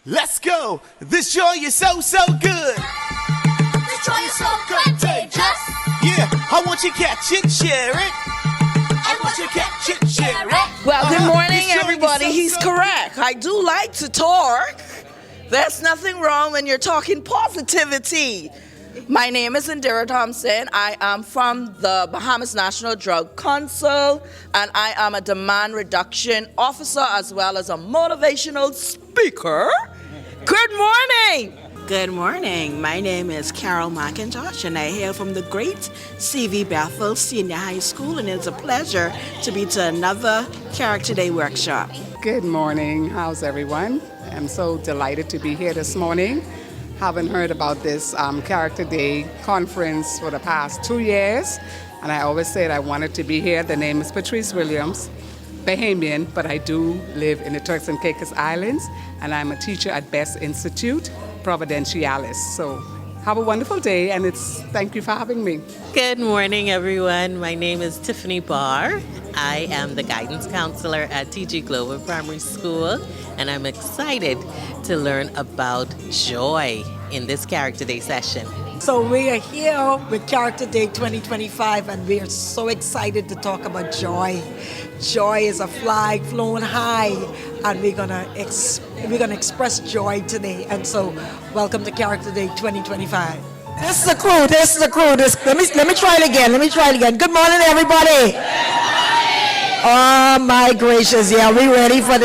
Let's go! This joy is so, so good! This joy is so contagious! Yeah, I want you to catch it, share it! I want you to catch it, share it! Well, good morning, This joy is everybody. so, He's so correct. I do like to talk. There's nothing wrong when you're talking positivity. My name is Indira Thompson. I am from the Bahamas National Drug Council, and I am a demand reduction officer as well as a motivational speaker. Good morning. Good morning. My name is Carol McIntosh, and I hail from the great C.V. Bethel Senior High School, and it's a pleasure to be to another Character Day workshop. Good morning. How's everyone? I'm so delighted to be here this morning. Haven't heard about this Character Day conference for the past 2 years, and I always said I wanted to be here. The name is Patrice Williams, Bahamian, but I do live in the Turks and Caicos Islands, and I'm a teacher at Best Institute, Providencialis. So have a wonderful day, and thank you for having me. Good morning, everyone. My name is Tiffany Barr. I am the guidance counselor at TG Global Primary School, and I'm excited to learn about joy in this Character Day session. So we are here with Character Day 2025, and we are so excited to talk about joy. Joy is a flag flown high, and we're gonna express joy today. And so, welcome to Character Day 2025. This is the crew. Let me try it again. Good morning, everybody. Oh my gracious, yeah, we ready for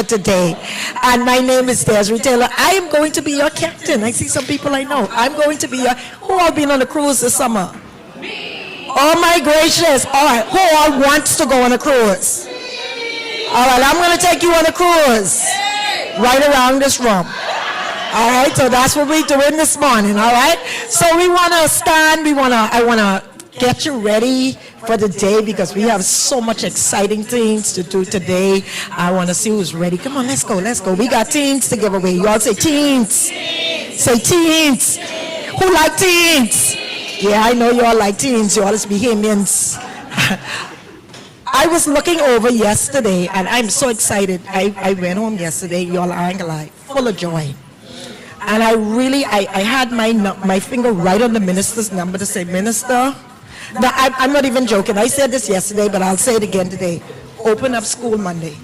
today. And my name is Desiree Taylor. I am going to be your captain. I see some people I know. I'm going to be who all been on a cruise this summer? Me. Oh my gracious. All right, who all wants to go on a cruise? All right, I'm going to take you on a cruise right around this room. All right, so that's what we're doing this morning, all right? So we want to stand, I want to get you ready for the day because we have so much exciting things to do today. I want to see who's ready. Come on, let's go. We got teens to give away. You all say teens. Say teens. Who like teens? Yeah, I know you all like teens. You all is Bahamians. I was looking over yesterday, and I'm so excited. I went home yesterday, y'all aren't gonna lie, full of joy. And I had my finger right on the minister's number to say, Minister. No, I'm not even joking. I said this yesterday, but I'll say it again today. Open up school Monday.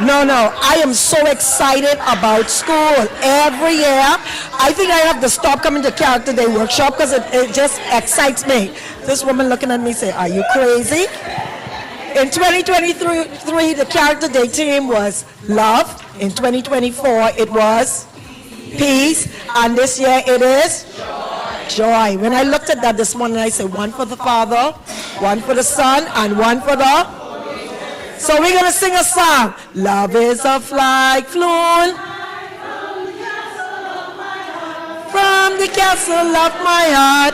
No, I am so excited about school. Every year, I think I have to stop coming to Character Day workshop because it just excites me. This woman looking at me say, are you crazy? In 2023, the Character Day theme was love. In 2024, it was peace. And this year, it is joy. When I looked at that this morning, I said, one for the Father, one for the Son, and one for the... So we're going to sing a song. Love is a flag flown from the castle of my heart.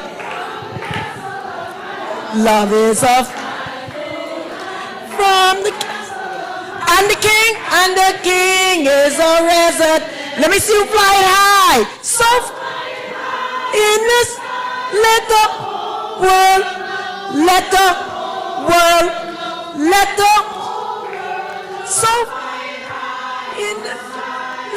Love is a from the and the king is a resident. Let me see you fly high. So in this, let the world so in the,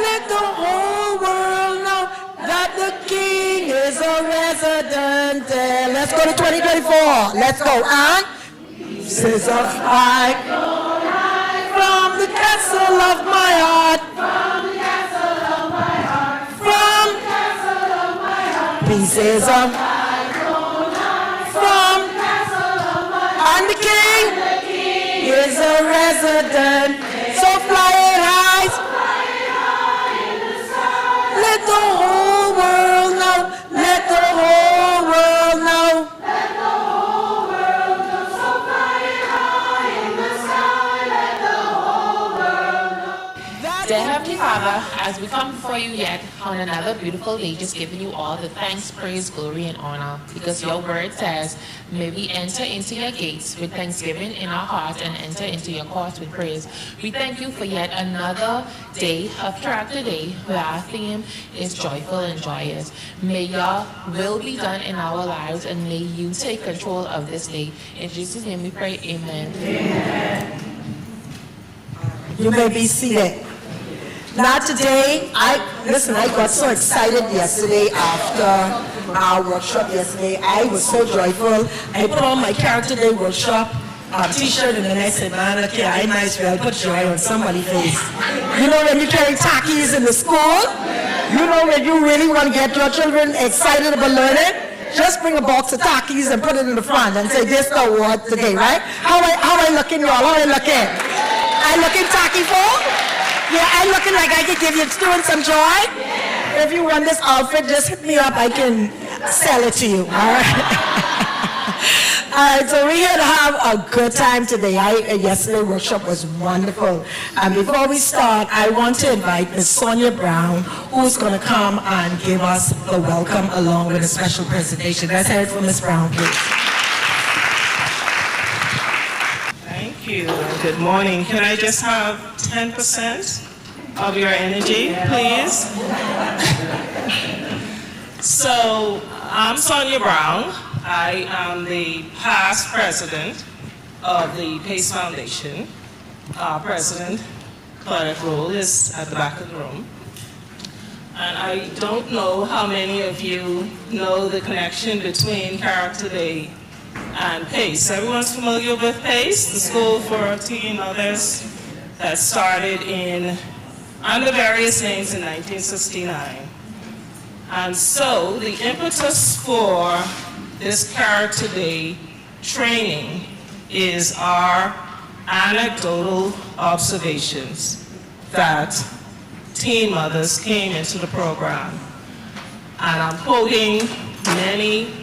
let the whole world know that the king is a resident. Let's go to 2024. Let's go on. Says a flag from the castle of my heart. Pieces of from and the king is a resident. So fly it high, let the whole world know. Let the whole world know. Let the whole world know. So fly it high in the sky. Let the whole world know. Dear Heavenly Father, as we come before you yet on another beautiful day, just giving you all the thanks, praise, glory, and honor, because your word says, may we enter into your gates with thanksgiving in our hearts and enter into your courts with praise. We thank you for yet another day of Character Day, where our theme is joyful and joyous. May your will be done in our lives, and may you take control of this day. In Jesus' name we pray, amen. You may be seated. Not today. I got so excited yesterday after our workshop yesterday. I was so joyful. I put on my Character Day workshop t-shirt, and then I said, man, okay, I might as well put joy on somebody's face. You know when you carry Takis in the school? You know when you really want to get your children excited about learning? Just bring a box of Takis and put it in the front and say, this is the award today, right? How I looking, y'all? How I looking? I looking tacky full? Yeah, I looking like I could give your students some joy? If you want this outfit, just hit me up. I can sell it to you, all right? All right, so we're here to have a good time today. Yesterday's workshop was wonderful. And before we start, I want to invite Ms. Sonia Brown, who's going to come and give us the welcome along with a special presentation. Let's hear it from Ms. Brown, please. Thank you. Good morning. Can I just have 10% of your energy, please? So, I'm Sonia Brown. I am the past president of the PACE Foundation. Our president, Claudette Roll, is at the back of the room. And I don't know how many of you know the connection between Character Day and PACE. Everyone's familiar with PACE, the School for Teen Mothers that started under various names in 1969. And so the impetus for this Character Day training is our anecdotal observations that teen mothers came into the program. And I'm quoting many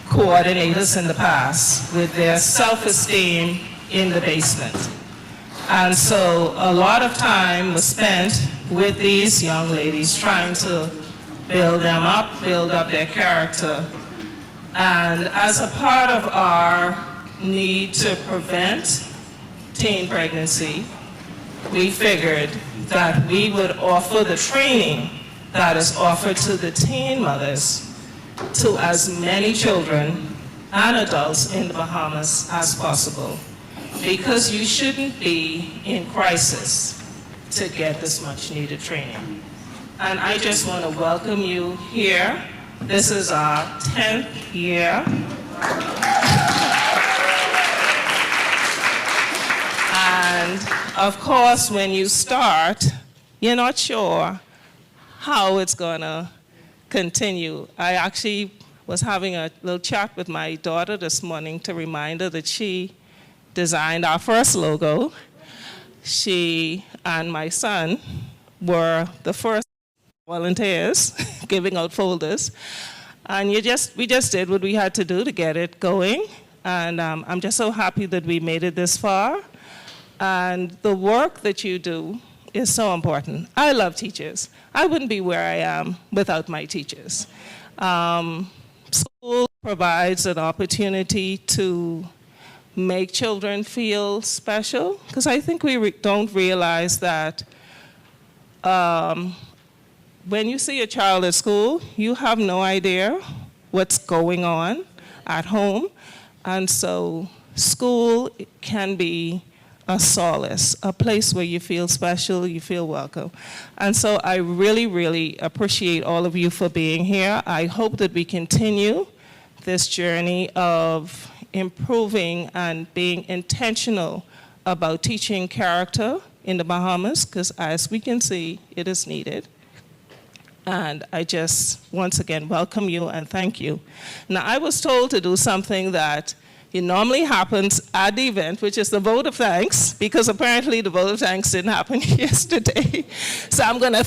coordinators in the past with their self-esteem in the basement. And so a lot of time was spent with these young ladies trying to build them up, build up their character. And as a part of our need to prevent teen pregnancy, we figured that we would offer the training that is offered to the teen mothers to as many children and adults in the Bahamas as possible. Because you shouldn't be in crisis to get this much needed training. And I just want to welcome you here. This is our 10th year. And of course, when you start, you're not sure how it's gonna continue. I actually was having a little chat with my daughter this morning to remind her that she designed our first logo. She and my son were the first volunteers giving out folders. And we just did what we had to do to get it going. And I'm just so happy that we made it this far. And the work that you do is so important. I love teachers. I wouldn't be where I am without my teachers. School provides an opportunity to make children feel special, because I think we don't realize that when you see a child at school, you have no idea what's going on at home. And so school can be a solace, a place where you feel special, you feel welcome. And so I really, really appreciate all of you for being here. I hope that we continue this journey of improving and being intentional about teaching character in the Bahamas, because as we can see, it is needed. And I just, once again, welcome you and thank you. Now, I was told to do something that it normally happens at the event, which is the vote of thanks, because apparently the vote of thanks didn't happen yesterday. So I'm going to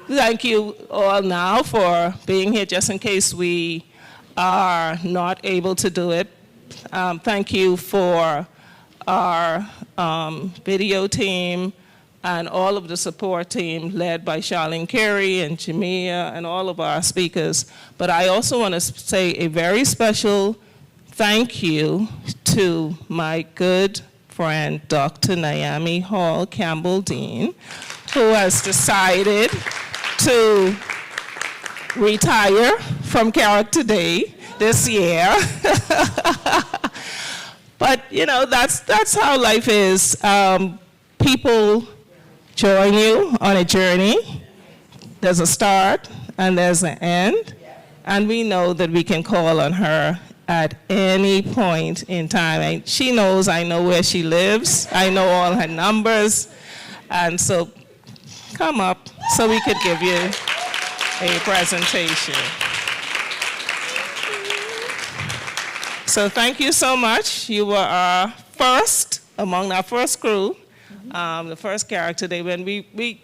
thank you all now for being here, just in case we are not able to do it. Thank you for our video team and all of the support team led by Charlene Carey and Jamia and all of our speakers. But I also want to say a very special thank you to my good friend, Dr. Naomi Hall Campbell Dean, who has decided to retire from Character Day this year. But you know, that's how life is. People join you on a journey. There's a start and there's an end. And we know that we can call on her at any point in time. And she knows I know where she lives. I know all her numbers. And so come up so we could give you a presentation. So thank you so much. You were our first, among our first crew, the first character day. When we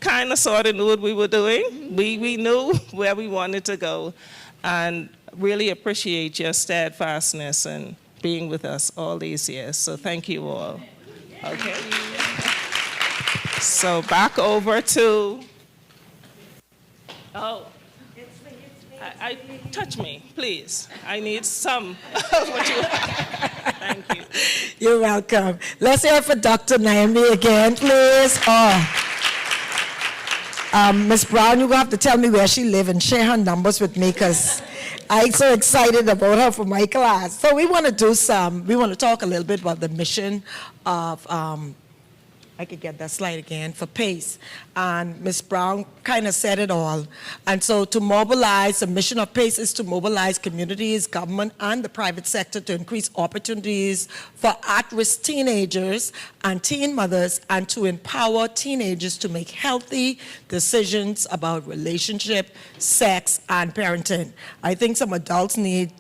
kind of sort of knew what we were doing. We knew where we wanted to go, and really appreciate your steadfastness and being with us all these years. So thank you all. Okay. So back over to, I touch me, please. I need some of what you have. Thank you. You're welcome. Let's hear it for Dr. Naomi again, please. Ms. Brown, you're going to have to tell me where she lives and share her numbers with me, because I'm so excited about her for my class. So we want to talk a little bit about the mission of, I could get that slide again, for PACE. And Ms. Brown kind of said it all. And so to mobilize, the mission of PACE is to mobilize communities, government, and the private sector to increase opportunities for at-risk teenagers and teen mothers, and to empower teenagers to make healthy decisions about relationship, sex, and parenting. I think some adults need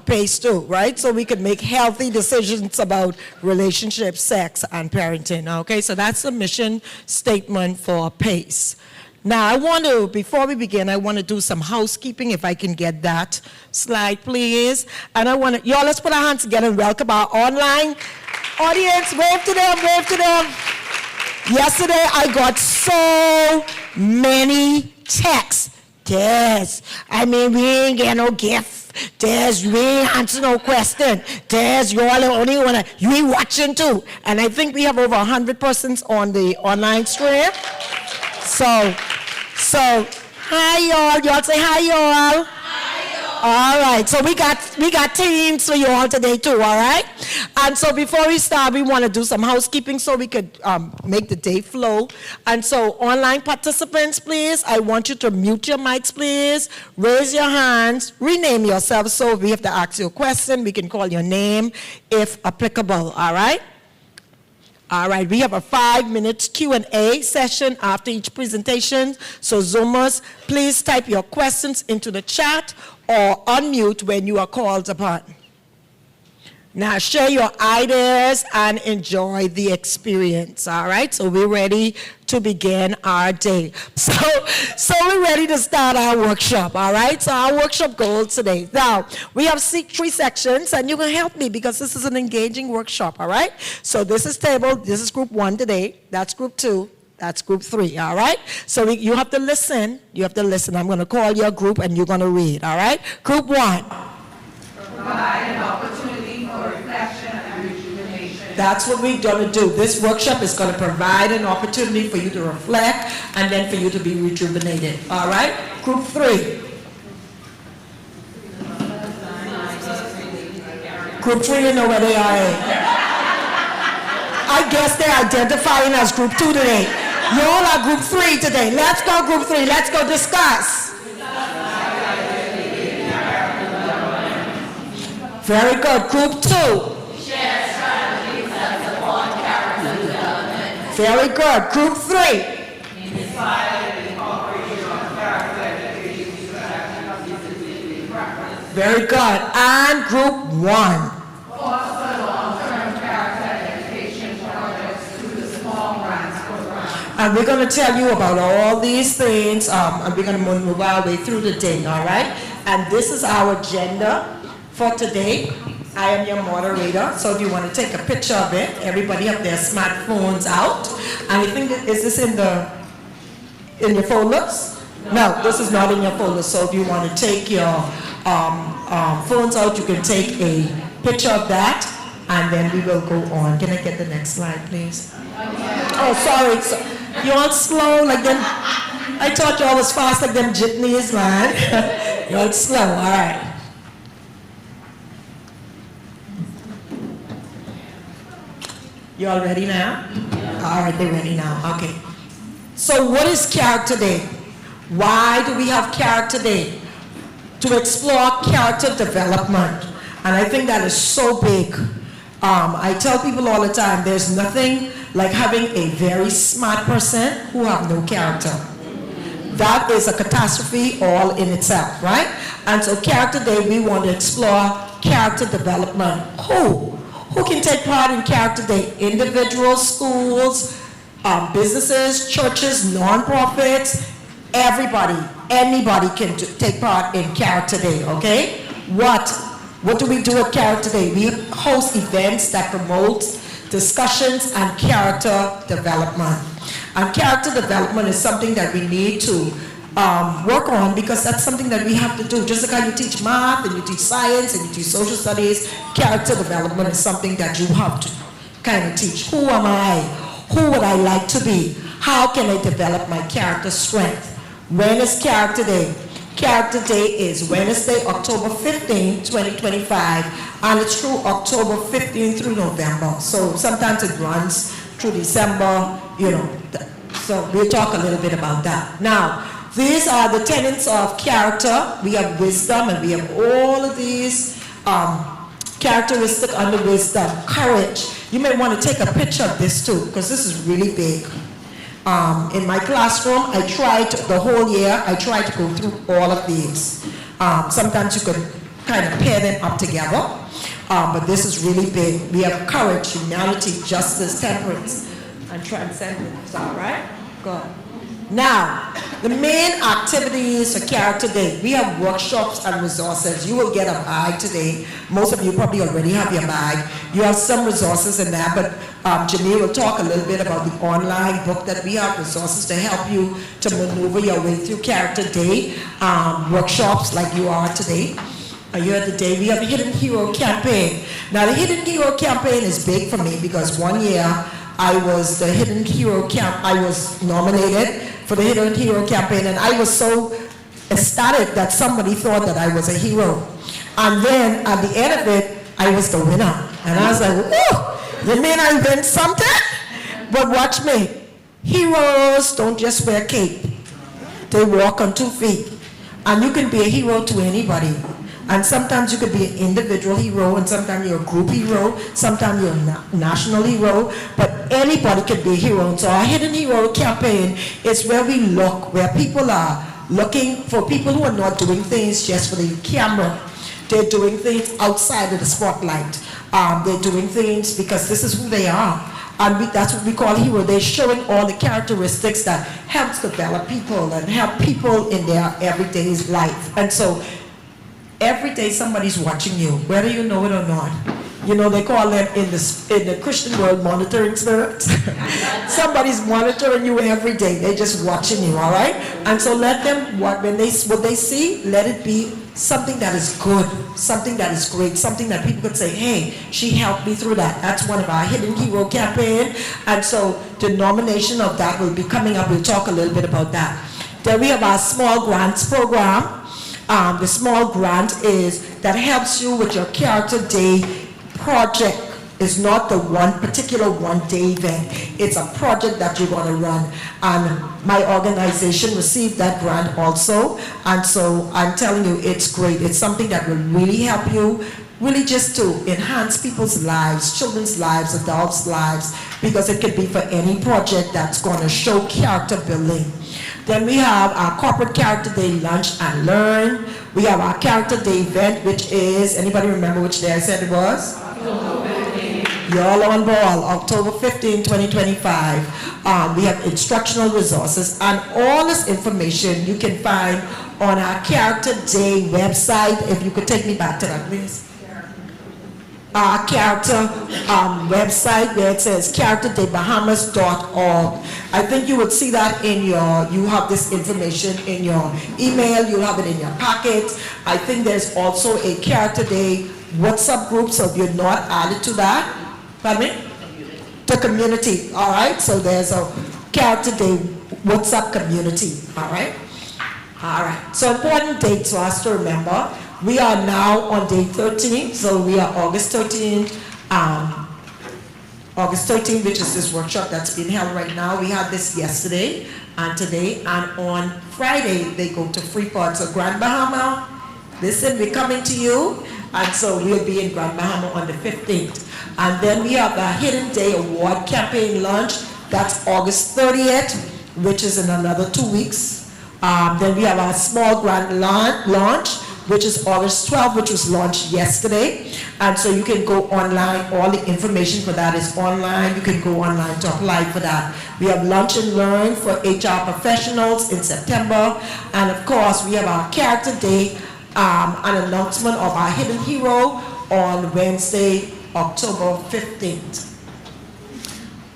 PACE too, right? So we can make healthy decisions about relationships, sex, and parenting, okay? So that's the mission statement for PACE. Now, before we begin, I want to do some housekeeping, if I can get that slide, please. And y'all, let's put our hands together and welcome our online audience. Wave to them, wave to them. Yesterday, I got so many texts. Yes, I mean, we ain't get no gift. We ain't answer no question. You all only you ain't watching too. And I think we have over 100 persons on the online stream. So, hi y'all. Y'all say hi y'all. All right, so we got teams for you all today too, all right? And so before we start, we want to do some housekeeping so we could make the day flow. And so online participants, please, I want you to mute your mics, please. Raise your hands, rename yourself. So if we have to ask you a question, we can call your name if applicable, all right? All right, we have a 5-minute Q&A session after each presentation. So Zoomers, please type your questions into the chat or unmute when you are called upon. Now share your ideas and enjoy the experience, all right? So we're ready to begin our day. So we're ready to start our workshop, all right? So our workshop goals today. Now, we have 3 sections, and you can help me because this is an engaging workshop, all right? So this is group 1 today, that's group 2, that's group 3, all right? So you have to listen, I'm gonna call your group and you're gonna read, all right? Group 1. Provide an opportunity for reflection and rejuvenation. That's what we're gonna do. This workshop is gonna provide an opportunity for you to reflect and then for you to be rejuvenated, all right? Group 3. Group 3, you know where they are. I guess they're identifying as group 2 today. You all are group 3 today. Let's go group 3. Let's go discuss. Very good. Group 2. Share strategies that support character development. Very good. Group 3. Inspire the incorporation of character education strategies. Very good. And group 1. And we're going to tell you about all these things, and we're going to move our way through the day, all right? And this is our agenda for today. I am your moderator, so if you want to take a picture of it, everybody have their smartphones out. And I think, is this in your folders? No, this is not in your folders. So if you want to take your phones out, you can take a picture of that, and then we will go on. Can I get the next slide, please? Oh, sorry. You all slow like them. I thought you all was fast like them jitneys, man. You all slow, all right. You all ready now? All right, they're ready now. Okay. So what is Character Day? Why do we have Character Day? To explore character development. And I think that is so big. I tell people all the time, there's nothing like having a very smart person who have no character. That is a catastrophe all in itself, right? And so Character Day, we want to explore character development. Who can take part in Character Day? Individuals, schools, businesses, churches, non-profits, everybody, anybody can take part in Character Day, okay? What do we do at Character Day? We host events that promote discussions and character development. And character development is something that we need to work on, because that's something that we have to do. Just like how you teach math and you teach science and you teach social studies, character development is something that you have to kind of teach. Who am I? Who would I like to be? How can I develop my character strength? When is Character Day? Character Day is Wednesday, October 15, 2025, and it's through October 15 through November. So sometimes it runs through December, you know. So we'll talk a little bit about that. Now, these are the tenets of character. We have wisdom, and we have all of these characteristics under wisdom. Courage. You may want to take a picture of this too, because this is really big. In my classroom, I tried the whole year, I tried to go through all of these. Sometimes you could kind of pair them up together, but this is really big. We have courage, humanity, justice, temperance, and transcendence. All right? Good. Now, the main activities for Character Day, we have workshops and resources. You will get a bag today. Most of you probably already have your bag. You have some resources in there, but Janine will talk a little bit about the online book that we have, resources to help you to maneuver your way through Character Day, workshops like you are today. Here today, we have a Hidden Hero campaign. Now, the Hidden Hero campaign is big for me because one year I was the Hidden Hero I was nominated for the Hidden Hero campaign, and I was so ecstatic that somebody thought that I was a hero. And then at the end of it, I was the winner. And I was like, whoa, you mean I win something? But watch me. Heroes don't just wear cape. They walk on 2 feet. And you can be a hero to anybody. And sometimes you could be an individual hero, and sometimes you're a group hero, sometimes you're a national hero, but anybody can be a hero. And so our Hidden Hero campaign is where we look, where people are looking for people who are not doing things just for the camera. They're doing things outside of the spotlight. They're doing things because this is who they are. And that's what we call hero. They're showing all the characteristics that helps develop people and help people in their everyday life. And so every day somebody's watching you, whether you know it or not. You know, they call them in the Christian world monitoring spirits. Somebody's monitoring you every day. They're just watching you, all right? And so let them, what they see, let it be something that is good, something that is great, something that people could say, hey, she helped me through that. That's one of our Hidden Hero campaign. And so the nomination of that will be coming up. We'll talk a little bit about that. Then we have our Small Grants program. The small grant is that helps you with your Character Day project. It's not the one particular one-day event. It's a project that you're going to run. And my organization received that grant also. And so I'm telling you, it's great. It's something that will really help you, really just to enhance people's lives, children's lives, adults' lives, because it could be for any project that's going to show character building. Then we have our Corporate Character Day Lunch and Learn. We have our Character Day event, which is, anybody remember which day I said it was? You're all on ball, October 15, 2025. We have instructional resources, and all this information you can find on our Character Day website. If you could take me back to that, please. Our character website where it says characterdaybahamas.org. I think you would see that in you have this information in your email, you have it in your packet. I think there's also a Character Day WhatsApp group, so if you're not added to that, pardon me? The community, all right? So there's a Character Day WhatsApp community, all right? All right, so important dates for us to remember. We are now on day 13, so we are August 13th. August 13th, which is this workshop that's being held right now. We had this yesterday and today, and on Friday they go to Freeport. So Grand Bahama, listen, we're coming to you, and so we'll be in Grand Bahama on the 15th. And then we have a Hidden Day Award Campaign launch. That's August 30th, which is in another 2 weeks. Then we have our small grand launch, which is August 12th, which was launched yesterday. And so you can go online. All the information for that is online. You can go online to apply for that. We have Lunch and Learn for HR professionals in September. And of course, we have our Character Day, an announcement of our hidden hero on Wednesday, October 15th.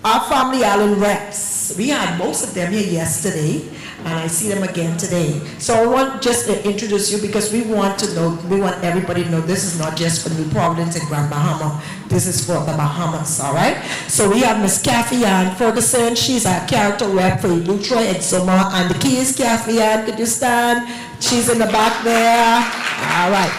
Our Family Island reps, we had most of them here yesterday, and I see them again today. So I want just to introduce you because we want everybody to know this is not just for New Providence and Grand Bahama, this is for the Bahamas, all right? So we have Miss Kathy Ann Ferguson. She's our character rep for Eleuthera and Zoma, and the key is Kathy Ann. Could you stand? She's in the back there. All right.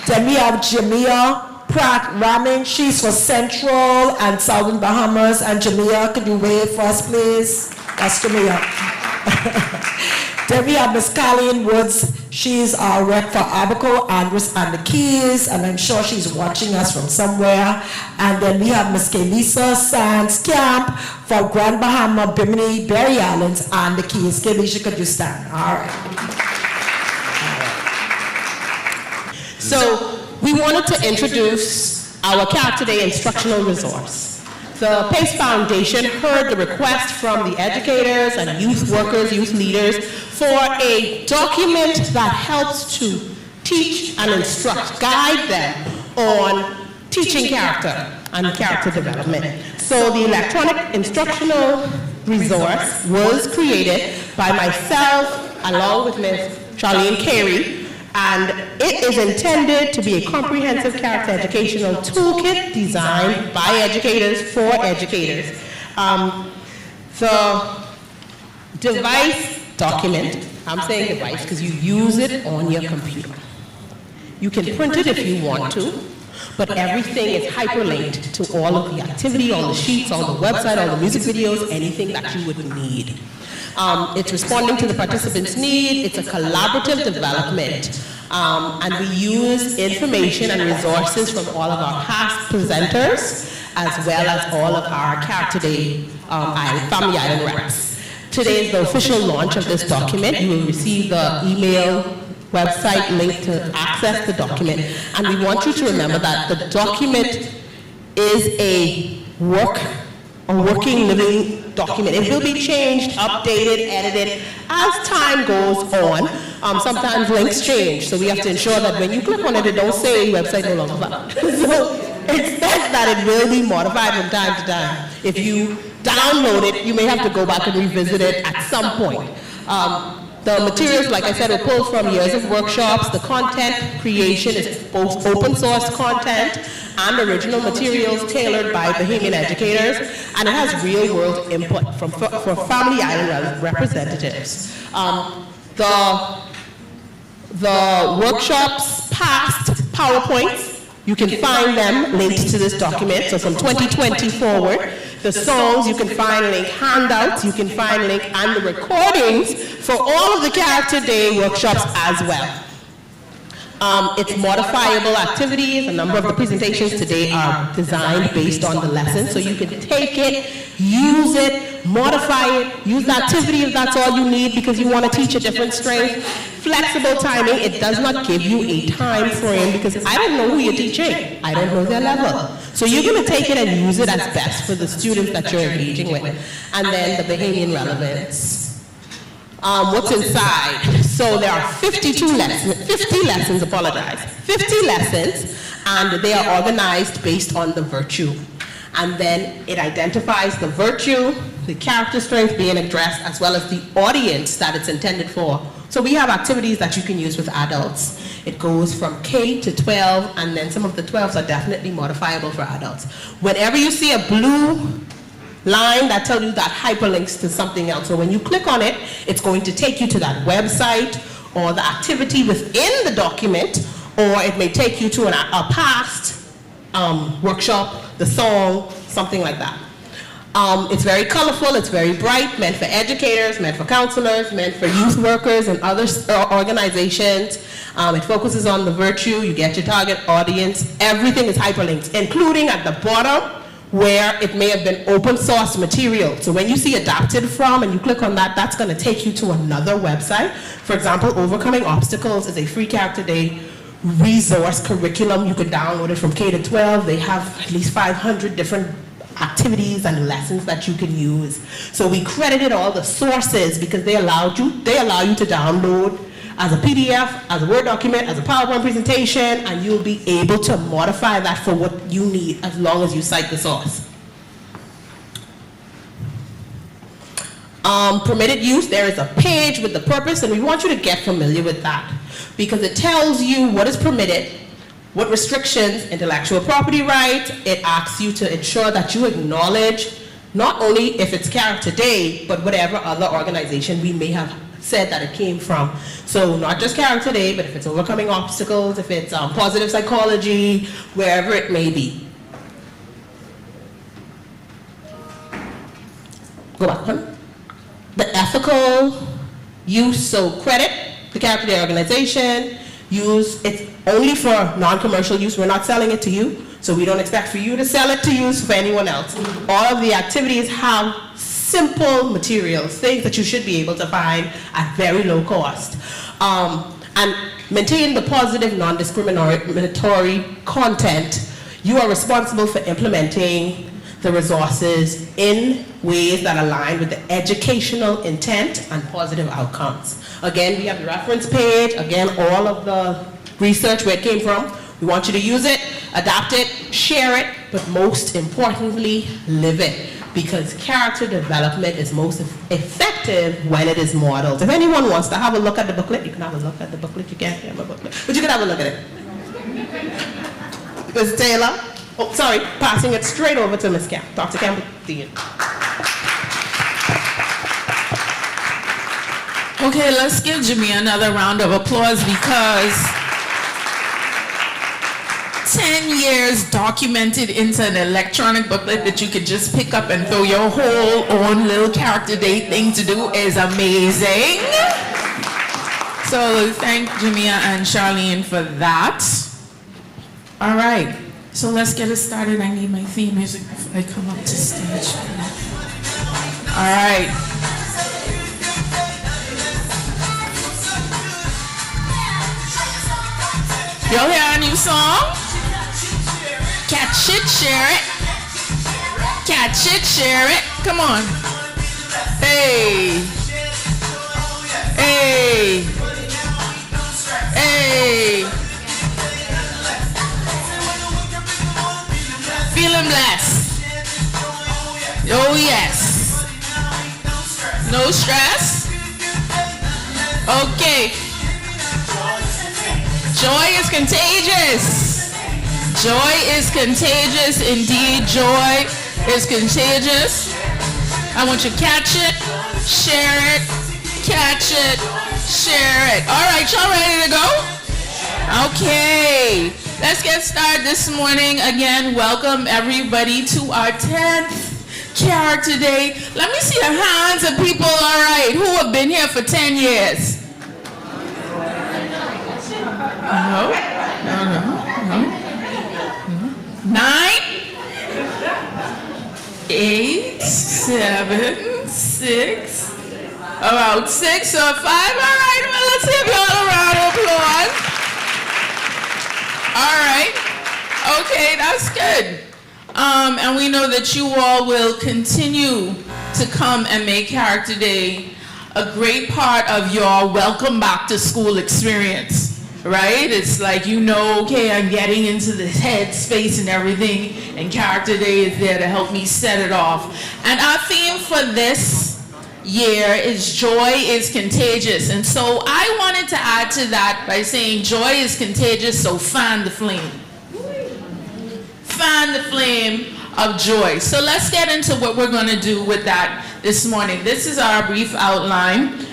Then we have Jamia Pratt Ramin. She's for Central and Southern Bahamas. And Jamia, could you wave for us, please? That's Jamia. Then we have Miss Colleen Woods. She's our rep for Abaco, Andres, and the Keys, and I'm sure she's watching us from somewhere. And then we have Miss Kelisa Sands Camp for Grand Bahama, Bimini, Berry Islands, and the Keys. Kelisha, could you stand? All right. So we wanted to introduce our Character Day instructional resource. The PACE Foundation heard the request from the educators and youth workers, youth leaders, for a document that helps to teach and instruct, guide them on teaching character and character development. So the electronic instructional resource was created by myself along with Ms. Charlene Carey, and it is intended to be a comprehensive character educational toolkit designed by educators for educators. The device document, I'm saying device because you use it on your computer. You can print it if you want to, but everything is hyperlinked to all of the activity on the sheets, on the website, on the music videos, anything that you would need. It's responding to the participants' need. It's a collaborative development. And we use information and resources from all of our past presenters, as well as all of our Character Day Family Island reps. Today is the official launch of this document. You will receive the email website link to access the document. And we want you to remember that the document is a working, living document. It will be changed, updated, edited as time goes on. Sometimes links change, so we have to ensure that when you click on it, it don't say website no longer valid. So expect that it will be modified from time to time. If you download it, you may have to go back and revisit it at some point. The materials, like I said, were pulled from years of workshops. The content creation is both open source content and original materials tailored by Bahamian educators, and it has real world input for Family Island representatives. The workshops past PowerPoints, you can find them linked to this document. So from 2020 forward, the songs, you can find link, handouts, you can find link, and the recordings for all of the Character Day workshops as well. It's modifiable activities. A number of the presentations today are designed based on the lesson, so you can take it, use it, modify it, use the activity if that's all you need because you want to teach a different strength. Flexible timing, it does not give you a time frame because I don't know who you're teaching. I don't know their level. So you're going to take it and use it as best for the students that you're engaging with. And then the Bahamian relevance. What's inside? So there are 50 lessons, and they are organized based on the virtue. And then it identifies the virtue, the character strength being addressed, as well as the audience that it's intended for. So we have activities that you can use with adults. It goes from K to 12, and then some of the 12s are definitely modifiable for adults. Whenever you see a blue line that tells you that hyperlinks to something else. So when you click on it, it's going to take you to that website or the activity within the document, or it may take you to a past workshop, the song, something like that. It's very colorful, it's very bright, meant for educators, meant for counselors, meant for youth workers and other organizations. It focuses on the virtue, you get your target audience, everything is hyperlinked, including at the bottom where it may have been open source material. So when you see adapted from and you click on that, that's gonna take you to another website. For example, Overcoming Obstacles is a free Character Day resource curriculum. You could download it from K to 12. They have at least 500 different activities and lessons that you can use. So we credited all the sources because they allow you to download as a PDF, as a Word document, as a PowerPoint presentation, and you'll be able to modify that for what you need as long as you cite the source. Permitted use, there is a page with the purpose, and we want you to get familiar with that because it tells you what is permitted, what restrictions, intellectual property rights. It asks you to ensure that you acknowledge not only if it's Character Day, but whatever other organization we may have said that it came from. So not just Character Day, but if it's Overcoming Obstacles, if it's positive psychology, wherever it may be. Go back one. The ethical use, so credit the Character Day organization, use it's only for non-commercial use. We're not selling it to you, so we don't expect for you to sell it to use for anyone else. All of the activities have simple materials, things that you should be able to find at very low cost. And maintain the positive, non-discriminatory content. You are responsible for implementing the resources in ways that align with the educational intent and positive outcomes. Again, we have the reference page, again, all of the research where it came from. We want you to use it, adapt it, share it, but most importantly, live it. Because character development is most effective when it is modeled. If anyone wants to have a look at the booklet, you can have a look at the booklet. You can't have a booklet, but you can have a look at it. Ms. Taylor, oh, sorry, passing it straight over to Ms. Camp, Dr. Campbell Dean. Okay, let's give Jimmy another round of applause because 10 years documented into an electronic booklet that you could just pick up and throw your whole own little Character Day thing to do is amazing. So thank Jamia and Charlene for that. All right, so let's get it started. I need my theme music before I come up to stage. All right. Y'all hear our new song? Catch it, share it. Catch it, share it. Come on. Hey. Hey. Hey. Feeling blessed. Oh, yes. No stress? Okay. Joy is contagious. Joy is contagious. Indeed, joy is contagious. I want you to catch it, share it, catch it, share it. All right, y'all ready to go? Okay, let's get started this morning. Again, welcome everybody to our 10th Character Day. Let me see the hands of people, all right, who have been here for 10 years. No. 9, 8, 7, 6, about 6 or 5. All right, well, let's give you all a round of applause. All right. Okay, that's good. And we know that you all will continue to come and make Character Day a great part of your welcome back to school experience. Right? It's like, you know, okay, I'm getting into this head space and everything, and Character Day is there to help me set it off. And our theme for this year is Joy is Contagious. And so I wanted to add to that by saying joy is contagious, so fan the flame. Fan the flame of joy. So let's get into what we're going to do with that this morning. This is our brief outline.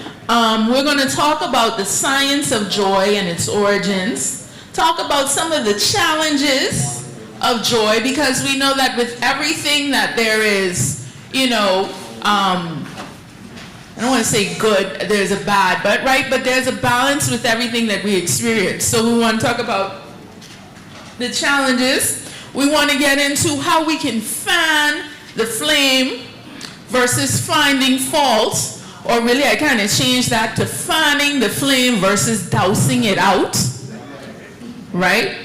We're going to talk about the science of joy and its origins, talk about some of the challenges of joy, because we know that with everything that there is, I don't want to say good, there's a bad, but there's a balance with everything that we experience. So we want to talk about the challenges. We want to get into how we can fan the flame versus finding fault. Or really, I kind of changed that to fanning the flame versus dousing it out, right?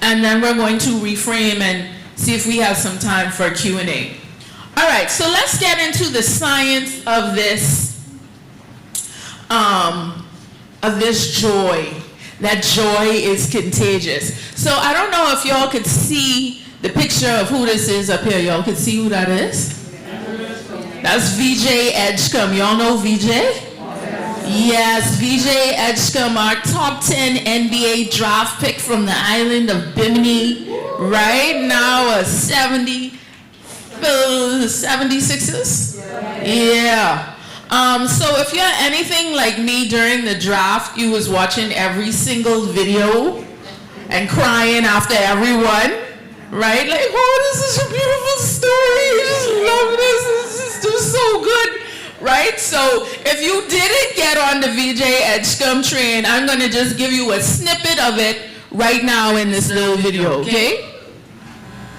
And then we're going to reframe and see if we have some time for Q&A. All right, so let's get into the science of this joy. That joy is contagious. So I don't know if y'all could see the picture of who this is up here. Y'all could see who that is? That's VJ Edgecombe. Y'all know VJ? Yes, VJ Edgecombe, our top 10 NBA draft pick from the island of Bimini. Right now, a 76ers? Yeah. So if you're anything like me during the draft, you was watching every single video and crying after everyone, right? Like, oh, this is a beautiful story. I just love this. This is just so good, right? So if you didn't get on the VJ Edgecombe train, I'm going to just give you a snippet of it right now in this little video, okay?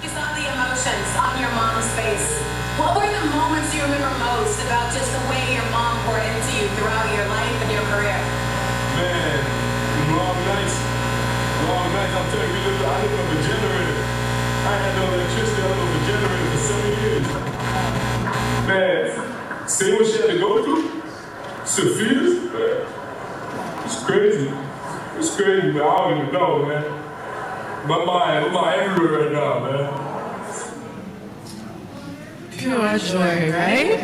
You saw the emotions on your mom's face. What were the moments you remember most about just the way your mom poured into you throughout your life and your career? Man, long nights. I'm telling you, I lived on a generator. I had no electricity. I lived on a generator for 7 years. Man, see what she had to go through? Sophia's? It's crazy. It's crazy, but I don't even know, man. My mind everywhere right now, man. Pure joy, right?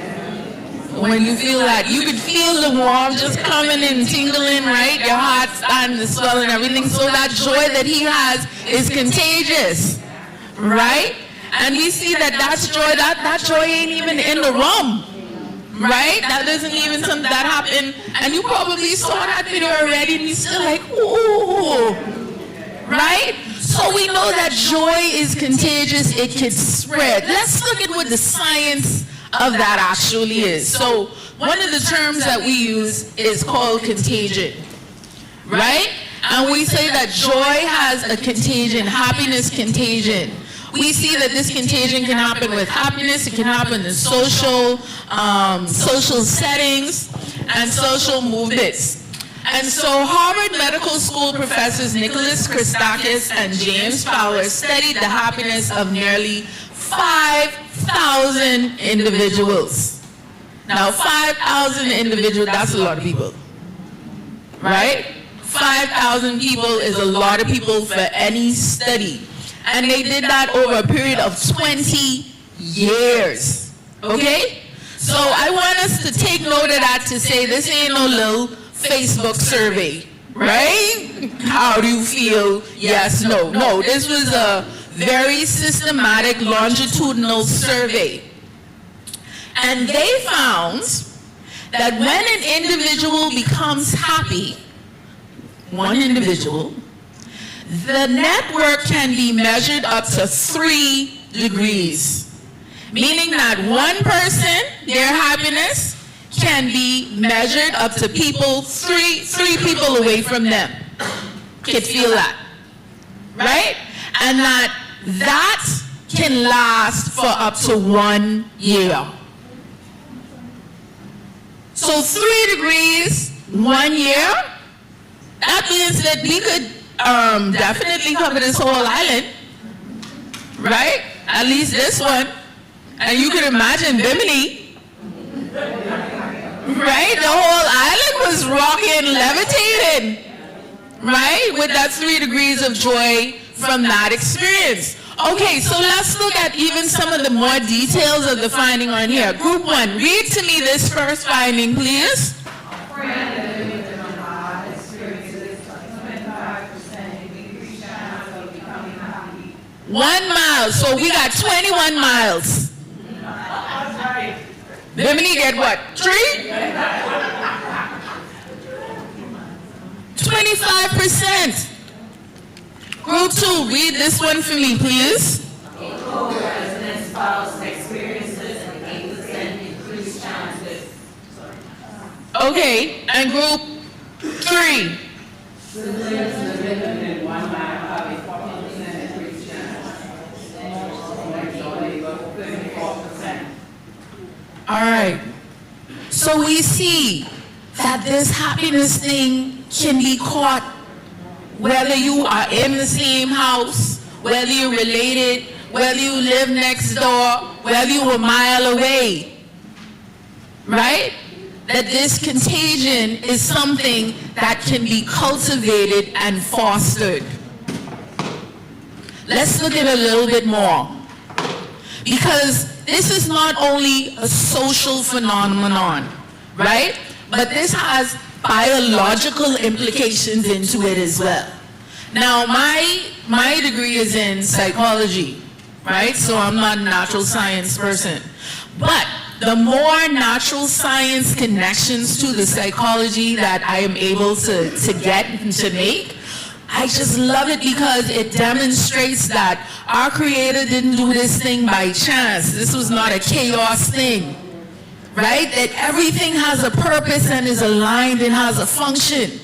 When you feel that, you could feel the warmth just coming and tingling, right? Your heart starting to swell and everything. So that joy that he has is contagious, right? And we see that joy, that joy ain't even in the room, right? That isn't even something that happened. And you probably saw that video already and you're still like, ooh, right? So we know that joy is contagious, it can spread. Let's look at what the science of that actually is. So one of the terms that we use is called contagion, right? And we say that joy has a contagion, happiness contagion. We see that this contagion can happen with happiness, it can happen in social settings and social movements. And so Harvard Medical School professors Nicholas Christakis and James Fowler studied the happiness of nearly 5,000 individuals. Now 5,000 individuals, that's a lot of people, right? 5,000 people is a lot of people for any study. And they did that over a period of 20 years, okay? So I want us to take note of that to say this ain't no little Facebook survey, right? How do you feel? Yes, no. No, this was a very systematic longitudinal survey. And they found that when an individual becomes happy, one individual, the network can be measured up to 3 degrees, meaning that one person, their happiness, can be measured up to people, three people away from them could feel that, right? And that can last for up to 1 year. So 3 degrees, 1 year, that means that we could definitely cover this whole island, right? At least this one. And you can imagine Bimini, right? The whole island was rocking, levitating, right? With that 3 degrees of joy from that experience. Okay, so let's look at even some of the more details of the finding on here. Group 1, read to me this first finding, please. 1 mile, so we got 21 miles. Bimini get what? 3? 25%. Group 2, read this one for me, please. Co-resident spouse experiences an 8% increased chances. Okay, and group 3. Siblings living within 1 mile have a 40% increased chance. 34%. All right. So we see that this happiness thing can be caught whether you are in the same house, whether you're related, whether you live next door, whether you're a mile away, right? That this contagion is something that can be cultivated and fostered. Let's look at it a little bit more. Because this is not only a social phenomenon, right? But this has biological implications into it as well. Now, my degree is in psychology, right? So I'm not a natural science person. But the more natural science connections to the psychology that I am able to get and to make, I just love it because it demonstrates that our Creator didn't do this thing by chance. This was not a chaos thing, right? That everything has a purpose and is aligned and has a function,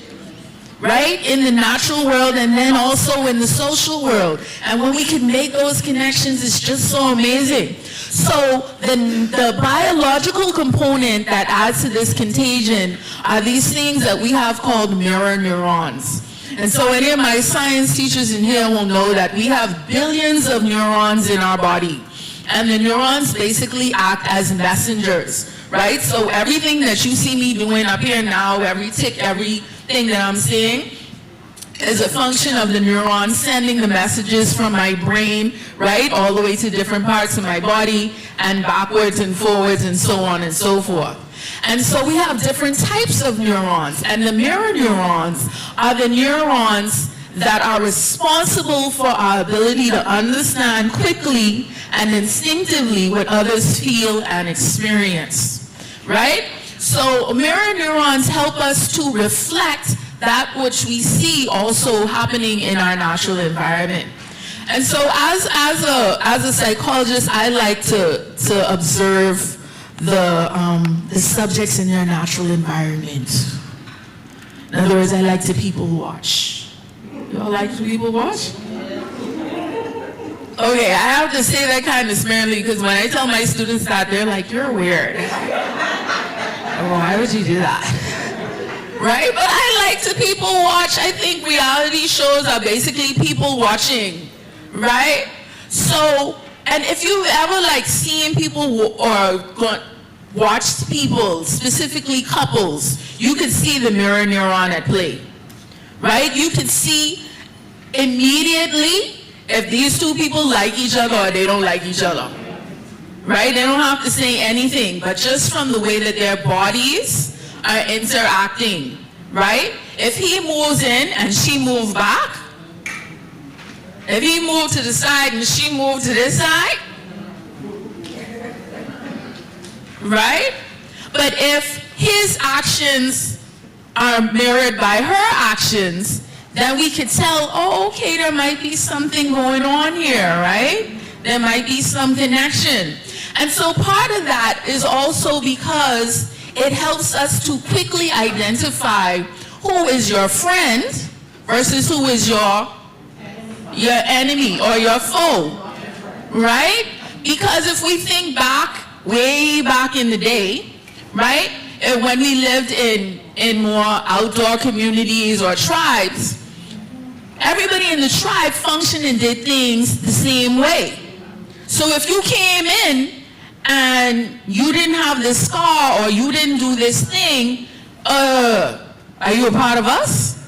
right? In the natural world and then also in the social world. And when we can make those connections, it's just so amazing. So the biological component that adds to this contagion are these things that we have called mirror neurons. And so any of my science teachers in here will know that we have billions of neurons in our body. And the neurons basically act as messengers, right? So everything that you see me doing up here now, every tick, everything that I'm saying, is a function of the neurons sending the messages from my brain, right, all the way to different parts of my body and backwards and forwards and so on and so forth. And so we have different types of neurons, and the mirror neurons are the neurons that are responsible for our ability to understand quickly and instinctively what others feel and experience, right? So mirror neurons help us to reflect that which we see also happening in our natural environment. And so as a psychologist, I like to observe the subjects in their natural environment. In other words, I like to people watch. You all like to people watch? Okay, I have to say that kind of sparingly because when I tell my students that, they're like, you're weird. Why would you do that? Right? But I like to people watch. I think reality shows are basically people watching, right? So, and if you've ever like seen people or watched people, specifically couples, you could see the mirror neuron at play, right? You could see immediately if these two people like each other or they don't like each other, right? They don't have to say anything, but just from the way that their bodies are interacting, right? If he moves in and she moves back, if he moved to the side and she moved to this side, right? But if his actions are mirrored by her actions, then we could tell, oh, okay, there might be something going on here, right? There might be some connection. And so part of that is also because it helps us to quickly identify who is your friend versus who is your enemy or your foe, right? Because if we think back, way back in the day, right? When we lived in more outdoor communities or tribes, everybody in the tribe functioned and did things the same way. So if you came in and you didn't have this scar or you didn't do this thing, are you a part of us?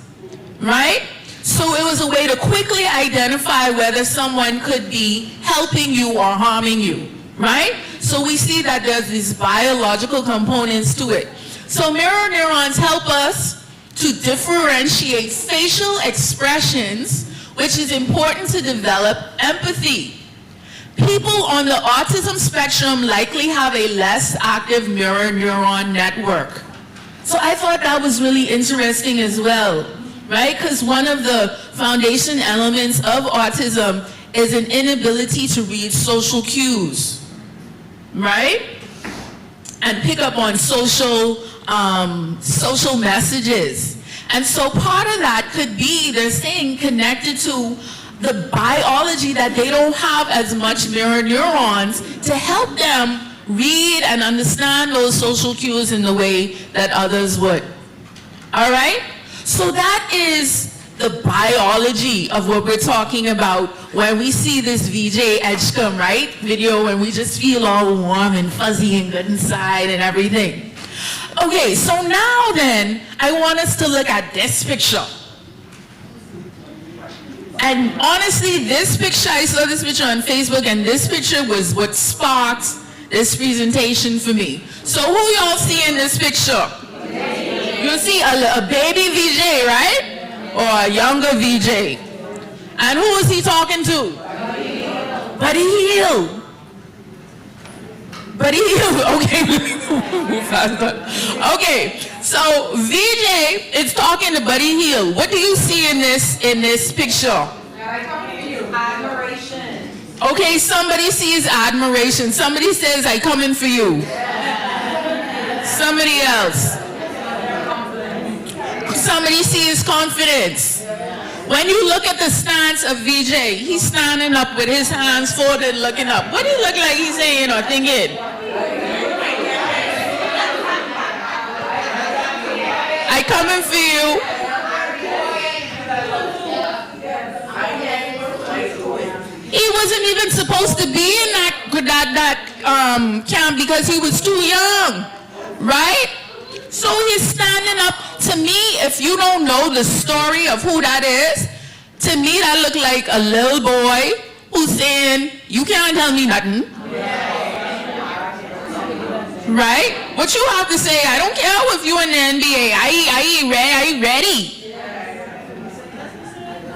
Right? So it was a way to quickly identify whether someone could be helping you or harming you, right? So we see that there's these biological components to it. So mirror neurons help us to differentiate facial expressions, which is important to develop empathy. People on the autism spectrum likely have a less active mirror neuron network. So I thought that was really interesting as well, right? Because one of the foundation elements of autism is an inability to read social cues, right? And pick up on social messages. And so part of that could be, they're saying, connected to the biology that they don't have as much mirror neurons to help them read and understand those social cues in the way that others would. All right? So that is the biology of what we're talking about when we see this VJ Edgecombe, right? Video, and we just feel all warm and fuzzy and good inside and everything. Okay, so now then, I want us to look at this picture. And honestly, this picture, I saw this picture on Facebook, and this picture was what sparked this presentation for me. So who y'all see in this picture? You see a baby VJ, right? Or a younger VJ. And who is he talking to? Buddy Hill. Buddy Hill, okay. Move faster. Okay, so VJ is talking to Buddy Hill. What do you see in this picture? Admiration. Okay, somebody sees admiration. Somebody says, I come in for you. Somebody else. Somebody sees confidence. When you look at the stance of VJ, he's standing up with his hands folded, looking up. What do you look like he's saying or thinking? I come in for you. He wasn't even supposed to be in that camp because he was too young, right? So he's standing up. To me, if you don't know the story of who that is, to me that looked like a little boy who's saying, you can't tell me nothing. Right? What you have to say, I don't care if you in the NBA, I ready.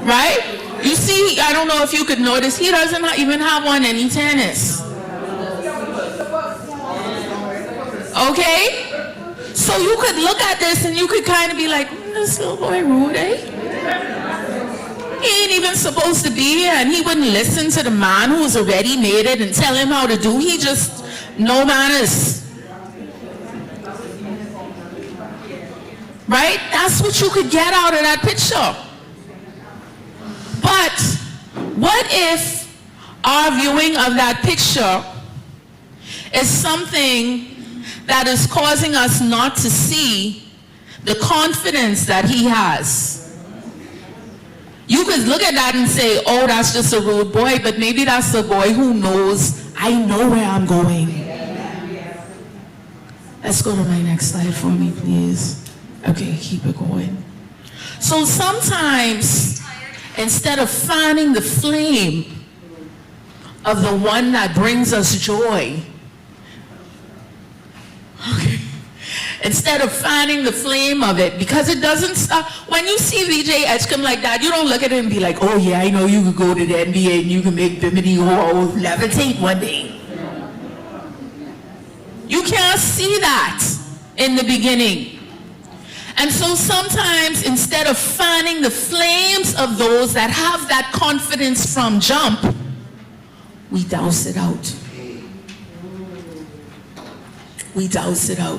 Right? You see, I don't know if you could notice, he doesn't even have on any tennis. Okay? So you could look at this and you could kind of be like, this little boy rude, eh? He ain't even supposed to be here, and he wouldn't listen to the man who's already made it and tell him how to do. He just, no manners. Right? That's what you could get out of that picture. But what if our viewing of that picture is something that is causing us not to see the confidence that he has? You could look at that and say, oh, that's just a rude boy, but maybe that's a boy who knows, I know where I'm going. Let's go to my next slide for me, please. Okay, keep it going. So sometimes, instead of finding the flame of the one that brings us joy, okay, instead of finding the flame of it, because it doesn't stop. When you see VJ Edgecombe like that, you don't look at him and be like, oh yeah, I know you could go to the NBA and you can make Bimini or levitate one day. You can't see that in the beginning. And so sometimes, instead of fanning the flames of those that have that confidence from jump, we douse it out. We douse it out.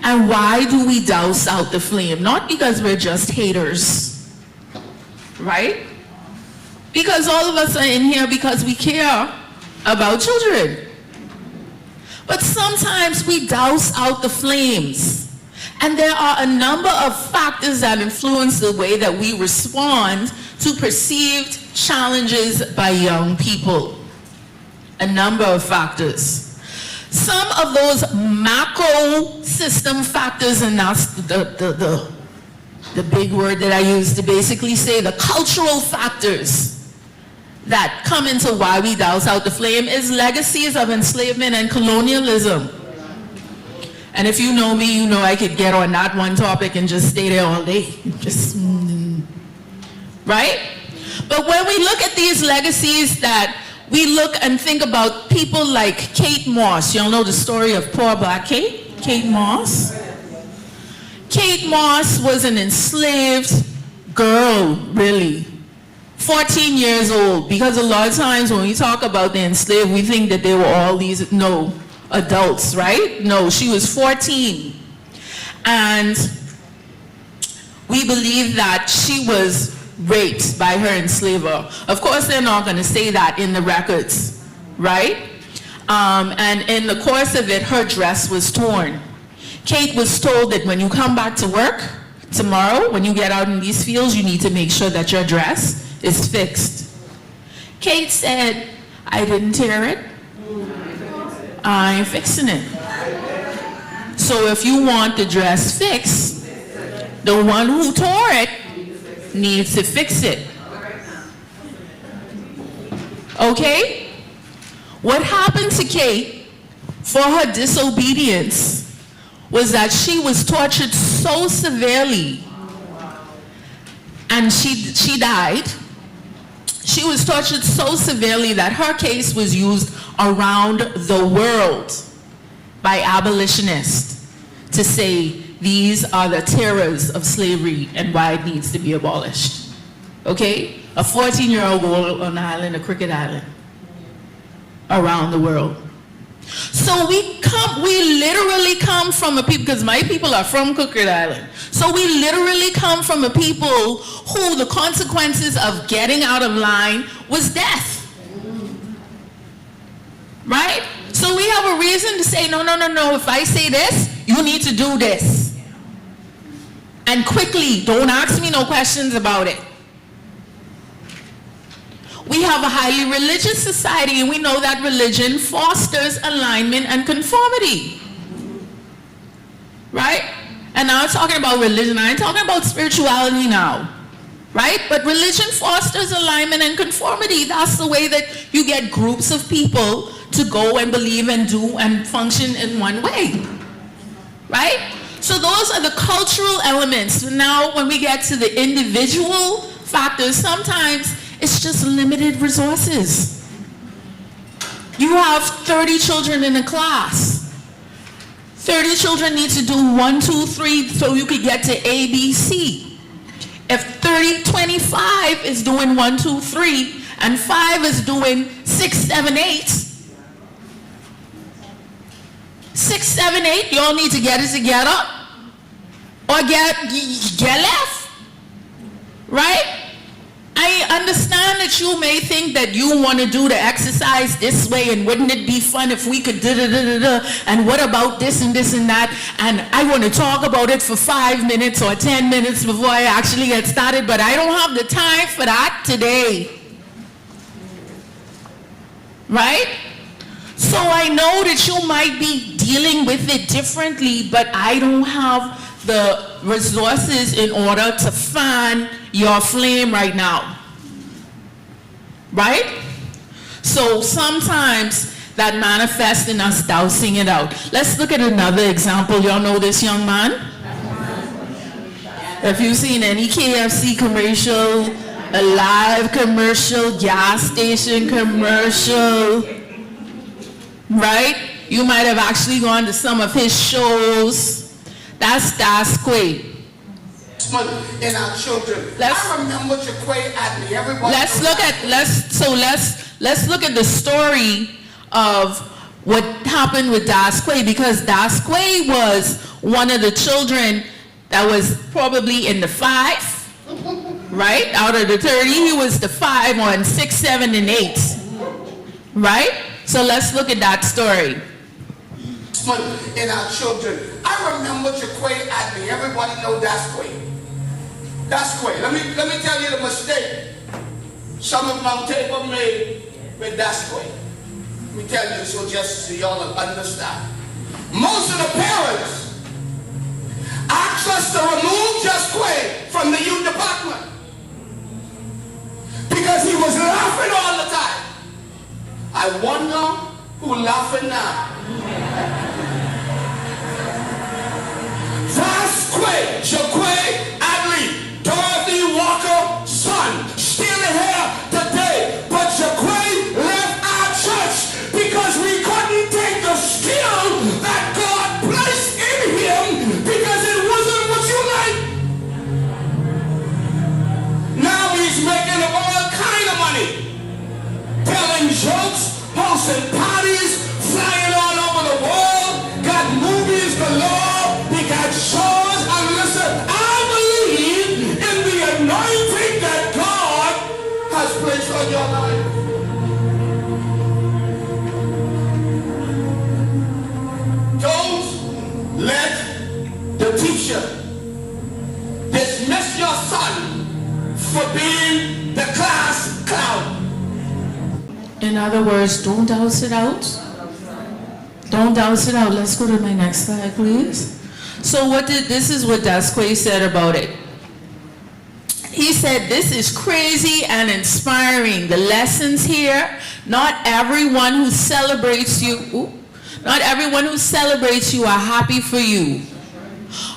And why do we douse out the flame? Not because we're just haters, right? Because all of us are in here because we care about children. But sometimes we douse out the flames. And there are a number of factors that influence the way that we respond to perceived challenges by young people. A number of factors. Some of those macro system factors, and that's the big word that I use to basically say the cultural factors that come into why we douse out the flame, is legacies of enslavement and colonialism. And if you know me, you know I could get on that one topic and just stay there all day. Just, right? But when we look at these legacies, that we look and think about people like Kate Moss. Y'all know the story of poor black Kate Moss? Kate Moss was an enslaved girl, really. 14 years old, because a lot of times when we talk about the enslaved, we think that they were all these, adults, right? No, she was 14. And we believe that she was raped by her enslaver. Of course, they're not going to say that in the records, right? And in the course of it, her dress was torn. Kate was told that when you come back to work tomorrow, when you get out in these fields, you need to make sure that your dress is fixed. Kate said, I didn't tear it. I'm fixing it. So if you want the dress fixed, the one who tore it needs to fix it. Okay? What happened to Kate for her disobedience was that she was tortured so severely, and she died. She was tortured so severely that her case was used around the world by abolitionists to say these are the terrors of slavery and why it needs to be abolished. Okay? A 14-year-old girl on the island of Cricket Island, around the world. So we literally come from a people, because my people are from Cricket Island. So we literally come from a people who the consequences of getting out of line was death. Right? So we have a reason to say, no, if I say this, you need to do this. And quickly, don't ask me no questions about it. We have a highly religious society, and we know that religion fosters alignment and conformity. Right? And now I'm talking about religion. I ain't talking about spirituality now. Right? But religion fosters alignment and conformity. That's the way that you get groups of people to go and believe and do and function in one way. Right? So those are the cultural elements. Now when we get to the individual factors, sometimes it's just limited resources. You have 30 children in a class. 30 children need to do 1, 2, 3 so you could get to A, B, C. If 25 is doing 1, 2, 3, and 5 is doing 6, 7, 8, 6, 7, 8, you all need to get it together or get left. Right? I understand that you may think that you want to do the exercise this way, and wouldn't it be fun if we could da-da-da-da-da, and what about this and this and that, and I want to talk about it for 5 minutes or 10 minutes before I actually get started, but I don't have the time for that today. Right? So I know that you might be dealing with it differently, but I don't have the resources in order to fan your flame right now. Right? So sometimes that manifests in us dousing it out. Let's look at another example. Y'all know this young man? If you've seen any KFC commercial, a live commercial, gas station commercial, right? You might have actually gone to some of his shows. That's Dasquay. In our children. I remember Jaquay at me. Everybody. Let's look at the story of what happened with Dasquay, because Dasquay was one of the children that was probably in the 5, right? Out of the 30, he was the 5 on 6, 7, and 8, right? So let's look at that story. In our children. I remember Jaquay at me. Everybody know Dasquay. Dasquay. Let me tell you the mistake some of my people made with Dasquay. Let me tell you so just so y'all understand. Most of the parents asked us to remove Dasquay from the youth department because he was laughing all the time. I wonder who laughing now. Dasquay, Jaquay, Adley, Dorothy Walker, son, still here today, but Jaquay left our church because we couldn't take the skill that God placed in him because it wasn't what other words, don't douse it out. Don't douse it out. Let's go to my next slide, please. So this is what Dasquay said about it. He said, this is crazy and inspiring. The lessons here, not everyone who celebrates you, not everyone who celebrates you are happy for you.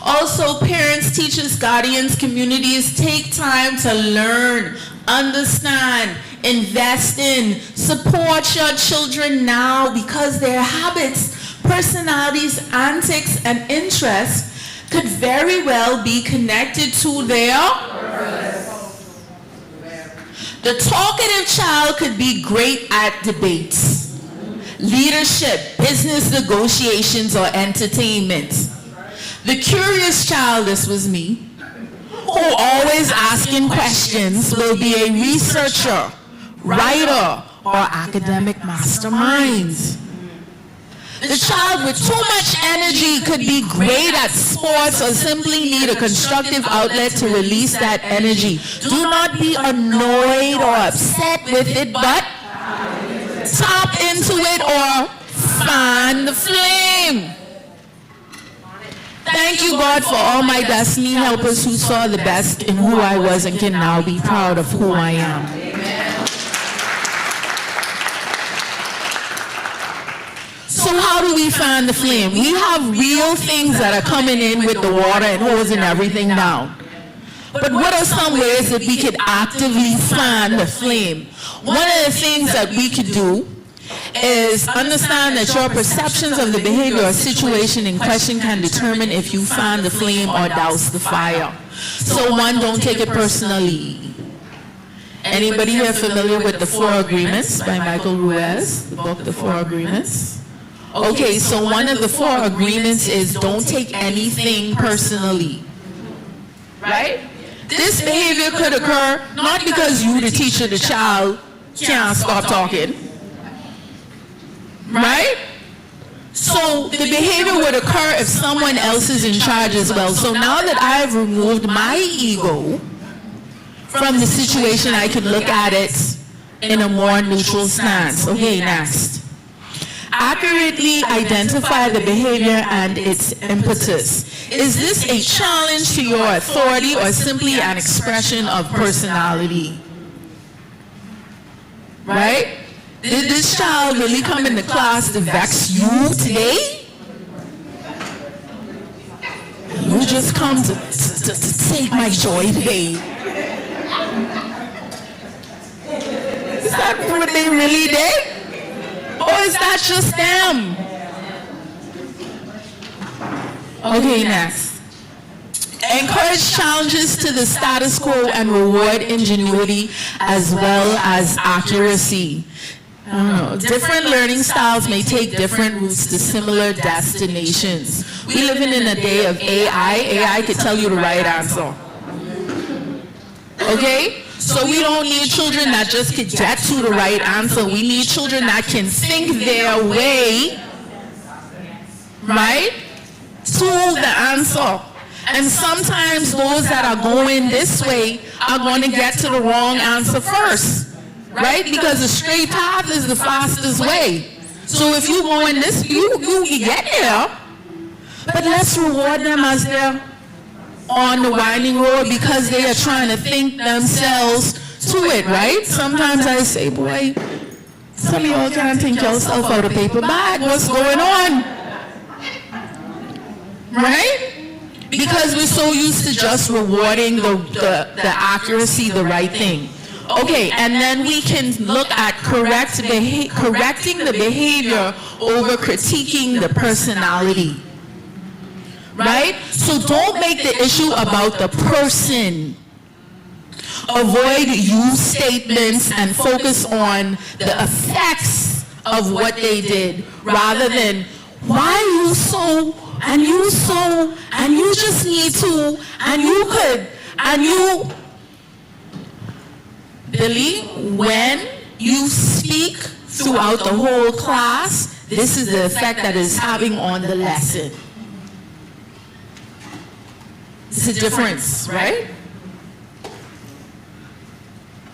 Also, parents, teachers, guardians, communities, take time to learn, understand, invest in, support your children now because their habits, personalities, antics, and interests could very well be connected to their purpose. The talkative child could be great at debates, leadership, business negotiations, or entertainment. The curious child, this was me, who always asking questions, will be a researcher, writer, or academic mastermind. The child with too much energy could be great at sports or simply need a constructive outlet to release that energy. Do not be annoyed or upset with it, but tap into it or fan the flame. Thank you, God, for all my destiny helpers who saw the best in who I was and can now be proud of who I am. So how do we fan the flame? We have real things that are coming in with the water and hosing everything down. But what are some ways that we could actively fan the flame? One of the things that we could do is understand that your perceptions of the behavior or situation in question can determine if you fan the flame or douse the fire. So one, don't take it personally. Anybody here familiar with the 4 Agreements by Michael Ruiz, the book The 4 Agreements? Okay, so one of the 4 agreements is don't take anything personally. Right? This behavior could occur not because you, the teacher, the child, can't stop talking. Right? So the behavior would occur if someone else is in charge as well. So now that I've removed my ego from the situation, I can look at it in a more neutral stance. Okay, next. Accurately identify the behavior and its impetus. Is this a challenge to your authority or simply an expression of personality? Right? Did this child really come into class to vex you today? You just come to take my joy today. Is that what they really did? Or is that just them? Okay, next. Encourage challenges to the status quo and reward ingenuity as well as accuracy. Different learning styles may take different routes to similar destinations. We live in a day of AI. AI could tell you the right answer. Okay? So we don't need children that just could get to the right answer. We need children that can think their way, right, to the answer. And sometimes those that are going this way are going to get to the wrong answer first, right? Because the straight path is the fastest way. So if you go in this, you get there. But let's reward them as they're on the winding road because they are trying to think themselves to it, right? Sometimes I say, boy, some of y'all can't think yourself out of paper bag. What's going on? Right? Because we're so used to just rewarding the accuracy, the right thing. Okay, and then we can look at correcting the behavior over critiquing the personality. Right? So don't make the issue about the person. Avoid you statements and focus on the effects of what they did rather than why you so, and you so, and you just need to, and you could, and you. Billy, when you speak throughout the whole class, this is the effect that it's having on the lesson. It's a difference, right?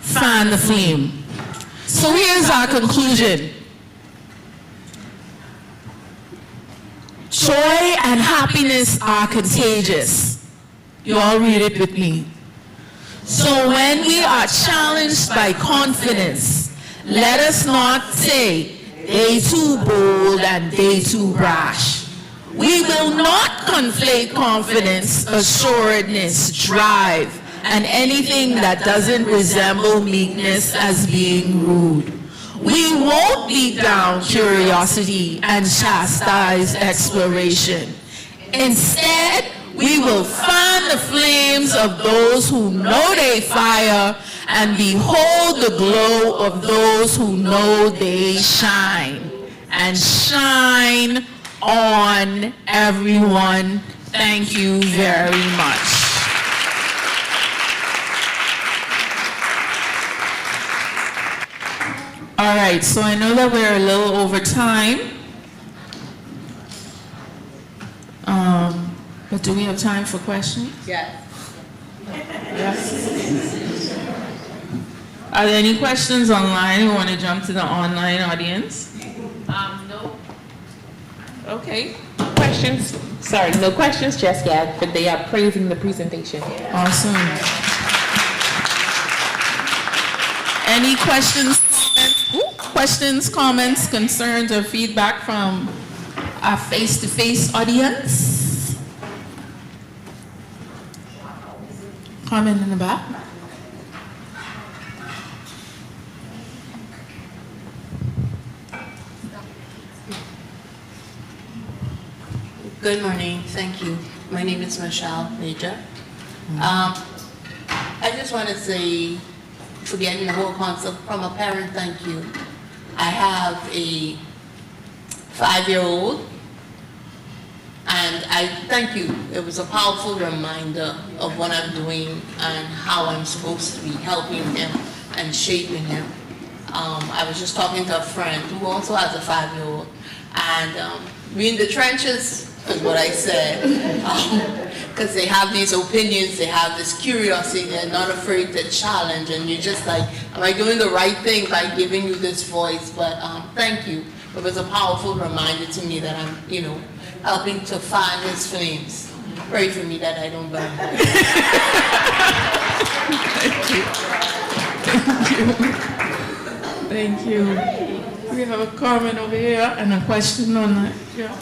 Fan the flame. So here's our conclusion. Joy and happiness are contagious. You all read it with me. So when we are challenged by confidence, let us not say, they too bold and they too brash. We will not conflate confidence, assuredness, drive, and anything that doesn't resemble meekness as being rude. We won't beat down curiosity and chastise exploration. Instead, we will fan the flames of those who know they fire and behold the glow of those who know they shine. And shine on, everyone. Thank you very much. All right, so I know that we're a little over time. But do we have time for questions? Yes. Yes. Are there any questions online? You want to jump to the online audience? No. Okay. Questions? Sorry, no questions just yet, but they are praising the presentation. Awesome. Any questions, concerns, or feedback from our face-to-face audience? Comment in the back. Good morning, thank you. My name is Michelle Major. I just want to say, forgetting the whole concept, from a parent, thank you. I have a 5-year-old, and I thank you. It was a powerful reminder of what I'm doing and how I'm supposed to be helping him and shaping him. I was just talking to a friend who also has a 5-year-old, and we in the trenches is what I said, because they have these opinions, they have this curiosity, they're not afraid to challenge, and you're just like, am I doing the right thing by giving you this voice? But thank you. It was a powerful reminder to me that I'm, helping to fan his flames. Pray for me that I don't burn. Thank you. We have a comment over here and a question on that. Yeah.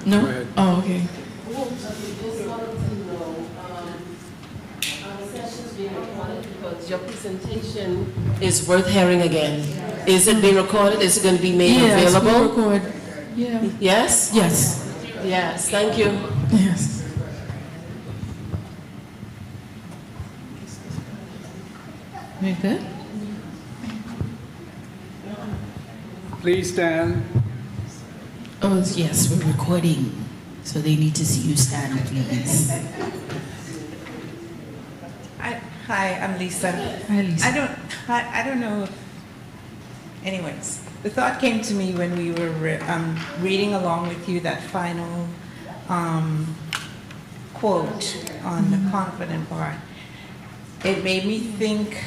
No? Oh, okay. Because your presentation is worth hearing again. Is it being recorded? Is it going to be made available? Yes, we record. Yeah. Yes? Yes. Yes, thank you. Yes. Very good. Please stand. Oh, yes, we're recording. So they need to see you stand, please. Hi, I'm Lisa. Hi, Lisa. I don't know. Anyways, the thought came to me when we were reading along with you that final quote on the confident part. It made me think.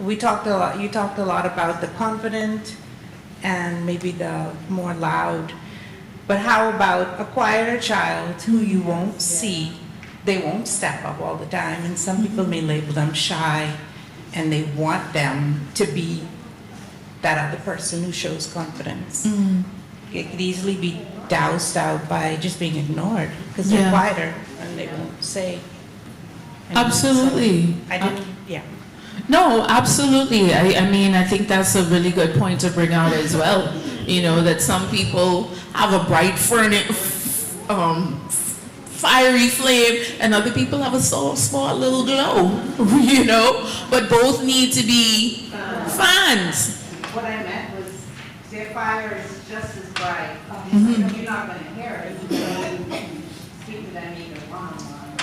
You talked a lot about the confident and maybe the more loud. But how about a quieter child who you won't see? They won't step up all the time, and some people may label them shy, and they want them to be that other person who shows confidence. It could easily be doused out by just being ignored because they're quieter and they won't say. Absolutely. No, absolutely. I mean, I think that's a really good point to bring out as well. That some people have a bright, fiery flame, and other people have a small little glow, but both need to be fans. what I meant was their fire is just as bright. Mhm. You're not going to hear it. You can speak to them either one-on-one.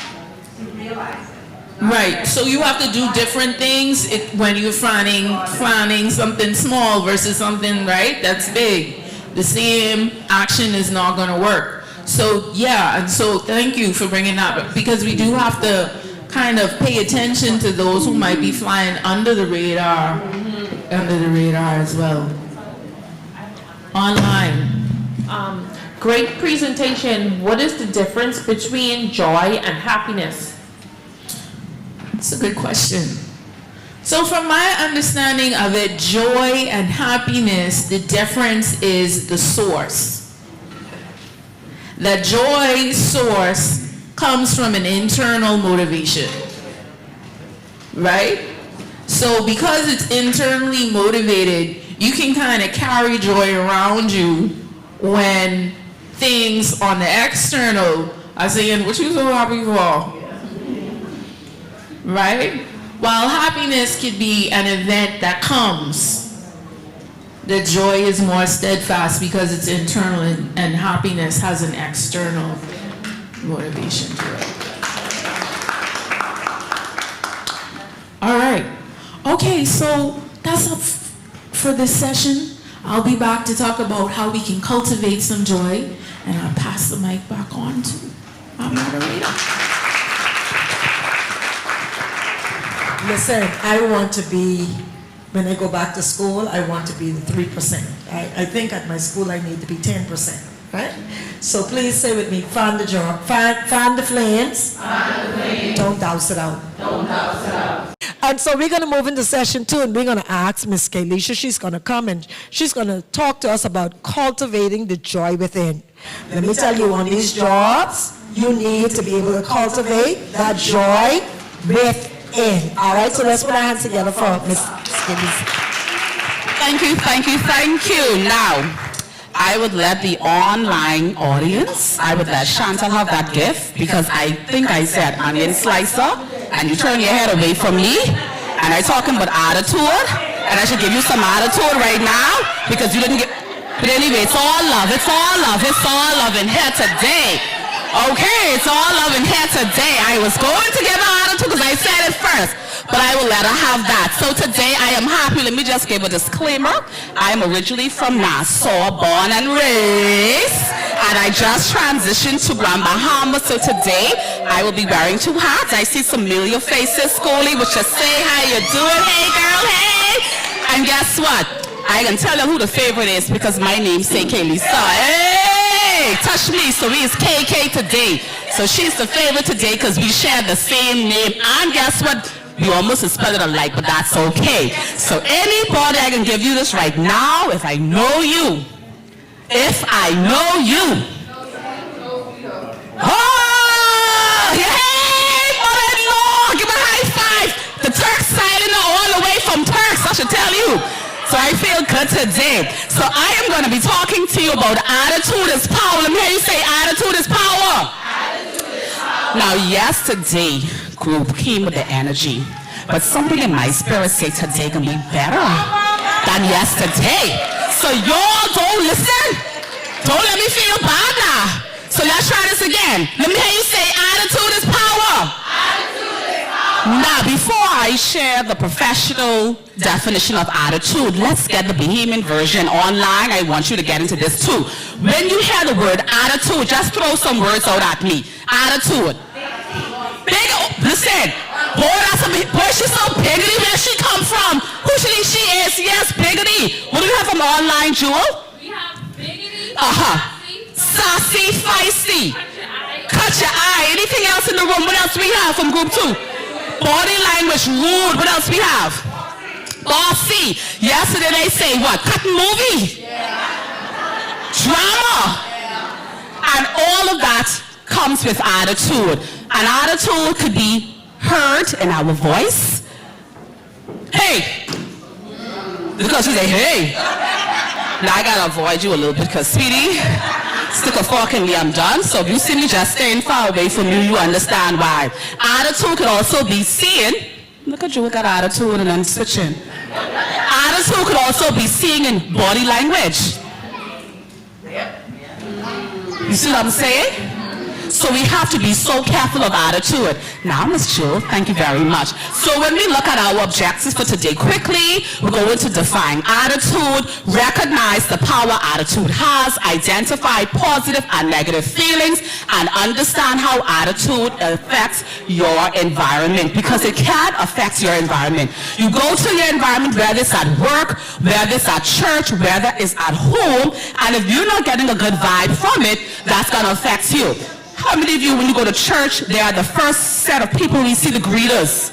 To realize it. Right, so you have to do different things when you're fronting something small versus something, right, that's big. The same action is not going to work. So yeah, and so thank you for bringing that up, because we do have to kind of pay attention to those who might be flying under the radar, under the radar as well. Online. Great presentation. What is the difference between joy and happiness? It's a good question. So from my understanding of it, joy and happiness, the difference is the source. The joy source comes from an internal motivation, right? So because it's internally motivated, you can kind of carry joy around you when things on the external are saying, what you so happy for? Right? While happiness could be an event that comes, the joy is more steadfast because it's internal, and happiness has an external motivation to it. All right. Okay, so that's up for this session. I'll be back to talk about how we can cultivate some joy, and I'll pass the mic back on to our moderator. Listen, I want to be, when I go back to school, I want to be the 3%. I think at my school I need to be 10%, right? So please say with me, fan the joy, fan the flames. Fan the flames. Don't douse it out. Don't douse it out. And so we're going to move into session 2, and we're going to ask Miss Kalisha. She's going to come and she's going to talk to us about cultivating the joy within. Let me tell you, on these jobs, you need to be able to cultivate that joy within. All right, so let's put our hands together for Miss Kalisha. Thank you, thank you, thank you. Now, I would let the online audience, I would let Chantal have that gift, because I think I said onion slicer, and you turn your head away from me, and I'm talking about attitude, and I should give you some attitude right now, because you didn't get, but anyway, it's all love, it's all love, it's all love in here today. Okay, it's all love in here today. I was going to give her attitude because I said it first, but I will let her have that. So today I am happy. Let me just give a disclaimer. I am originally from Nassau, born and raised, and I just transitioned to Grand Bahama. So today I will be wearing 2 hats. I see some familiar faces, Schoolie, which just say how you doing, hey girl, hey. And guess what? I can tell you who the favorite is because my name's Kaylee. So hey, touch me. So we is KK today. So she's the favorite today because we share the same name. And guess what? We almost spell it alike, but that's okay. So anybody, I can give you this right now. If I know you. If I know you. Oh, hey, mother-in-law, give me a high five. The Turks signing all the way from Turks, I should tell you. So I feel good today. So I am going to be talking to you about attitude is power. Let me hear you say attitude is power. Attitude is power. Now, yesterday, group came with the energy. But something in my spirit said today can be better than yesterday. So y'all don't listen. Don't let me feel bad now. So let's try this again. Let me hear you say attitude is power. Now, before I share the professional definition of attitude, let's get the Bahamian version online. I want you to get into this too. When you hear the word attitude, just throw some words out at me. Attitude. Big, listen. Boy, she's so biggity. Where she come from? Who she think she is? Yes, biggity. What do we have from online, Jewel? We have biggity, sassy, feisty. Cut your eye. Anything else in the room? What else we have from group 2? Body language, rude. What else we have? Bossy. Yesterday they say what? Cut movie. Drama. And all of that comes with attitude. An attitude could be heard in our voice. Hey. Because you say, hey. Now I gotta avoid you a little bit because, sweetie, stick a fork in me, I'm done. So if you see me just staying far away from you, you understand why. Attitude could also be seen. Look at you with that attitude and then switching. Attitude could also be seen in body language. You see what I'm saying? So we have to be so careful of attitude. Now, Ms. Jill, thank you very much. So when we look at our objectives for today quickly, we're going to define attitude, recognize the power attitude has, identify positive and negative feelings, and understand how attitude affects your environment, because it can affect your environment. You go to your environment, whether it's at work, whether it's at church, whether it's at home, and if you're not getting a good vibe from it, that's going to affect you. How many of you, when you go to church, they are the first set of people we see, the greeters?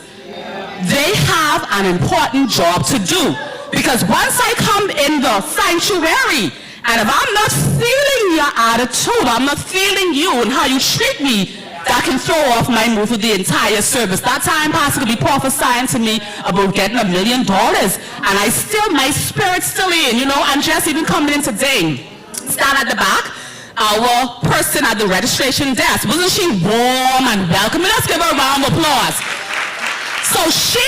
They have an important job to do, because once I come in the sanctuary, and if I'm not feeling your attitude, I'm not feeling you and how you treat me, that can throw off my mood for the entire service. That time pastor could be prophesying to me about getting $1 million, and my spirit's still in, and just even coming in today, stand at the back, our person at the registration desk, wasn't she warm and welcoming? Let's give her a round of applause. So she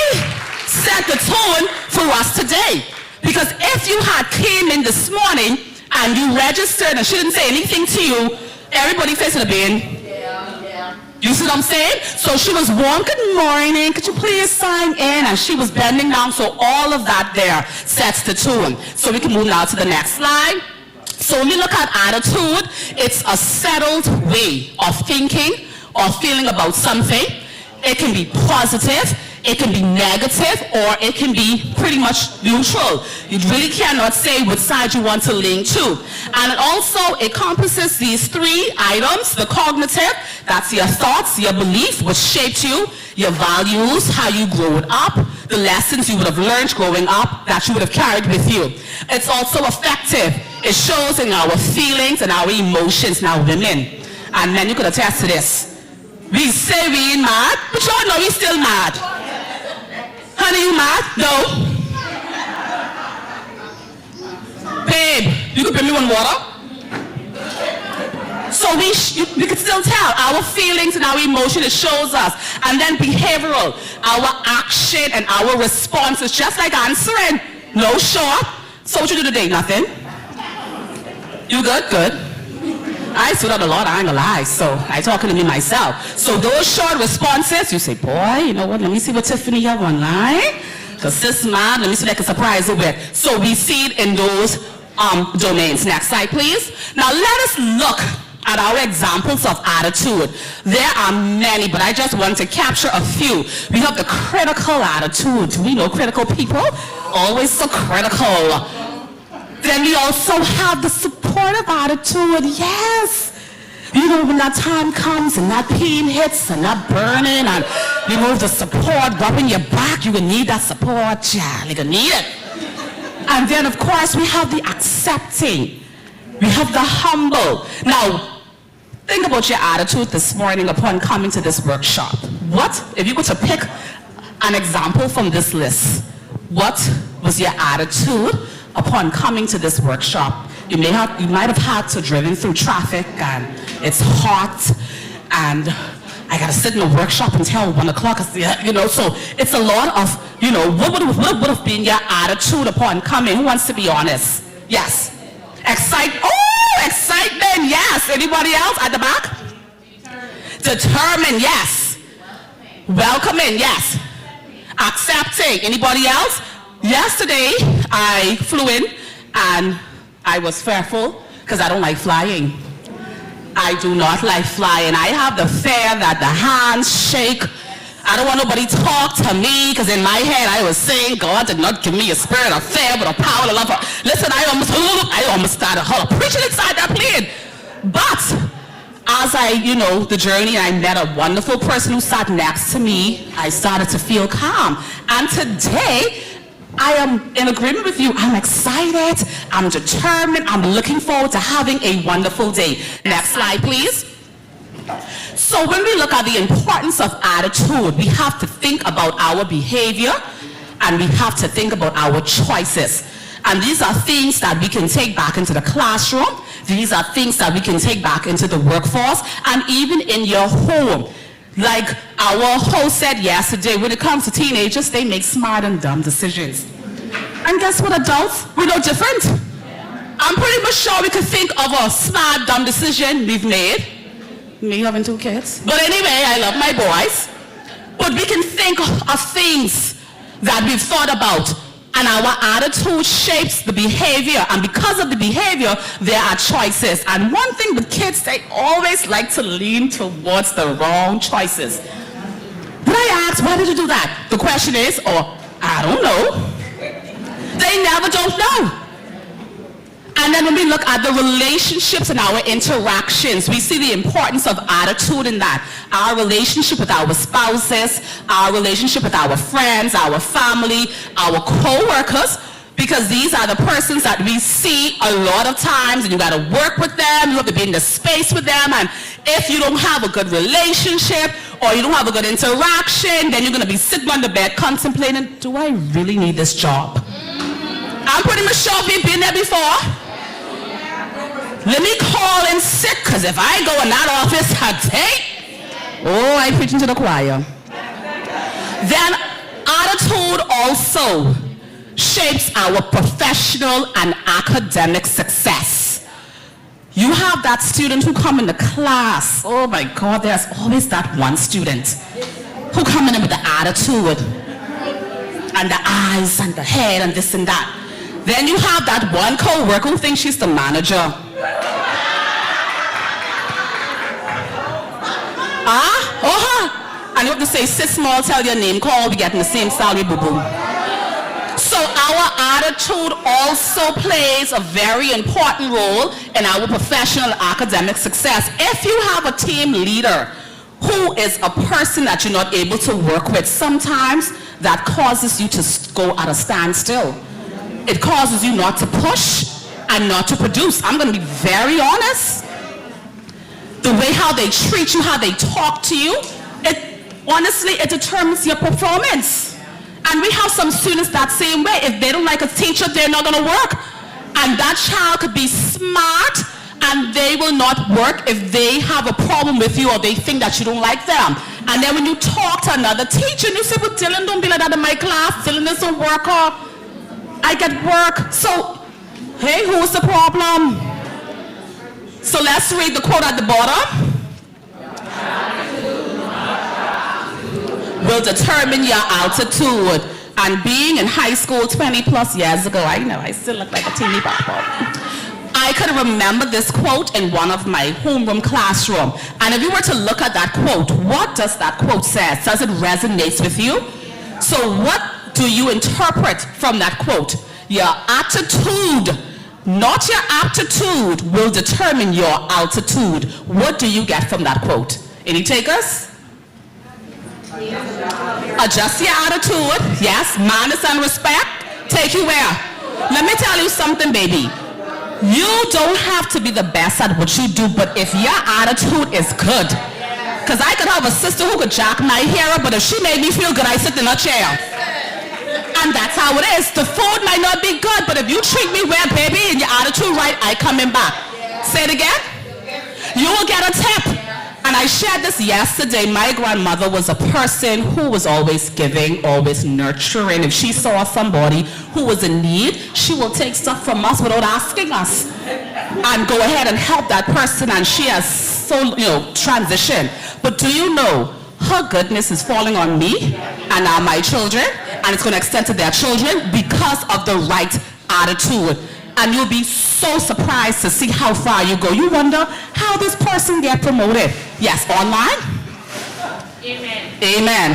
set the tone for us today, because if you had came in this morning and you registered and she didn't say anything to you, everybody facing a bin. You see what I'm saying? So she was warm, good morning, could you please sign in? And she was bending down, so all of that there sets the tone. So we can move now to the next slide. So when we look at attitude, it's a settled way of thinking or feeling about something. It can be positive, it can be negative, or it can be pretty much neutral. You really cannot say which side you want to lean to. And it also encompasses these three items: the cognitive, that's your thoughts, your belief, which shaped you; your values, how you grew up, the lessons you would have learned growing up that you would have carried with you. It's also affective. It shows in our feelings and our emotions. Now, women and men, you could attest to this. We say we ain't mad, but y'all know we still mad. Honey, you mad? No. Babe, you could bring me one water? So we could still tell our feelings and our emotion, it shows us. And then behavioral, our action and our responses, just like answering. No short. So what you do today? Nothing? You good? Good. I stood out a lot, I ain't gonna lie, so I talking to me myself. So those short responses, you say, boy, you know what, let me see what Tiffany have online. Because sis mad, let me see if I can surprise her with. So we see it in those domains. Next slide, please. Now let us look at our examples of attitude. There are many, but I just want to capture a few. We have the critical attitude. Do we know critical people? Always so critical. Then we also have the supportive attitude. Yes. You know, when that time comes and that pain hits and that burning and, you know, the support rubbing your back, you will need that support. Yeah, you're gonna need it. And then, of course, we have the accepting. We have the humble. Now, think about your attitude this morning upon coming to this workshop. What, if you were to pick an example from this list, what was your attitude upon coming to this workshop? You might have had to driven through traffic and it's hot and I gotta sit in a workshop until 1 o'clock, you know, so it's a lot of, you know, what would have been your attitude upon coming? Who wants to be honest? Yes. Excitement, yes. Anybody else at the back? Determined, yes. Welcoming, yes. Accepting, anybody else? Yesterday, I flew in and I was fearful because I don't like flying. I do not like flying. I have the fear that the hands shake. I don't want nobody to talk to me because in my head I was saying, God did not give me a spirit of fear but a power of love. Listen, I almost started preaching inside that plane. But as I, you know, the journey, I met a wonderful person who sat next to me. I started to feel calm. And today, I am in agreement with you. I'm excited. I'm determined. I'm looking forward to having a wonderful day. Next slide, please. So when we look at the importance of attitude, we have to think about our behavior and we have to think about our choices. And these are things that we can take back into the classroom. These are things that we can take back into the workforce and even in your home. Like our host said yesterday, when it comes to teenagers, they make smart and dumb decisions. And guess what, adults? We're no different. I'm pretty much sure we could think of a smart, dumb decision we've made. Me having 2 kids. But anyway, I love my boys. But we can think of things that we've thought about, and our attitude shapes the behavior, and because of the behavior, there are choices. And one thing with kids, they always like to lean towards the wrong choices. Did I ask, why did you do that? The question is, I don't know. They never don't know. And then when we look at the relationships and our interactions, we see the importance of attitude in that. Our relationship with our spouses, our relationship with our friends, our family, our co-workers, because these are the persons that we see a lot of times, and you got to work with them, you have to be in the space with them, and if you don't have a good relationship or you don't have a good interaction, then you're going to be sitting on the bed contemplating, do I really need this job? I'm pretty much sure we've been there before. Let me call in sick, because if I go in that office I'm preaching to the choir. Then attitude also shapes our professional and academic success. You have that student who come in the class. Oh my God, there's always that one student who come in with the attitude and the eyes and the head and this and that. Then you have that one co-worker who thinks she's the manager. And you have to say, sit small, tell your name, call, we getting the same salary, boo-boo. So our attitude also plays a very important role in our professional and academic success. If you have a team leader who is a person that you're not able to work with, sometimes that causes you to go at a standstill. It causes you not to push and not to produce. I'm going to be very honest. The way how they treat you, how they talk to you, honestly, it determines your performance. And we have some students that same way. If they don't like a teacher, they're not going to work. And that child could be smart, and they will not work if they have a problem with you or they think that you don't like them. And then when you talk to another teacher, and you say, well, Dylan, don't be like that in my class. Dylan is a worker. I get work. So, hey, who's the problem? So let's read the quote at the bottom. Will determine your altitude. And being in high school 20 plus years ago, I know, I still look like a teeny pop-up. I could remember this quote in one of my homeroom classroom. And if you were to look at that quote, what does that quote say? Does it resonate with you? So what do you interpret from that quote? Your attitude, not your aptitude, will determine your altitude. What do you get from that quote? Any takers? Adjust your attitude. Yes, manners and respect. Take you where? Let me tell you something, baby. You don't have to be the best at what you do, but if your attitude is good, because I could have a sister who could jack my hair up, but if she made me feel good, I sit in a chair. And that's how it is. The food might not be good, but if you treat me well, baby, and your attitude right, I coming back. Say it again. You will get a tip. And I shared this yesterday. My grandmother was a person who was always giving, always nurturing. If she saw somebody who was in need, she will take stuff from us without asking us and go ahead and help that person. And she has transitioned. But do you know, her goodness is falling on me and on my children, and it's going to extend to their children because of the right attitude. And you'll be so surprised to see how far you go. You wonder how this person get promoted. Yes, online? Amen. Amen.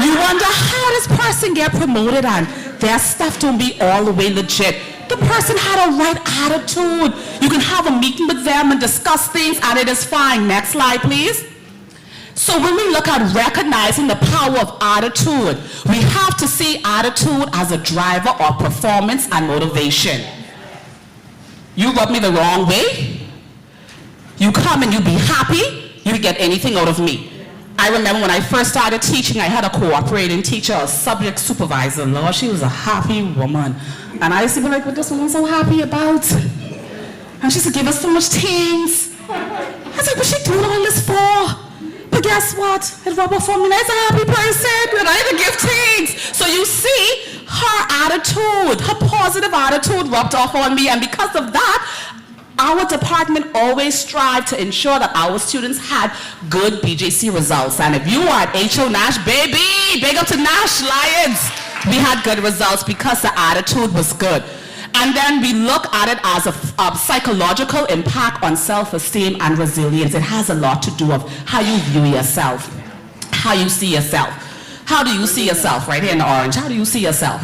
You wonder how this person get promoted, and their stuff don't be all the way legit. The person had a right attitude. You can have a meeting with them and discuss things, and it is fine. Next slide, please. So when we look at recognizing the power of attitude, we have to see attitude as a driver of performance and motivation. You rub me the wrong way, you come and you be happy, you get anything out of me. I remember when I first started teaching, I had a cooperating teacher, a subject supervisor. Lord, she was a happy woman. And I used to be like, what this woman's so happy about? And she used to give us so much things. I was like, what's she doing all this for? But guess what? It rubbed off on me. That's a happy person. And I had to give things. So you see, her attitude, her positive attitude rubbed off on me. And because of that, Our department always strive to ensure that our students had good BJC results. And if you are at HO Nash, baby, big up to Nash Lions. We had good results because the attitude was good. And then we look at it as a psychological impact on self-esteem and resilience. It has a lot to do with how you view yourself, how you see yourself. How do you see yourself? Right here in the orange. How do you see yourself?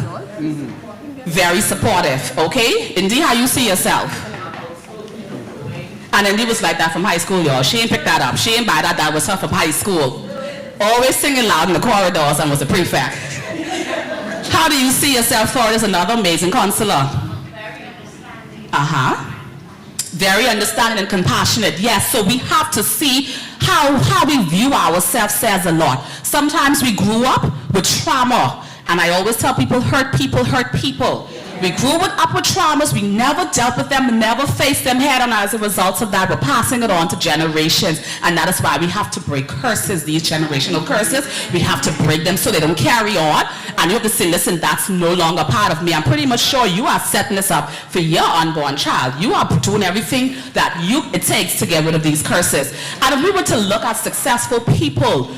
Very supportive, okay? Indy, how you see yourself? And Indy was like that from high school, y'all. She ain't picked that up. She ain't buy that. That was her from high school. Always singing loud in the corridors and was a prefect. How do you see yourself? Thor is another amazing counselor. Very understanding and compassionate. Yes, so we have to see how we view ourselves says a lot. Sometimes we grew up with trauma. And I always tell people, hurt people hurt people. We grew up with traumas, we never dealt with them, never faced them head on. As a result of that, we're passing it on to generations. And that is why we have to break curses, these generational curses. We have to break them so they don't carry on. And you have to say, listen, that's no longer part of me. I'm pretty much sure you are setting this up for your unborn child. You are doing everything that it takes to get rid of these curses. And if we were to look at successful people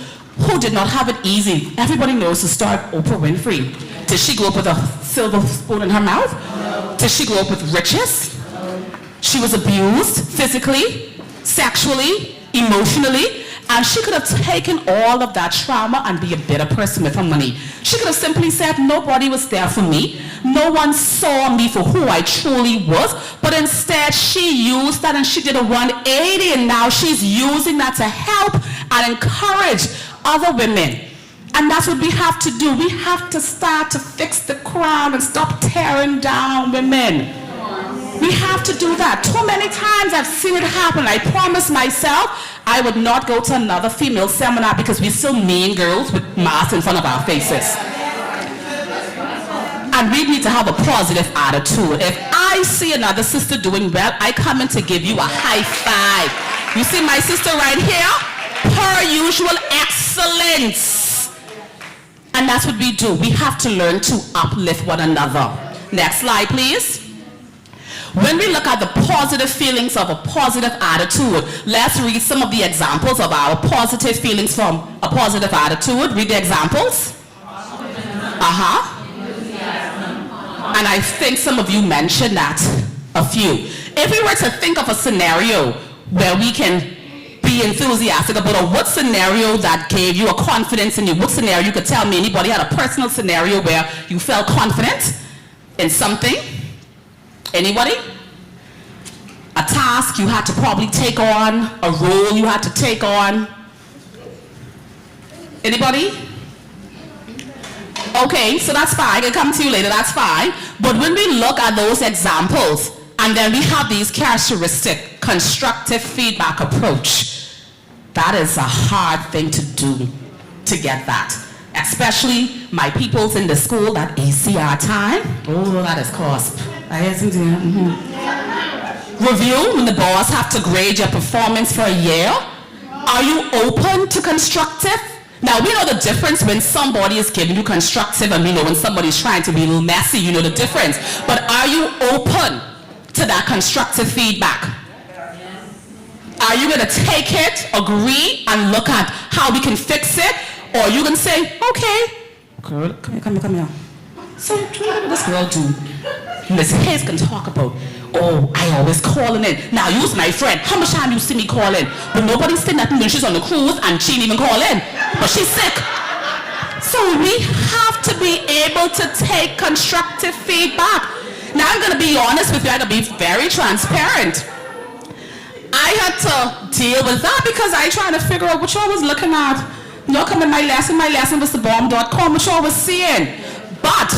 who did not have it easy, everybody knows to start Oprah Winfrey. Did she grow up with a silver spoon in her mouth? No. Did she grow up with riches? No. She was abused physically, sexually, emotionally, and she could have taken all of that trauma and be a better person with her money. She could have simply said, nobody was there for me. No one saw me for who I truly was. But instead, she used that and she did a 180, and now she's using that to help and encourage other women. And that's what we have to do. We have to start to fix the crown and stop tearing down women. We have to do that. Too many times I've seen it happen. I promised myself I would not go to another female seminar because we're still mean girls with masks in front of our faces. And we need to have a positive attitude. If I see another sister doing well, I come in to give you a high five. You see my sister right here? Per usual excellence. And that's what we do. We have to learn to uplift one another. Next slide, please. When we look at the positive feelings of a positive attitude, let's read some of the examples of our positive feelings from a positive attitude. Read the examples. And I think some of you mentioned that, a few. If we were to think of a scenario where we can be enthusiastic about, or what scenario that gave you a confidence in you, what scenario you could tell me, anybody had a personal scenario where you felt confident in something? Anybody? A task you had to probably take on, a role you had to take on? Anybody? Okay, so that's fine. I can come to you later, that's fine. But when we look at those examples, and then we have these characteristic constructive feedback approach, that is a hard thing to do to get that. Especially my peoples in the school, that ACR time. Oh, that is cost. Review, when the boss have to grade your performance for a year. Are you open to constructive? Now, we know the difference when somebody is giving you constructive, and we know when somebody's trying to be a little messy, you know the difference. But are you open to that constructive feedback? Are you going to take it, agree, and look at how we can fix it? Or are you going to say, okay, girl, come here. So what did this girl do? Miss Hayes can talk about, oh, I always calling in. Now, you's my friend. How much time you see me calling? But nobody said nothing when she's on the cruise and she didn't even call in. But she's sick. So we have to be able to take constructive feedback. Now, I'm going to be honest with you. I'm going to be very transparent. I had to deal with that because I tried to figure out what y'all was looking at. Y'all come in my lesson was thebomb.com, what y'all was seeing. But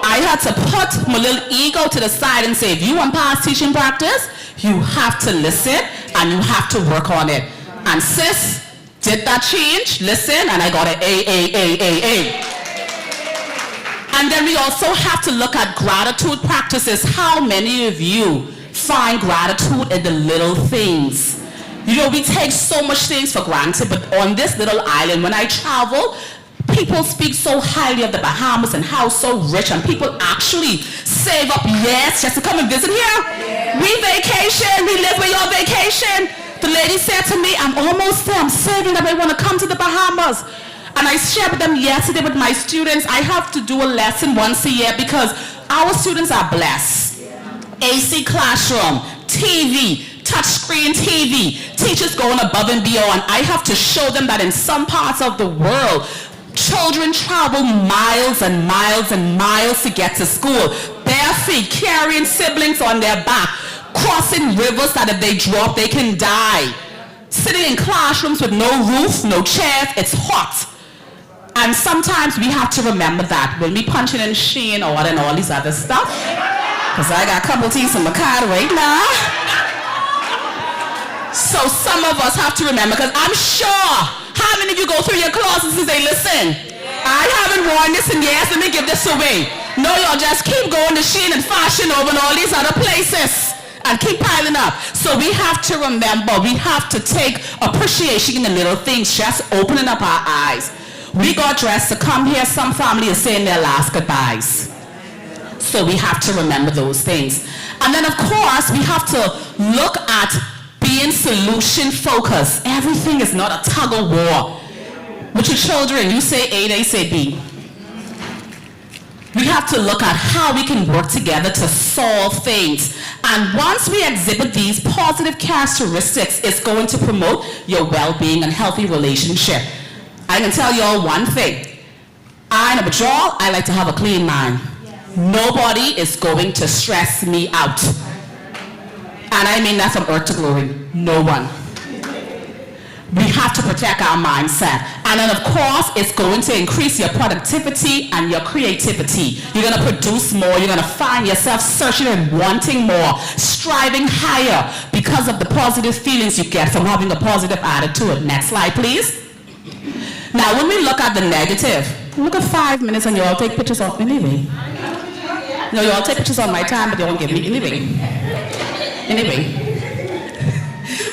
I had to put my little ego to the side and say, if you want past teaching practice, you have to listen and you have to work on it. And sis did that change, listen, and I got an A. And then we also have to look at gratitude practices. How many of you find gratitude in the little things? You know, we take so much things for granted, but on this little island, when I travel, people speak so highly of the Bahamas and how so rich, and people actually save up years just to come and visit here. We vacation, we live where your vacation. The lady said to me, I'm almost there, I'm saving up, I want to come to the Bahamas. And I shared with them yesterday with my students, I have to do a lesson once a year because our students are blessed. AC classroom, TV, touchscreen TV, teachers going above and beyond. I have to show them that in some parts of the world, children travel miles and miles and miles to get to school, bare feet, carrying siblings on their back, crossing rivers that if they drop, they can die. Sitting in classrooms with no roof, no chairs, it's hot. And sometimes we have to remember that when we punching in Shein or and all these other stuff, because I got a couple teeth in my car right now. So some of us have to remember, because I'm sure, how many of you go through your closets and say, listen, I haven't worn this in years, let me give this away. No, y'all just keep going to Shein and Fashion Over and all these other places and keep piling up. So we have to remember, we have to take appreciation in the little things, just opening up our eyes. We got dressed to come here. Some family is saying their last goodbyes. So we have to remember those things. And then of course, we have to look at being solution focused. Everything is not a tug of war. With your children, you say A, they say B. We have to look at how we can work together to solve things. And once we exhibit these positive characteristics, it's going to promote your well-being and healthy relationship. I can tell you all one thing. I like to have a clean mind. Nobody is going to stress me out. And I mean that from earth to glory. No one. We have to protect our mindset. And then of course, it's going to increase your productivity and your creativity. You're going to produce more. You're going to find yourself searching and wanting more, striving higher because of the positive feelings you get from having a positive attitude. Next slide, please. Now, when we look at the negative, look at 5 minutes and you all take pictures of me anyway. No, you all take pictures on my time, but you won't give me anyway.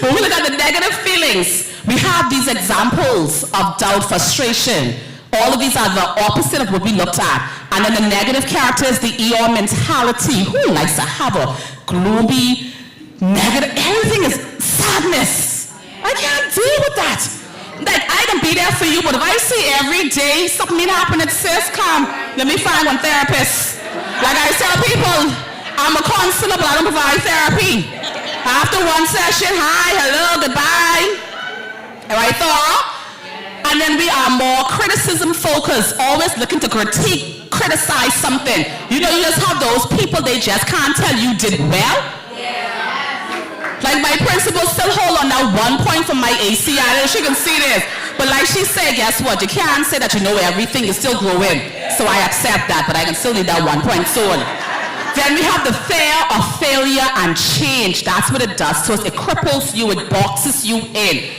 When we look at the negative feelings, we have these examples of doubt, frustration. All of these are the opposite of what we looked at. And then the negative character is the Eeyore mentality. Who likes to have a gloomy, negative, everything is sadness. I can't deal with that. Like, I can be there for you, but if I see every day something happening, sis, come, let me find one therapist. Like I tell people, I'm a counselor, but I don't provide therapy. After one session, hi, hello, goodbye. Am I thorough? And then we are more criticism focused, always looking to criticize something. You know, you just have those people, they just can't tell you did well. Like my principal still hold on that 1 point from my ACI. She can see this. But like she said, guess what? You can't say that you know everything. You're still growing. So I accept that, but I can still need that 1 point soon. Then we have the fear of failure and change. That's what it does to us. It cripples you. It boxes you in.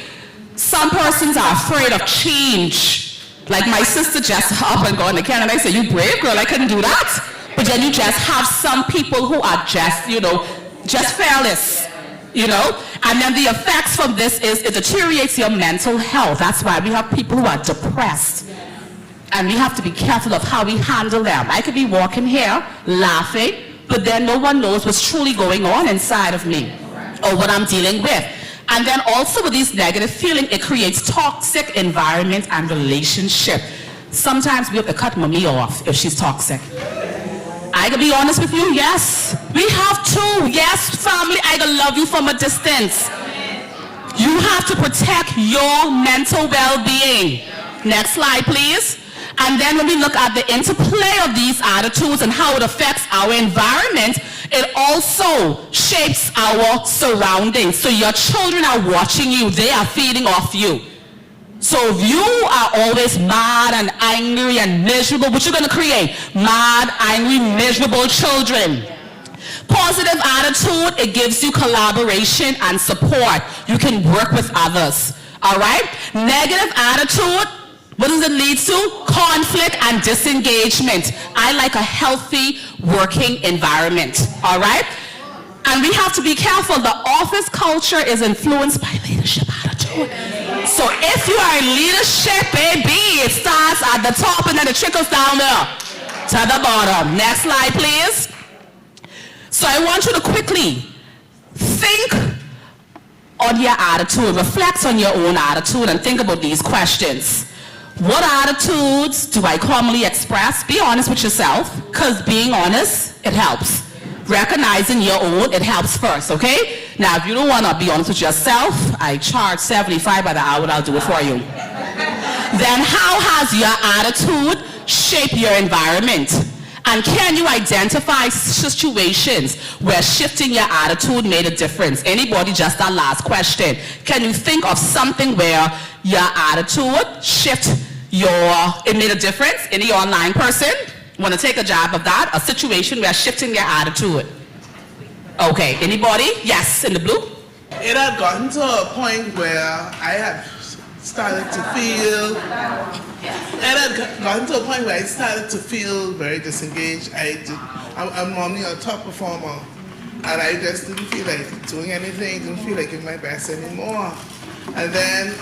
Some persons are afraid of change. Like my sister just up and going to Canada. I said, you brave girl, I couldn't do that. But then you just have some people who are just, just fearless. And then the effects from this is it deteriorates your mental health. That's why we have people who are depressed. And we have to be careful of how we handle them. I could be walking here, laughing, but then no one knows what's truly going on inside of me or what I'm dealing with. And then also with these negative feelings, it creates toxic environment and relationship. Sometimes we have to cut mommy off if she's toxic. I can be honest with you, yes. We have to. Yes, family, I can love you from a distance. You have to protect your mental well-being. Next slide, please. And then when we look at the interplay of these attitudes and how it affects our environment, it also shapes our surroundings. So your children are watching you. They are feeding off you. So if you are always mad and angry and miserable, what you're going to create? Mad, angry, miserable children. Positive attitude, it gives you collaboration and support. You can work with others. All right? Negative attitude, what does it lead to? Conflict and disengagement. I like a healthy working environment. All right? And we have to be careful. The office culture is influenced by leadership attitude. So So if you are in leadership, baby, it starts at the top and then it trickles down there to the bottom. Next slide, please. So I want you to quickly think on your attitude, reflect on your own attitude, and think about these questions. What attitudes do I commonly express? Be honest with yourself, because being honest, it helps. Recognizing your own, it helps first, okay? Now, if you don't want to be honest with yourself, I charge $75 by the hour, I'll do it for you. Then how has your attitude shaped your environment? And can you identify situations where shifting your attitude made a difference? Anybody, just that last question. Can you think of something where your attitude it made a difference? Any online person want to take a jab of that? A situation where shifting your attitude. Okay, anybody? Yes, in the blue? It had gotten to a point where I had started to feel very disengaged. I'm normally a top performer, and I just didn't feel like doing anything, didn't feel like giving my best anymore. And then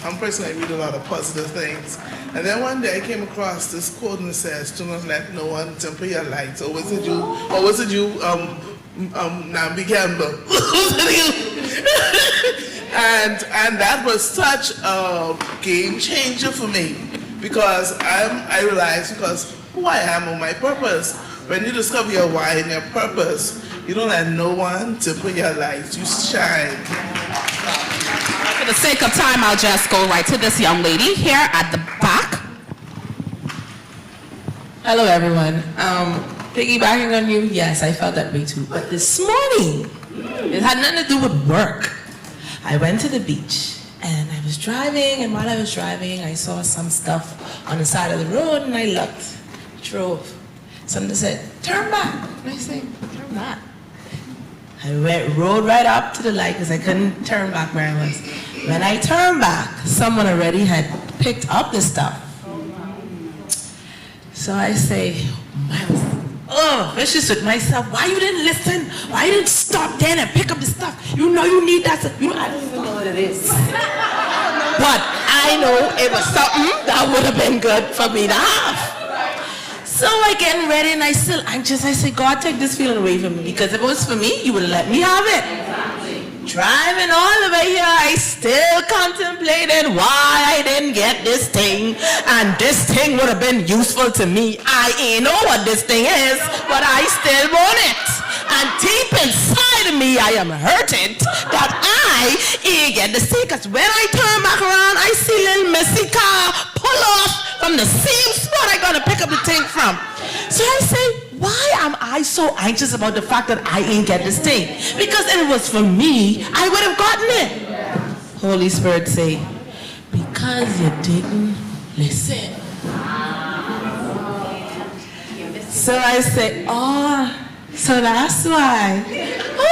I'm a person that read a lot of positive things. And then one day I came across this quote and it says, "Do not let no one temper your light." Or was it you, Nambi Campbell? And that was such a game changer for me, because I realized, because who I am or my purpose. When you discover your why and your purpose, you don't let no one temper your light. You shine. For the sake of time, I'll just go right to this young lady here at the back. Hello, everyone. Piggybacking on you, yes, I felt that way too. But this morning, it had nothing to do with work. I went to the beach and I was driving, and while I was driving, I saw some stuff on the side of the road, and I drove. Somebody said, "Turn back." And I said, "Turn back." I rode right up to the light because I couldn't turn back where I was. When I turned back, someone already had picked up the stuff. So I say, vicious with myself. Why you didn't listen? Why you didn't stop then and pick up the stuff? You know you need that stuff. I don't even know what it is. But I know it was something that would have been good for me to have. So I getting ready, and I still anxious. I say, "God, take this feeling away from me, because if it was for me, you would have let me have it." Driving all the way here, I still contemplated why I didn't get this thing, and this thing would have been useful to me. I ain't know what this thing is, but I still want it. And deep inside of me, I am hurting that I ain't get this thing, because when I turn back around, I see little messy car pull off from the same spot I gotta pick up the thing from. So I say, why am I so anxious about the fact that I ain't get this thing? Because if it was for me, I would have gotten it. Holy Spirit say, because you didn't listen. So I say, so that's why.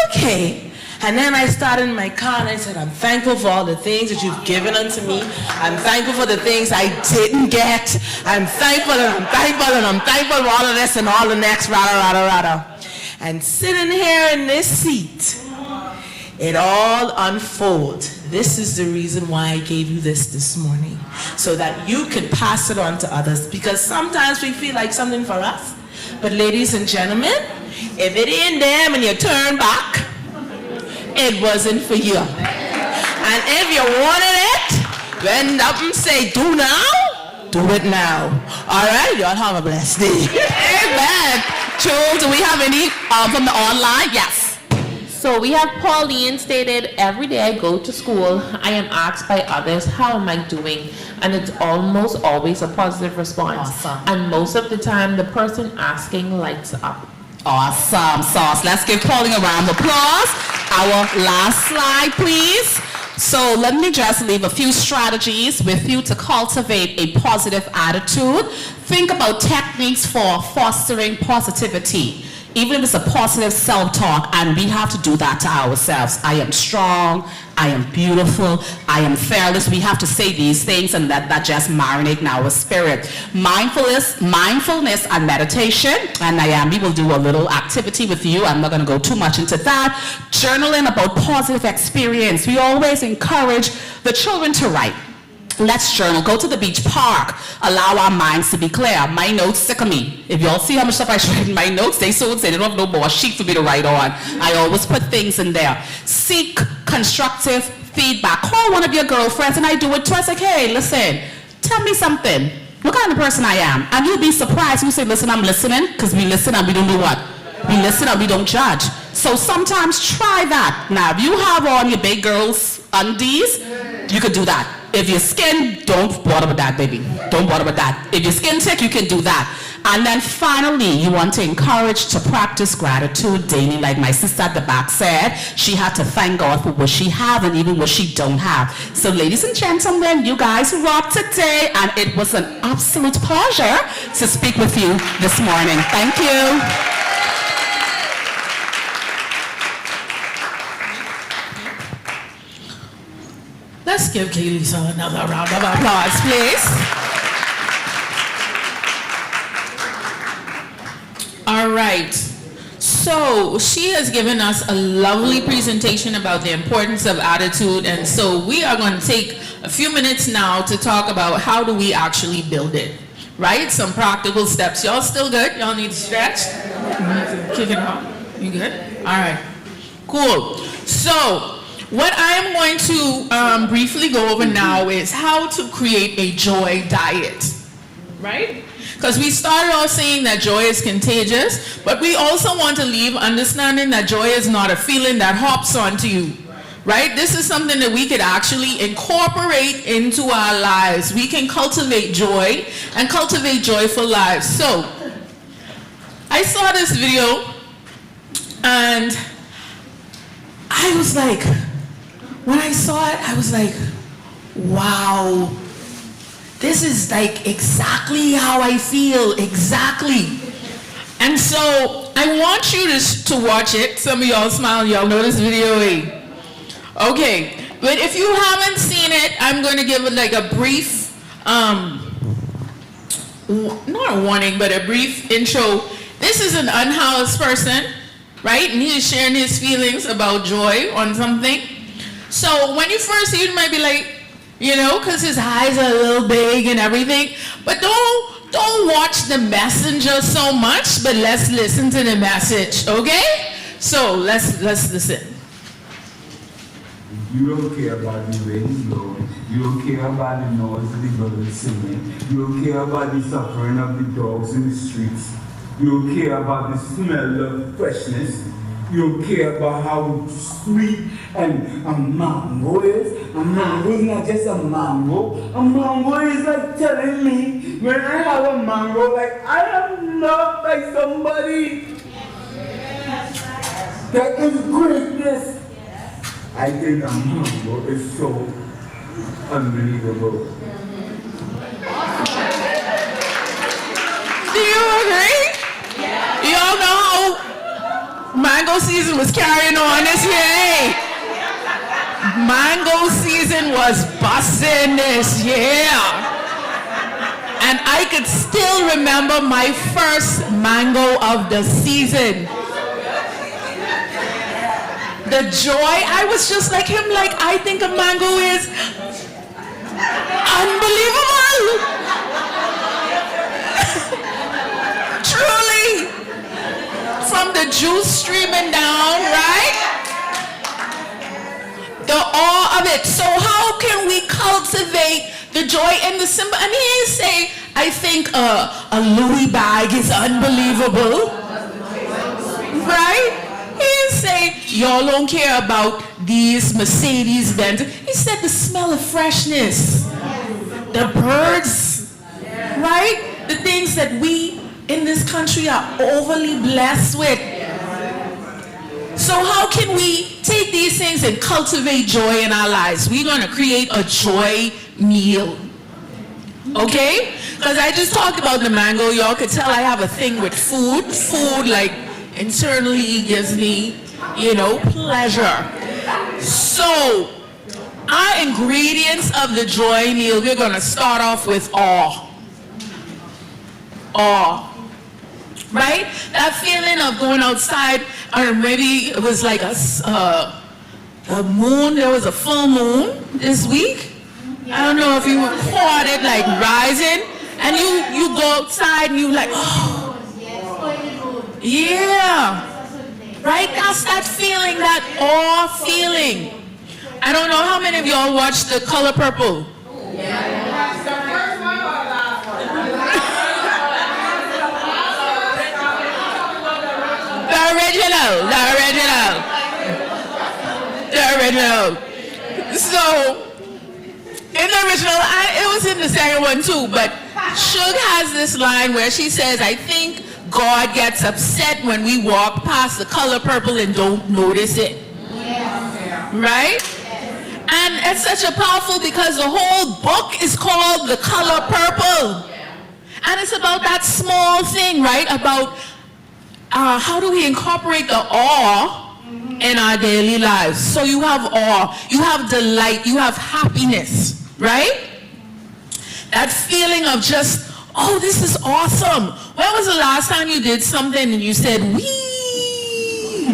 Okay. And then I started in my car and I said, I'm thankful for all the things that you've given unto me. I'm thankful for the things I didn't get. I'm thankful and I'm thankful and I'm thankful for all of this and all the next, rada. And sitting here in this seat, it all unfolds. This is the reason why I gave you this morning, so that you could pass it on to others. Because sometimes we feel like something for us. But ladies and gentlemen, if it ain't there and you turn back, it wasn't for you. And if you wanted it, when nothing say do now, do it now. All right, y'all have a blessed day. Amen. Joe, do we have any from the online? Yes. So we have Pauline stated, every day I go to school, I am asked by others, how am I doing? And it's almost always a positive response. Awesome. And most of the time, the person asking lights up. Awesome sauce. Let's give Pauline a round of applause. Our last slide, please. So let me just leave a few strategies with you to cultivate a positive attitude. Think about techniques for fostering positivity. even if it's a positive self-talk, and we have to do that to ourselves. I am strong, I am beautiful, I am fearless. We have to say these things and that just marinate in our spirit. Mindfulness and meditation, and Naomi will do a little activity with you. I'm not going to go too much into that. Journaling about positive experience. We always encourage the children to write. Let's journal. Go to the beach, park. Allow our minds to be clear. My notes sick of me. If y'all see how much stuff I write in my notes, they so would say they don't have no more sheet for me to write on. I always put things in there. Seek constructive feedback. Call one of your girlfriends, and I do it twice. Like, hey, listen, tell me something. What kind of person I am? And you'll be surprised. You say, listen, I'm listening, because we listen and we don't do what? We listen and we don't judge. So sometimes try that. Now, if you have on your big girl's undies, you could do that. If your skin, don't bother with that, baby. Don't bother with that. If your skin tick, you can do that. And then finally, you want to encourage to practice gratitude daily. Like my sister at the back said, she had to thank God for what she has and even what she don't have. So ladies and gentlemen, you guys rocked today, and it was an absolute pleasure to speak with you this morning. Thank you. Let's give Kaylisa another round of applause, please. All right. So she has given us a lovely presentation about the importance of attitude, and so we are going to take a few minutes now to talk about how do we actually build it, right? Some practical steps. Y'all still good? Y'all need to stretch? Kick it out. You good? All right. Cool. So what I'm going to briefly go over now is how to create a joy diet, right? Because we started off saying that joy is contagious, but we also want to leave understanding that joy is not a feeling that hops onto you, right? This is something that we could actually incorporate into our lives. We can cultivate joy and cultivate joyful lives. So I saw this video and I was like, when I saw it, I was like, wow, this is like exactly how I feel, exactly. And so I want you to watch it. Some of y'all smile, y'all know this video, eh? Okay, but if you haven't seen it, I'm going to give it like a brief, not a warning, but a brief intro. This is an unhoused person, right? And he is sharing his feelings about joy on something. So when you first see it, you might be like, you know, because his eyes are a little big and everything. But don't watch the messenger so much, but let's listen to the message, okay? So let's listen. You don't care about the way he's blowing. You don't care about the noise of the birds singing. You don't care about the suffering of the dogs in the streets. You don't care about the smell of freshness. You don't care about how sweet and a mango is. A mango is not just a mango. A mango is like telling me when I have a mango, like I am loved by somebody. That is greatness. I think a mango is so unbelievable. Do you agree? Y'all know how mango season was carrying on this year, eh? Mango season was busting this year. And I could still remember my first mango of the season. The joy, I was just like him, like I think a mango is unbelievable. Truly. From the juice streaming down, right? The awe of it. So how can we cultivate the joy and the simple? And he didn't say, I think a Louis bag is unbelievable, right? He didn't say, y'all don't care about these Mercedes Benz. He said the smell of freshness, the birds, right? The things that we in this country are overly blessed with. So how can we take these things and cultivate joy in our lives? We're going to create a joy meal. Okay? Because I just talked about the mango. Y'all could tell I have a thing with food. Food, like, internally gives me, pleasure. So, our ingredients of the joy meal, we're going to start off with awe. Awe. Right? That feeling of going outside, or maybe it was like a moon, there was a full moon this week. I don't know if you caught it, like rising, and you go outside and you like, oh, yeah. Right? That's that feeling, that awe feeling. I don't know how many of y'all watched The Color Purple. The original. So, in the original, it was in the second one too, but Suge has this line where she says, I think God gets upset when we walk past the color purple and don't notice it. Right? And it's such a powerful, because the whole book is called The Color Purple. And it's about that small thing, right? About how do we incorporate the awe in our daily lives. So you have awe, you have delight, you have happiness, right? That feeling of just, oh, this is awesome. When was the last time you did something and you said, wee?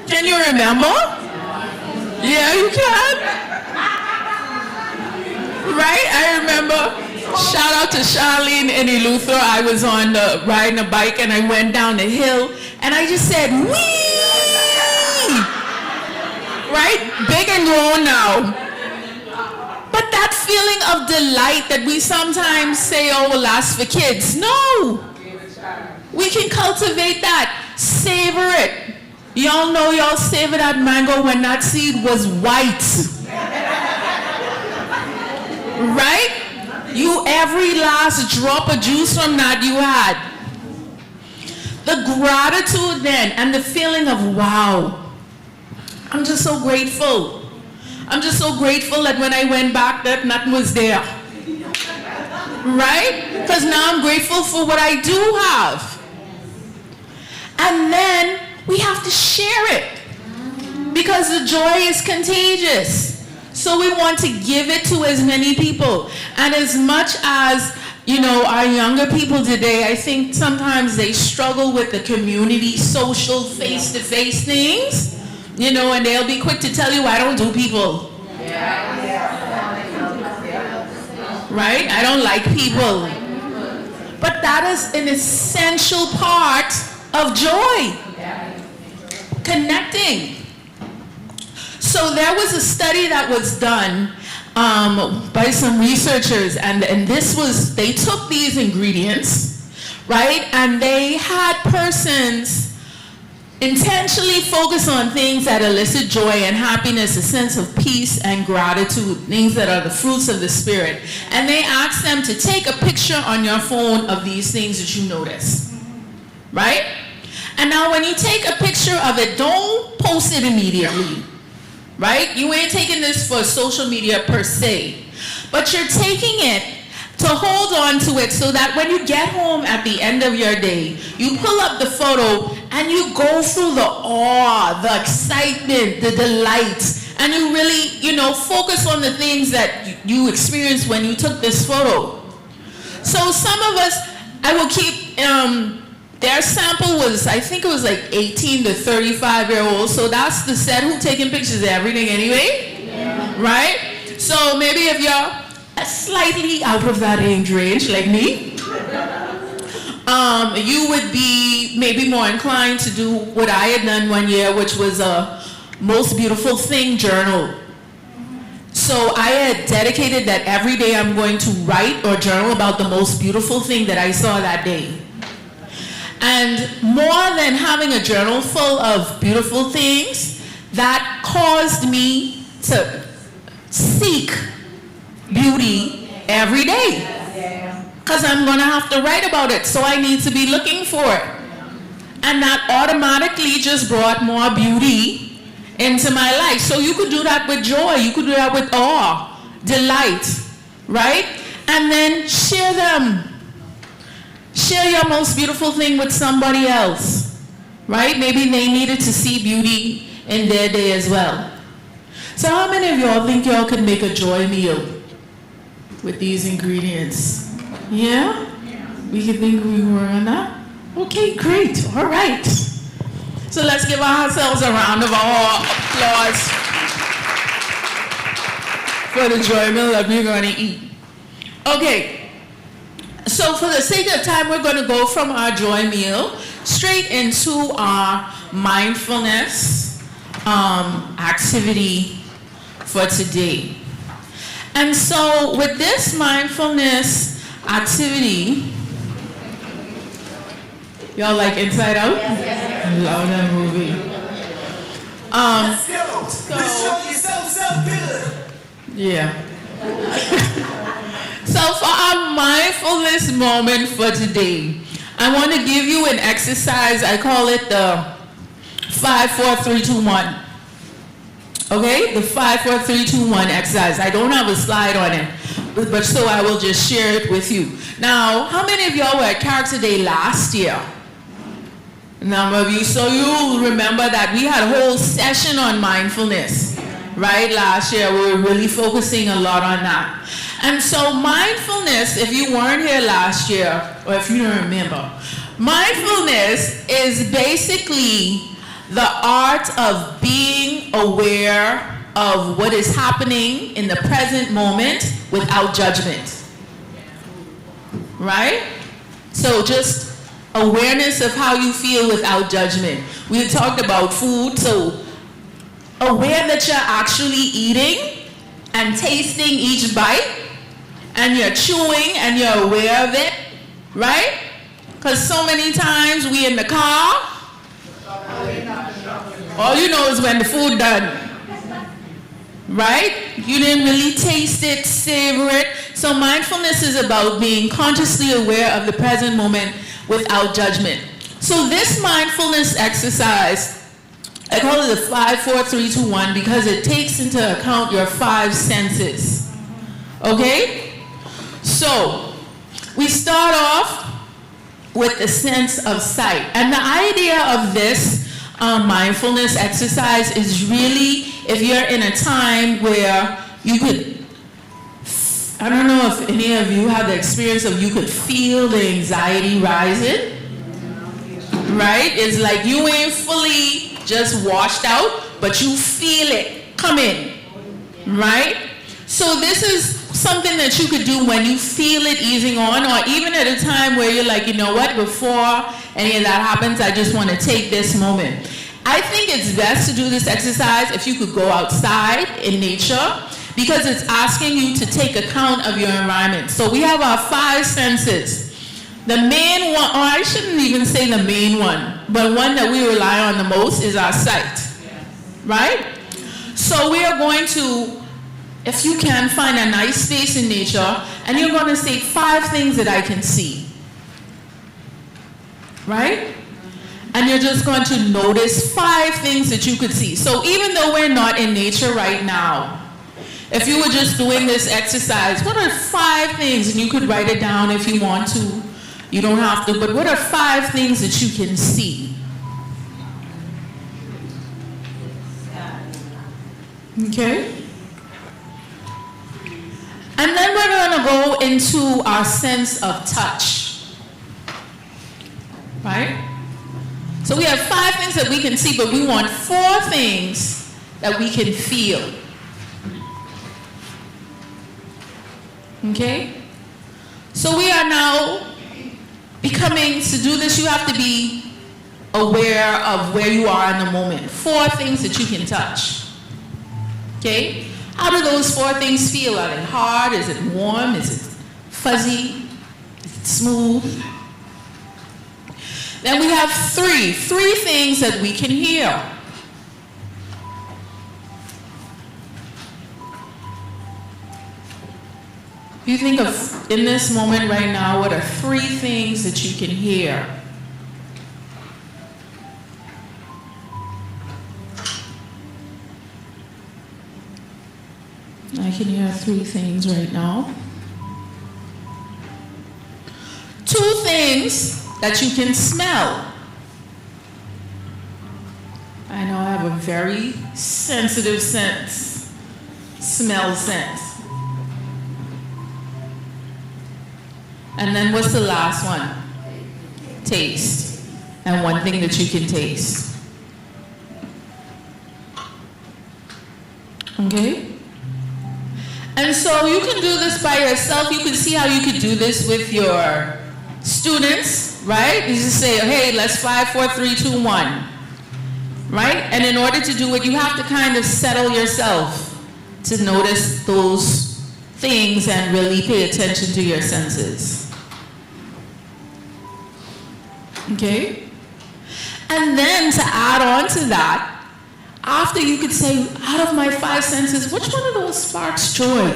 Can you remember? Yeah, you can. Right? I remember, shout out to Charlene and Eluther. I was riding a bike and I went down the hill and I just said, wee! Right? Big and grown now. But that feeling of delight that we sometimes say, oh, will last for kids. No. We can cultivate that. Savor it. Y'all know y'all savor that mango when that seed was white. Right? Every last drop of juice from that you had. The gratitude then and the feeling of, wow, I'm just so grateful. I'm just so grateful that when I went back that nothing was there. Right? Because now I'm grateful for what I do have. And then we have to share it. Because the joy is contagious. So we want to give it to as many people. And as much as, our younger people today, I think sometimes they struggle with the community, social, face-to-face things, and they'll be quick to tell you, I don't do people. Right? I don't like people. But that is an essential part of joy. Connecting. So there was a study that was done by some researchers, and they took these ingredients, right, and they had persons intentionally focus on things that elicit joy and happiness, a sense of peace and gratitude, things that are the fruits of the Spirit. And they asked them to take a picture on your phone of these things that you notice, right? And now when you take a picture of it, don't post it immediately. Right? You ain't taking this for social media per se, but you're taking it to hold on to it so that when you get home at the end of your day, you pull up the photo and you go through the awe, the excitement, the delight, and you really, focus on the things that you experienced when you took this photo. So some of us, I will keep, their sample was, I think it was like 18 to 35-year-olds. So that's the set who taking pictures of everything anyway, right? So maybe if you're slightly out of that age range, like me, you would be maybe more inclined to do what I had done one year, which was a most beautiful thing journal. So I had dedicated that every day I'm going to write or journal about the most beautiful thing that I saw that day. And more than having a journal full of beautiful things, that caused me to seek beauty every day. Because I'm going to have to write about it, so I need to be looking for it. And that automatically just brought more beauty into my life. So you could do that with joy, you could do that with awe, delight, right? And then share them. Share your most beautiful thing with somebody else, right? Maybe they needed to see beauty in their day as well. So how many of y'all think y'all could make a joy meal with these ingredients? Yeah? We can think we were on that? Okay, great. All right. So let's give ourselves a round of applause for the joy meal that we're going to eat. Okay. So for the sake of time, we're going to go from our joy meal straight into our mindfulness activity for today. And so with this mindfulness activity, y'all like Inside Out? Yes. Love that movie. Let's go. Let's show yourself so good. Yeah. So for our mindfulness moment for today, I want to give you an exercise. I call it the 5, 4, 3, 2, 1. Okay? The 5, 4, 3, 2, 1 exercise. I don't have a slide on it, but so I will just share it with you. Now, how many of y'all were at Character Day last year? A number of you. So you remember that we had a whole session on mindfulness, right? Last year, we were really focusing a lot on that. And so mindfulness, if you weren't here last year, or if you don't remember, mindfulness is basically the art of being aware of what is happening in the present moment without judgment. Right? So just awareness of how you feel without judgment. We talked about food, so aware that you're actually eating and tasting each bite, and you're chewing and you're aware of it, right? Because so many times we in the car, all you know is when the food done, right? You didn't really taste it, savor it. So mindfulness is about being consciously aware of the present moment without judgment. So this mindfulness exercise, I call it the 5, 4, 3, 2, 1 because it takes into account your 5 senses. Okay? So we start off with the sense of sight. And the idea of this mindfulness exercise is really if you're in a time where you could, I don't know if any of you have the experience of you could feel the anxiety rising, right? It's like you ain't fully just washed out, but you feel it coming, right? So this is something that you could do when you feel it easing on, or even at a time where you're like, you know what, before any of that happens, I just want to take this moment. I think it's best to do this exercise if you could go outside in nature, because it's asking you to take account of your environment. So we have our 5 senses. The main one, or I shouldn't even say the main one, but one that we rely on the most is our sight, right? So we are going to, if you can, find a nice space in nature, and you're going to say 5 things that I can see, right? And you're just going to notice 5 things that you could see. So even though we're not in nature right now, if you were just doing this exercise, what are 5 things, and you could write it down if you want to, you don't have to, but what are 5 things that you can see? Okay? And then we're going to go into our sense of touch, right? So we have 5 things that we can see, but we want 4 things that we can feel. Okay? So we are now becoming, to do this, you have to be aware of where you are in the moment. 4 things that you can touch. Okay? How do those 4 things feel? Are they hard? Is it warm? Is it fuzzy? Is it smooth? Then we have 3 things that we can hear. You think of, in this moment right now, what are 3 things that you can hear? I can hear 3 things right now. 2 things that you can smell. I know I have a very sensitive sense, smell sense. And then what's the last one? Taste. And one thing that you can taste. Okay? And so you can do this by yourself. You can see how you could do this with your students, right? You just say, hey, let's 5, 4, 3, 2, 1. Right? And in order to do it, you have to kind of settle yourself to notice those things and really pay attention to your senses. Okay? And then to add on to that, after you could say, out of my 5 senses, which one of those sparks joy?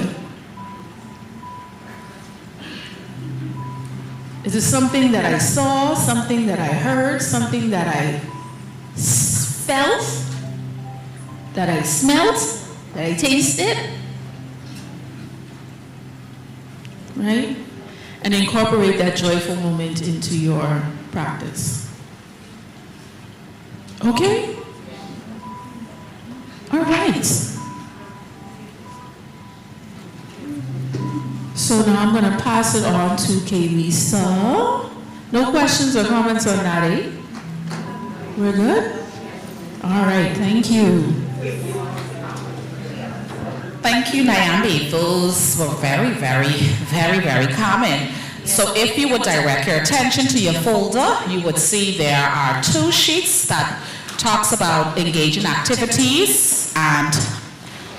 Is it something that I saw, something that I heard, something that I felt, that I smelt, that I tasted? Right? And incorporate that joyful moment into your practice. Okay? All right. So now I'm going to pass it on to Kaylisa. No questions or comments on that, eh? We're good? All right, thank you. Thank you, Nyambi. Those were very, very, very, very common. So if you would direct your attention to your folder, you would see there are 2 sheets that talks about engaging activities and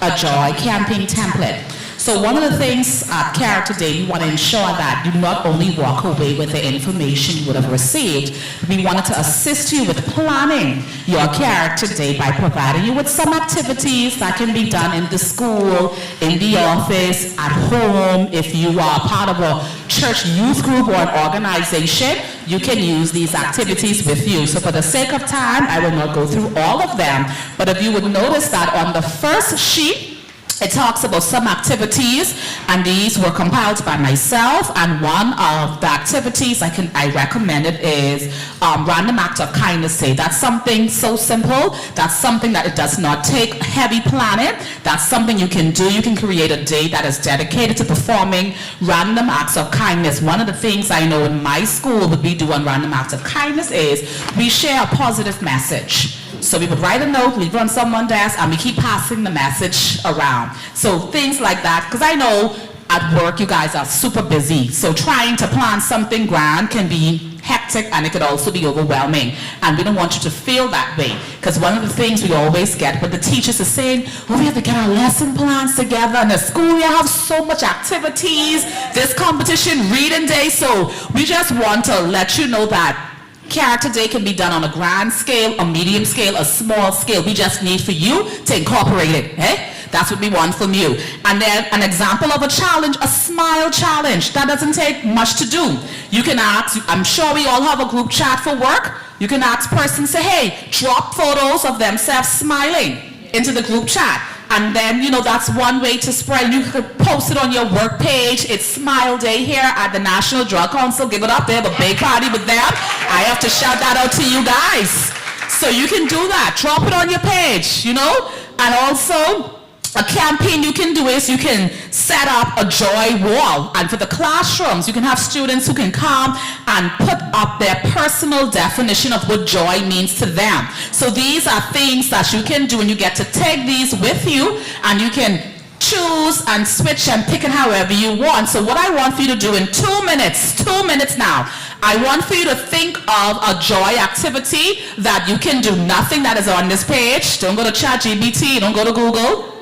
a joy camping template. So one of the things at Character Day, we want to ensure that you not only walk away with the information you would have received, we wanted to assist you with planning your Character Day by providing you with some activities that can be done in the school, in the office, at home. If you are part of a church youth group or an organization, you can use these activities with you. So for the sake of time, I will not go through all of them, but if you would notice that on the first sheet, it talks about some activities, and these were compiled by myself, and one of the activities I recommended is random act of kindness day. That's something so simple. That's something that it does not take heavy planning. That's something you can do. You can create a day that is dedicated to performing random acts of kindness. One of the things I know in my school would be doing random acts of kindness is we share a positive message. So we would write a note, leave it on someone's desk, and we keep passing the message around. So things like that, because I know at work you guys are super busy. So trying to plan something grand can be hectic, and it could also be overwhelming. And we don't want you to feel that way. Because one of the things we always get with the teachers is saying, well, we have to get our lesson plans together. In the school, we have so much activities, this competition, reading day. So we just want to let you know that Character Day can be done on a grand scale, a medium scale, a small scale. We just need for you to incorporate it. Eh? That's what we want from you. And then an example of a challenge, a smile challenge. That doesn't take much to do. You can ask, I'm sure we all have a group chat for work. You can ask persons, say, hey, drop photos of themselves smiling into the group chat. And then, you know, that's one way to spread. You could post it on your work page. It's Smile Day here at the National Drug Council. Give it up. They have a big party with them. I have to shout that out to you guys. So you can do that. Drop it on your page, you know. And also, a campaign you can do is you can set up a joy wall. And for the classrooms, you can have students who can come and put up their personal definition of what joy means to them. So these are things that you can do, and you get to take these with you, and you can choose and switch and pick it however you want. So what I want for you to do in 2 minutes now, I want for you to think of a joy activity that you can do. Nothing that is on this page. Don't go to ChatGPT, don't go to Google.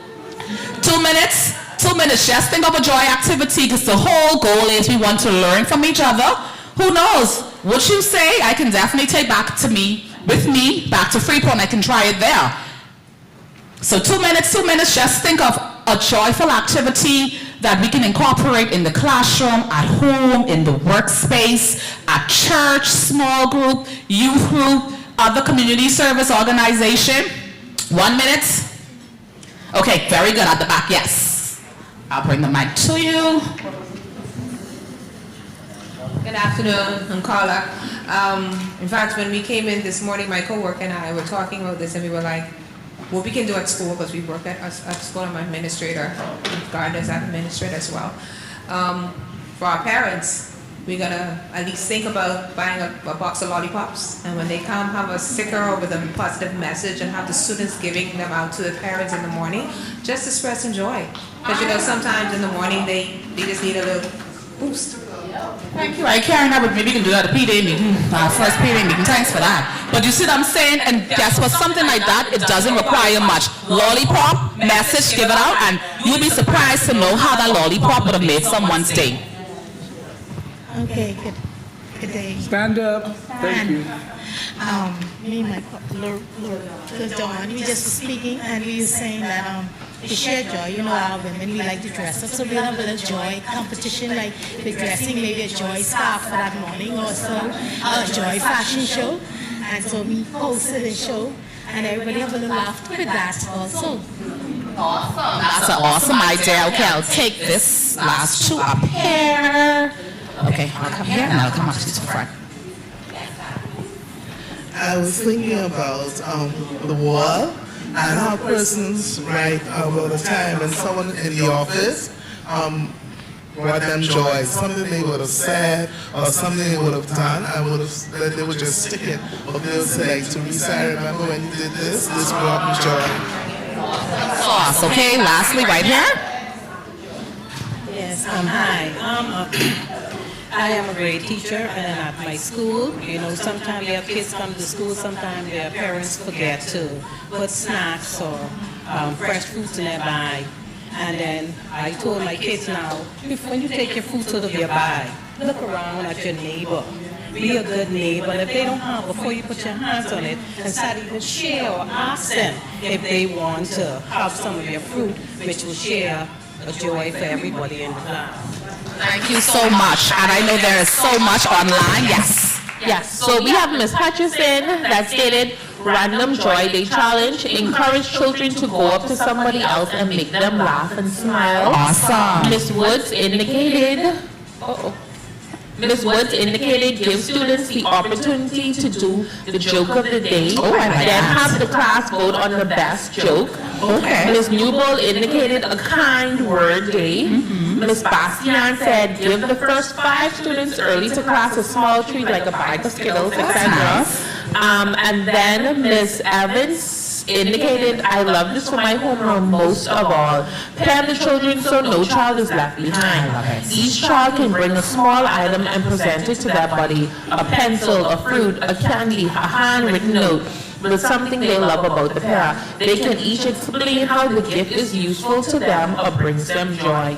2 minutes, just think of a joy activity, because the whole goal is we want to learn from each other. Who knows? What you say, I can definitely take back to me, with me, back to Freeport, I can try it there. So 2 minutes, just think of a joyful activity that we can incorporate in the classroom, at home, in the workspace, at church, small group, youth group, other community service organization. 1 minute. Okay, very good, at the back, yes. I'll bring the mic to you. Good afternoon, I'm Carla. In fact, when we came in this morning, my coworker and I were talking about this, and we were like, what we can do at school, because we work at school, I'm an administrator, Gardner's an administrator as well. For our parents, we're gonna at least think about buying a box of lollipops, and when they come, have a sticker with a positive message, and have the students giving them out to the parents in the morning, just to express some joy. Because you know, sometimes in the morning they just need a little boost. Thank you. I carry that, but maybe you can do that at PD meeting, first PD meeting. Thanks for that. But you see what I'm saying? And guess what? Something like that, it doesn't require much. Lollipop, message, give it out, and you'll be surprised to know how that lollipop would have made someone's day. Okay, good day. Stand up. Thank you. Me and my Dawn, we just were speaking and we were saying that to share joy, you know, our women, we like to dress up, so we have a little joy competition, like we're dressing maybe a joy scarf for that morning or so, a joy fashion show, and so we posted a show and everybody have a little laugh with that also. Awesome. That's an awesome idea. Okay, I'll take this last two up here. Okay, I'll come here and I'll come up to the front. I was thinking about the wall and how persons write about a time when someone in the office brought them joy, something they would have said or something they would have done. They would just stick it. But they would say, like, Teresa, I remember when you did this brought me joy. Sauce, okay, lastly, right here. Yes, hi. I am a grade teacher and at my school, you know, sometimes their kids come to school, sometimes their parents forget to put snacks or fresh fruits in their bag. And then I told my kids now, when you take your food out of your bag, look around at your neighbor. Be a good neighbor. And if they don't have, before you put your hands on it, and start even share or ask them if they want to have some of your fruit, which will share a joy for everybody in the class. Thank you so much. And I know there is so much online. Yes. Yes, so we have Miss Hutchison that stated, random joy day challenge, encourage children to go up to somebody else and make them laugh and smile. Awesome. Miss Woods indicated, Ms. Woods indicated give students the opportunity to do the joke of the day, then have the class vote on the best joke. Okay. Ms. Newbold indicated a kind word day. Ms. Bastian said give the first 5 students early to class a small treat like a bag of Skittles, etc. And then Ms. Evans indicated, I love this for my homeroom most of all. Plan the children so no child is left behind. Each child can bring a small item and present it to their buddy. A pencil, a fruit, a candy, a handwritten note with something they love about the pair. They can each explain how the gift is useful to them or brings them joy.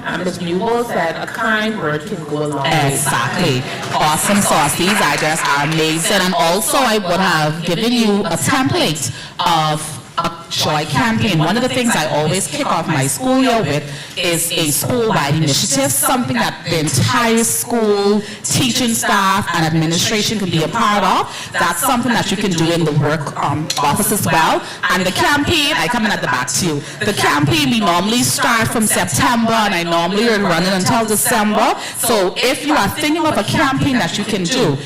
And Ms. Newbold said a kind word can go a long way. Exactly. Awesome sauce. These ideas are amazing. And also I would have given you a template of a joy campaign. One of the things I always kick off my school year with is a school-wide initiative, something that the entire school, teaching staff, and administration can be a part of. That's something that you can do in the work office as well. And the campaign, I come in at the back to you. The campaign, we normally start from September, and I normally run it until December. So if you are thinking of a campaign that you can do,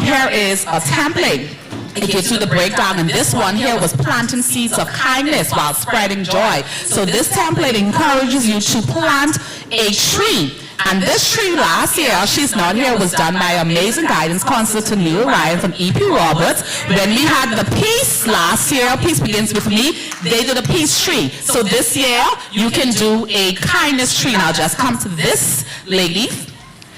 here is a template. It gives you the breakdown, and this one here was planting seeds of kindness while spreading joy. So this template encourages you to plant a tree. And this tree last year, she's not here, was done by amazing guidance counselor Neil Ryan from EP Roberts. When we had the peace last year, Peace Begins With Me, they did a peace tree. So this year, you can do a kindness tree. And I'll just come to this lady.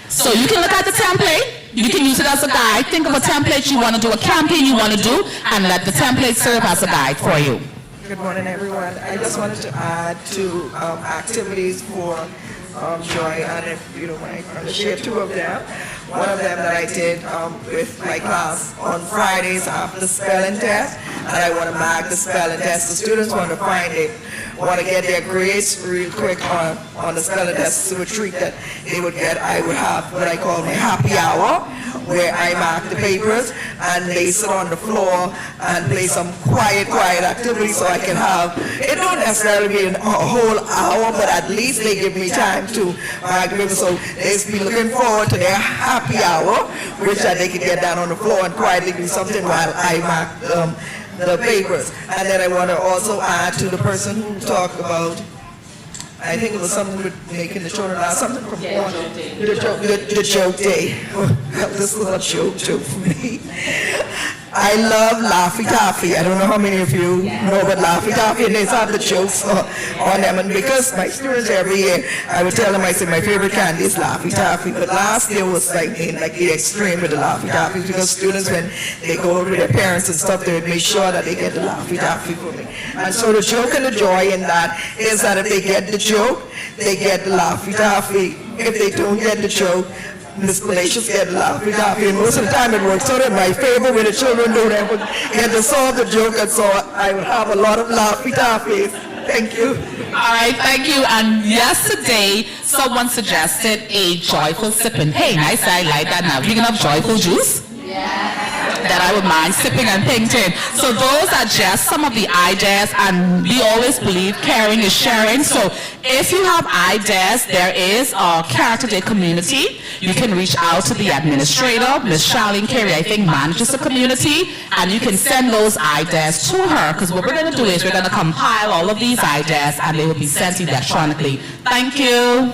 So you can look at the template. You can use it as a guide. Think of a template you want to do, a campaign you want to do, and let the template serve as a guide for you. Good morning, everyone. I just wanted to add 2 activities for joy, and if you don't mind, I'm going to share 2 of them. One of them that I did with my class on Fridays after the spelling test, and I want to mark the spelling test. The students want to find it, want to get their grades real quick on the spelling test. So a treat that they would get, I would have what I call my happy hour, where I mark the papers and they sit on the floor and play some quiet activity so I can have, it don't necessarily be a whole hour, but at least they give me time time to migrate. So they be looking forward to their happy hour, which they could get down on the floor and quietly do something while I mark the papers. And then I want to also add to the person who talked about, I think it was something with making the children laugh, something from the joke day. This was a joke for me. I love Laffy Taffy. I don't know how many of you know about Laffy Taffy, and they have the jokes on them. And because my students every year, I would tell them, I said, my favorite candy is Laffy Taffy. But last year was like the extreme with the Laffy Taffy, because students, when they go over with their parents and stuff, they would make sure that they get the Laffy Taffy for me. And so the joke and the joy in that is that if they get the joke, they get the Laffy Taffy. If they don't get the joke, Miss Glaciers get the Laffy Taffy, and most of the time it works. So that my favorite when the children don't ever get to solve the joke, and so I would have a lot of Laffy Taffies. Thank you. All right, thank you. And yesterday, someone suggested a joyful sipping. Hey, nice, I like that now. You can have joyful juice? Yeah. That I would mind sipping and painting. So those are just some of the ideas, and we always believe caring is sharing. So if you have ideas, there is a Character Day community. You can reach out to the administrator, Ms. Charlene Carey, I think manages the community, and you can send those ideas to her, because what we're going to do is we're going to compile all of these ideas and they will be sent electronically. Thank you.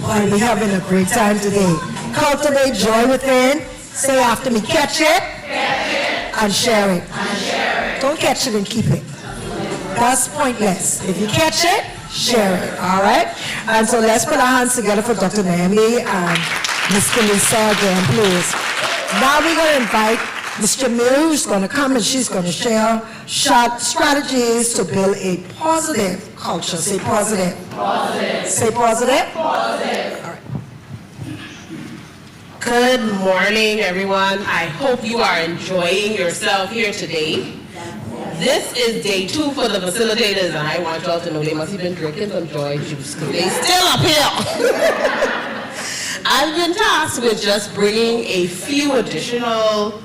Why, we're having a great time today. Cultivate joy within. Say after me, catch it, and share it. Don't catch it and keep it. That's pointless. If you catch it, share it, all right? And so let's put our hands together for Dr. Naomi and Ms. Kalisa again, please. Now we're going to invite Ms. Jamil, who's going to come and she's going to share strategies to build a positive culture. Say positive. Positive. Say positive. Positive. All right. Good morning, everyone. I hope you are enjoying yourself here today. This is day 2 for the facilitators, and I want y'all to know they must have been drinking some joy juice, because they still up here. I've been tasked with just bringing a few additional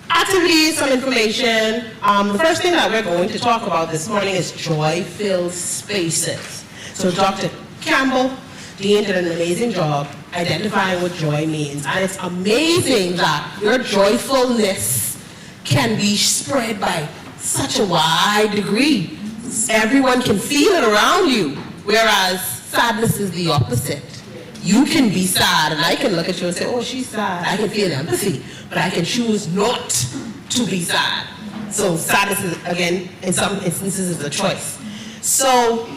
activities, some information. The first thing that we're going to talk about this morning is joy-filled spaces. So Dr. Campbell, Dean, did an amazing job identifying what joy means. And it's amazing that your joyfulness can be spread by such a wide degree. Everyone can feel it around you, whereas sadness is the opposite. You can be sad, and I can look at you and say, oh, she's sad. I can feel empathy, but I can choose not to be sad. So sadness is, again, in some instances, is a choice. So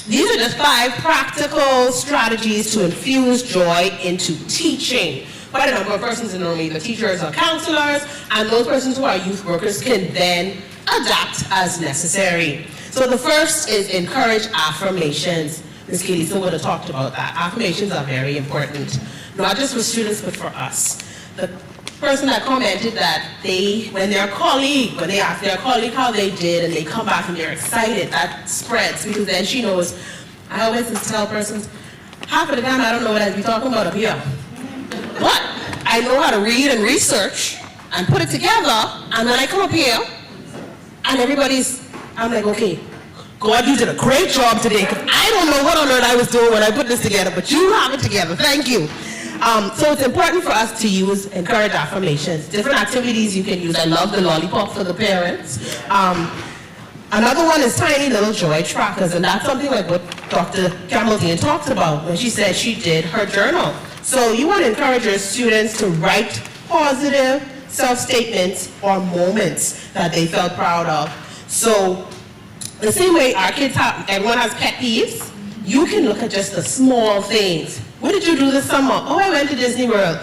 these are just 5 practical strategies to infuse joy into teaching. Quite a number of persons in the room, either teachers or counselors, and those persons who are youth workers can then adapt as necessary. So the first is encourage affirmations. Ms. Kalisa would have talked about that. Affirmations are very important, not just for students, but for us. The person that commented that when they ask their colleague how they did and they come back and they're excited, that spreads, because then she knows. I always tell persons, half of the time I don't know what I'd be talking about up here. But I know how to read and research and put it together, and when I come up here, and I'm like, okay, God, you did a great job today, because I don't know what on earth I was doing when I put this together, but you have it together. Thank you. So it's important for us to encourage affirmations. Different activities you can use. I love the lollipop for the parents. Another one is tiny little joy trackers, and that's something like what Dr. Campbell talked about when she said she did her journal. So you want to encourage your students to write positive self-statements or moments that they felt proud of. So the same way our kids everyone has pet peeves, you can look at just the small things. What did you do this summer? Oh, I went to Disney World.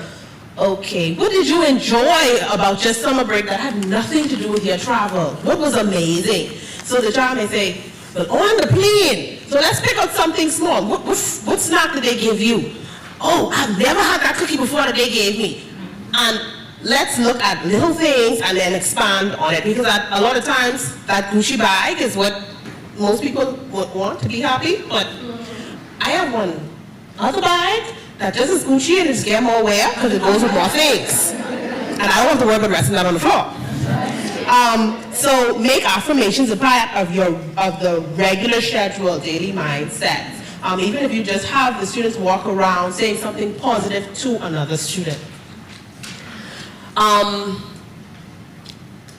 Okay, what did you enjoy about just summer break that had nothing to do with your travel? What was amazing? So the child may say, well, on the plane. So let's pick out something small. What snack did they give you? Oh, I've never had that cookie before that they gave me. And let's look at little things and then expand on it, because a lot of times that Gucci bag is what most people would want to be happy, but I have one other bag that just is Gucci and just get more wear because it goes with more things. And I don't have to worry about resting that on the floor. So make affirmations a part of the regular schedule daily mindsets. Even if you just have the students walk around saying something positive to another student.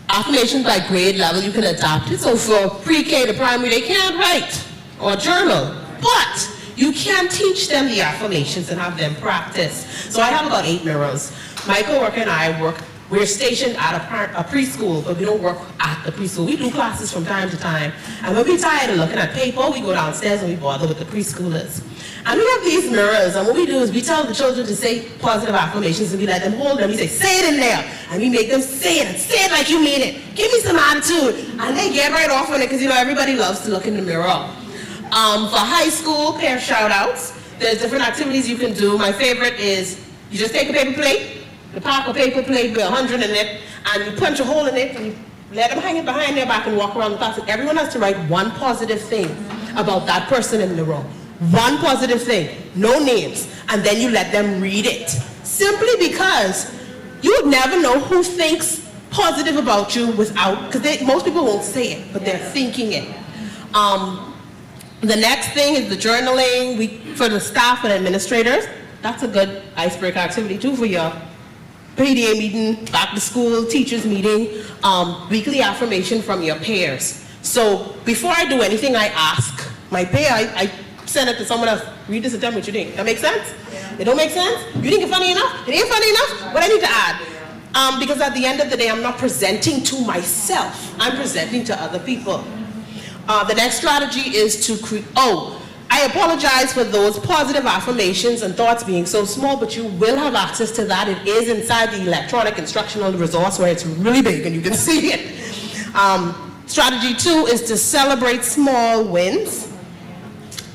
Affirmations by grade level, you can adapt it. So for pre-K to primary, they can't write or journal, but you can teach them the affirmations and have them practice. So I have about 8 mirrors. My coworker and I we're stationed at a preschool, but we don't work at the preschool. We do classes from time to time. And when we're tired of looking at paper, we go downstairs and we bother with the preschoolers. And we have these mirrors, and what we do is we tell the children to say positive affirmations, and we let them hold them. We say it in there. And we make them say it, and say it like you mean it. Give me some attitude. And they get right off on it, because everybody loves to look in the mirror. For high school, pair shout-outs. There's different activities you can do. My favorite is you just take a paper plate, you pack a paper plate with 100 in it, and you punch a hole in it, and you let them hang it behind their back and walk around the class. And everyone has to write one positive thing about that person in the row. One positive thing, no names, and then you let them read it. Simply because you would never know who thinks positive about you without, because most people won't say it, but they're thinking it. The next thing is the journaling for the staff and administrators. That's a good icebreaker activity too for your PDA meeting, back to school, teachers meeting, weekly affirmation from your peers. So before I do anything, I ask my peer, I send it to someone else. Read this and tell me what you think. That make sense? Yeah. It don't make sense? You think it's funny enough? It ain't funny enough? What I need to add? Because at the end of the day, I'm not presenting to myself. I'm presenting to other people. The next strategy is to I apologize for those positive affirmations and thoughts being so small, but you will have access to that. It is inside the electronic instructional resource where it's really big and you can see it. Strategy 2 is to celebrate small wins.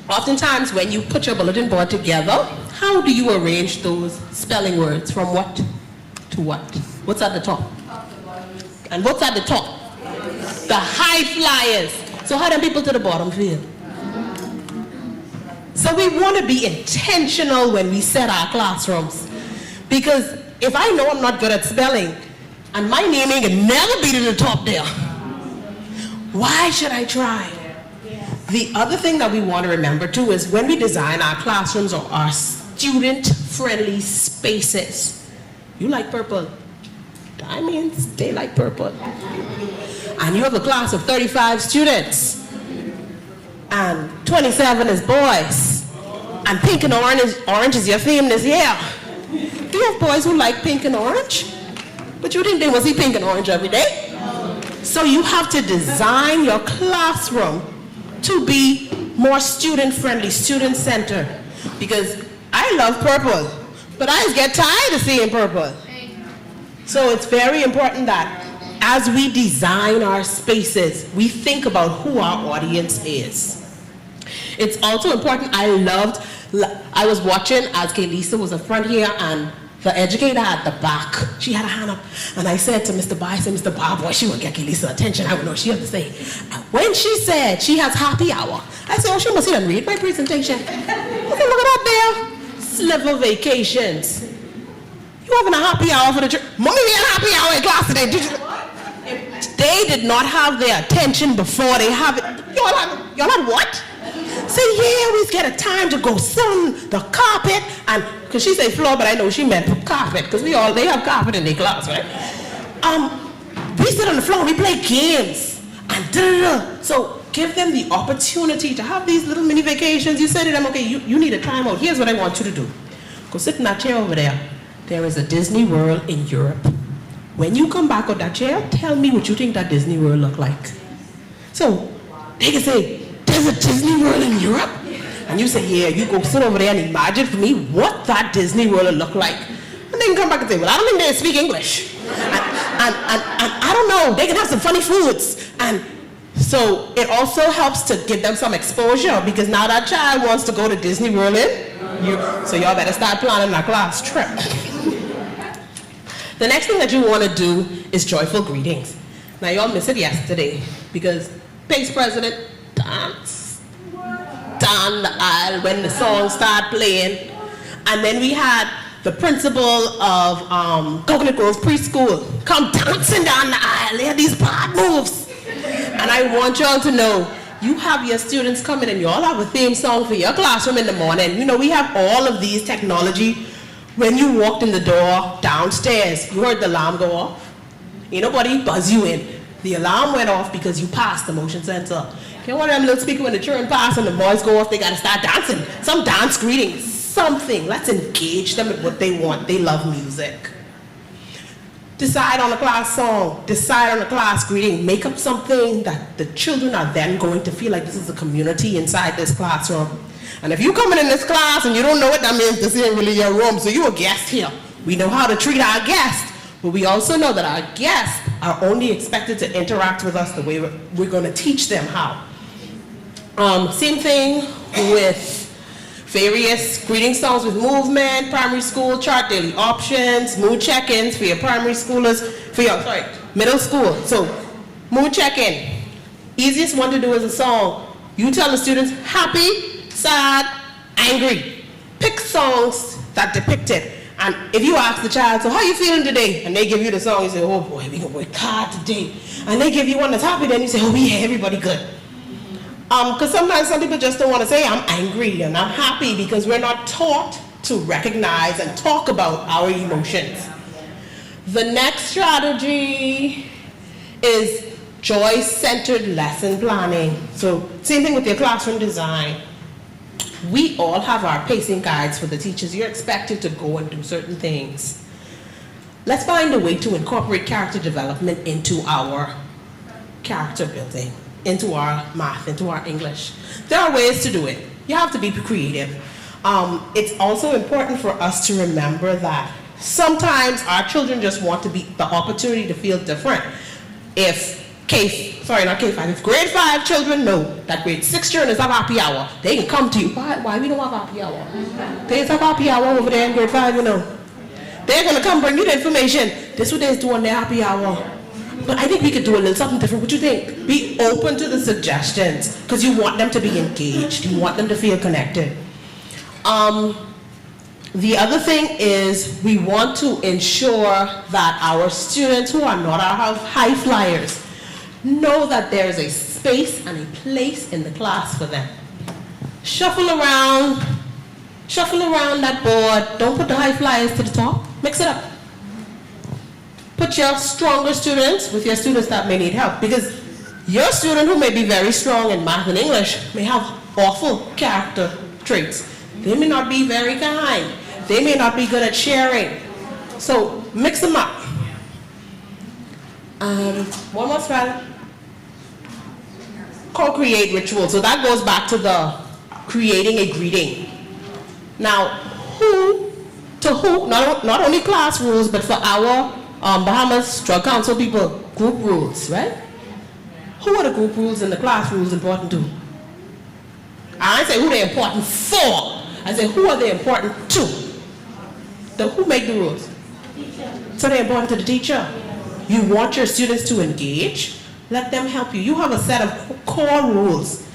Oftentimes when you put your bulletin board together, how do you arrange those spelling words from what to what? What's at the top? And what's at the top? The high flyers. So how do people to the bottom feel? So we want to be intentional when we set our classrooms. Because if I know I'm not good at spelling, and my naming can never be to the top there, why should I try? The other thing that we want to remember too is when we design our classrooms or our student-friendly spaces, you like purple. That means they like purple. And you have a class of 35 students, and 27 is boys, and pink and orange is your theme this year. Do you have boys who like pink and orange? But you didn't think we'll see pink and orange every day. So you have to design your classroom to be more student-friendly, student-centered. Because I love purple, but I just get tired of seeing purple. So it's very important that as we design our spaces, we think about who our audience is. It's also important, I was watching as Kaylisa was up front here, and the educator at the back, she had a hand up, and I said to Mr. Bar, I said, Mr. Bar, boy, she will get Kaylisa attention. I would know what she had to say. When she said she has happy hour, I said, oh, she must have read my presentation. I said, look at that there. Sliver vacations. You having a happy hour for the church? Mommy, we had a happy hour in class today. Did you? They did not have their attention before they have it. Y'all had what? Say, yeah, we get a time to go sit on the carpet, and because she said floor, but I know she meant carpet, because they have carpet in their class, right? We sit on the floor, we play games, and da-da-da. So give them the opportunity to have these little mini vacations. You say to them, okay, you need a timeout. Here's what I want you to do. Go sit in that chair over there. There is a Disney World in Europe. When you come back with that chair, tell me what you think that Disney World look like. So they can say, there's a Disney World in Europe? And you say, yeah, you go sit over there and imagine for me what that Disney World will look like. And they can come back and say, well, I don't think they speak English. And I don't know, they can have some funny foods. And so it also helps to give them some exposure, because now that child wants to go to Disney World so y'all better start planning that class trip. The next thing that you want to do is joyful greetings. Now y'all missed it yesterday, because PACE president danced down the aisle when the song started playing. And then we had the principal of Coconut Grove Preschool come dancing down the aisle. They have these bad moves. And I want y'all to know, you have your students coming and you all have a theme song for your classroom in the morning. You know, we have all of these technology. When you walked in the door downstairs, you heard the alarm go off. Ain't nobody buzz you in. The alarm went off because you passed the motion sensor. You know one of them little speakers when the children pass and the boys go off, they gotta start dancing. Some dance greeting, something. Let's engage them with what they want. They love music. Decide on a class song, decide on a class greeting, make up something that the children are then going to feel like this is a community inside this classroom. And if you coming in this class and you don't know it, that means this ain't really your room, so you a guest here. We know how to treat our guests, but we also know that our guests are only expected to interact with us the way we're going to teach them how. Same thing with various greeting songs with movement, primary school, chart daily options, mood check-ins for your primary schoolers, for your, middle school. So, mood check-in. Easiest one to do is a song. You tell the students, happy, sad, angry. Pick songs that depict it. And if you ask the child, so how you feeling today? And they give you the song, you say, oh boy, we gonna work hard today. And they give you one that's happy, then you say, oh yeah, everybody good. Because sometimes some people just don't want to say, I'm angry and I'm happy, because we're not taught to recognize and talk about our emotions. The next strategy is joy-centered lesson planning. So same thing with your classroom design. We all have our pacing guides for the teachers. You're expected to go and do certain things. Let's find a way to incorporate character development into our character building, into our math, into our English. There are ways to do it. You have to be creative. It's also important for us to remember that sometimes our children just want to be the opportunity to feel different. If if grade 5 children know that grade 6 children have happy hour, they can come to you. Why we don't have happy hour? They have happy hour over there in grade 5, you know. They're gonna come bring you the information. This is what they're doing their happy hour. But I think we could do a little something different. What you think? Be open to the suggestions, because you want them to be engaged. You want them to feel connected. The other thing is we want to ensure that our students who are not our high flyers know that there's a space and a place in the class for them. Shuffle around that board. Don't put the high flyers to the top. Mix it up. Put your stronger students with your students that may need help, because your student who may be very strong in math and English may have awful character traits. They may not be very kind. They may not be good at sharing. So mix them up. One more strategy. Co-create rituals. So that goes back to the creating a greeting. Now, not only class rules, but for our Bahamas Drug Council people, group rules, right? Who are the group rules and the class rules important to? I say who they're important for. I say who are they important to? Who make the rules? So they're important to the teacher. You want your students to engage, let them help you. You have a set of core rules,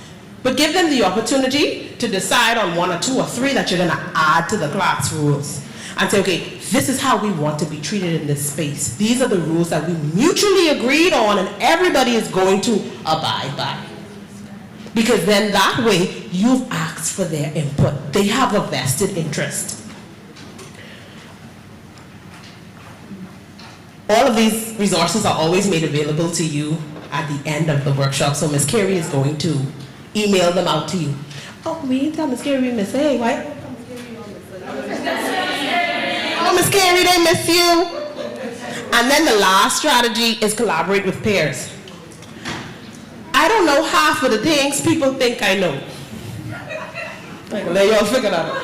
but give them the opportunity to decide on 1 or 2 or 3 that you're going to add to the class rules. And say, okay, this is how we want to be treated in this space. These are the rules that we mutually agreed on and everybody is going to abide by. Because then that way, you've asked for their input. They have a vested interest. All of these resources are always made available to you at the end of the workshop. So Ms. Carey is going to email them out to you. Oh, we didn't tell Ms. Carey, Miss A, right? Oh, Ms. Carey, they miss you. And then the last strategy is collaborate with peers. I don't know half of the things people think I know. I'm gonna let y'all figure that out.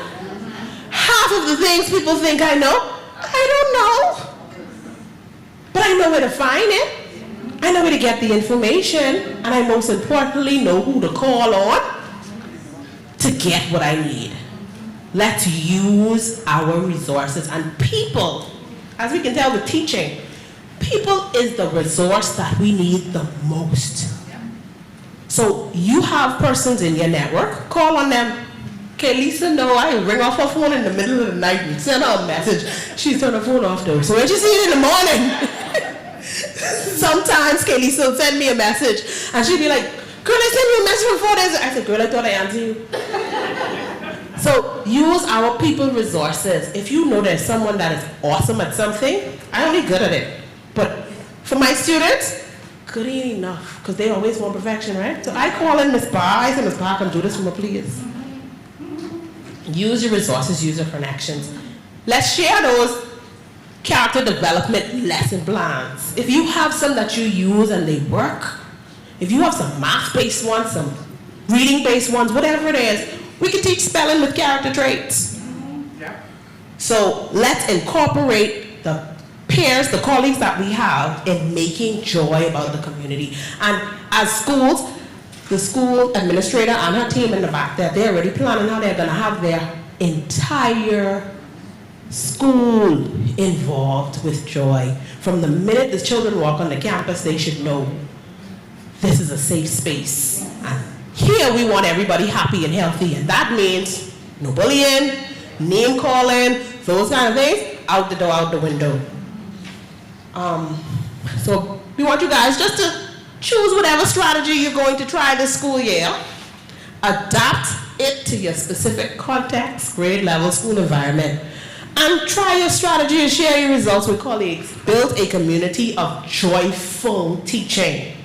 Half of the things people think I know, I don't know. But I know where to find it. I know where to get the information. And I most importantly know who to call on to get what I need. Let's use our resources. And people, as we can tell with teaching, people is the resource that we need the most. So you have persons in your network, call on them, Can Lisa know I ring off her phone in the middle of the night and send her a message? She's turned her phone off though. So when she sees it in the morning, sometimes Lisa will send me a message and she'll be like, girl, I sent you a message for 4 days. I said, girl, I thought I answered you. So use our people resources. If you know there's someone that is awesome at something, I'm only good at it. But for my students, good ain't enough because they always want perfection, right? So I call in Miss Barr. I say, Miss Barr, can do this for me, please. Use your resources, use your connections. Let's share those character development lesson plans. If you have some that you use and they work, if you have some math-based ones, some reading-based ones, whatever it is, we can teach spelling with character traits. So let's incorporate the peers, the colleagues that we have in making joy about the community. And as schools, the school administrator and her team in the back there, they're already planning how they're gonna have their entire school involved with joy. From the minute the children walk on the campus, they should know this is a safe space. And here we want everybody happy and healthy, and that means no bullying, name calling, those kind of things, out the door, out the window. So we want you guys just to choose whatever strategy you're going to try this school year, adapt it to your specific context, grade level, school environment, and try your strategy and share your results with colleagues. Build a community of joyful teaching.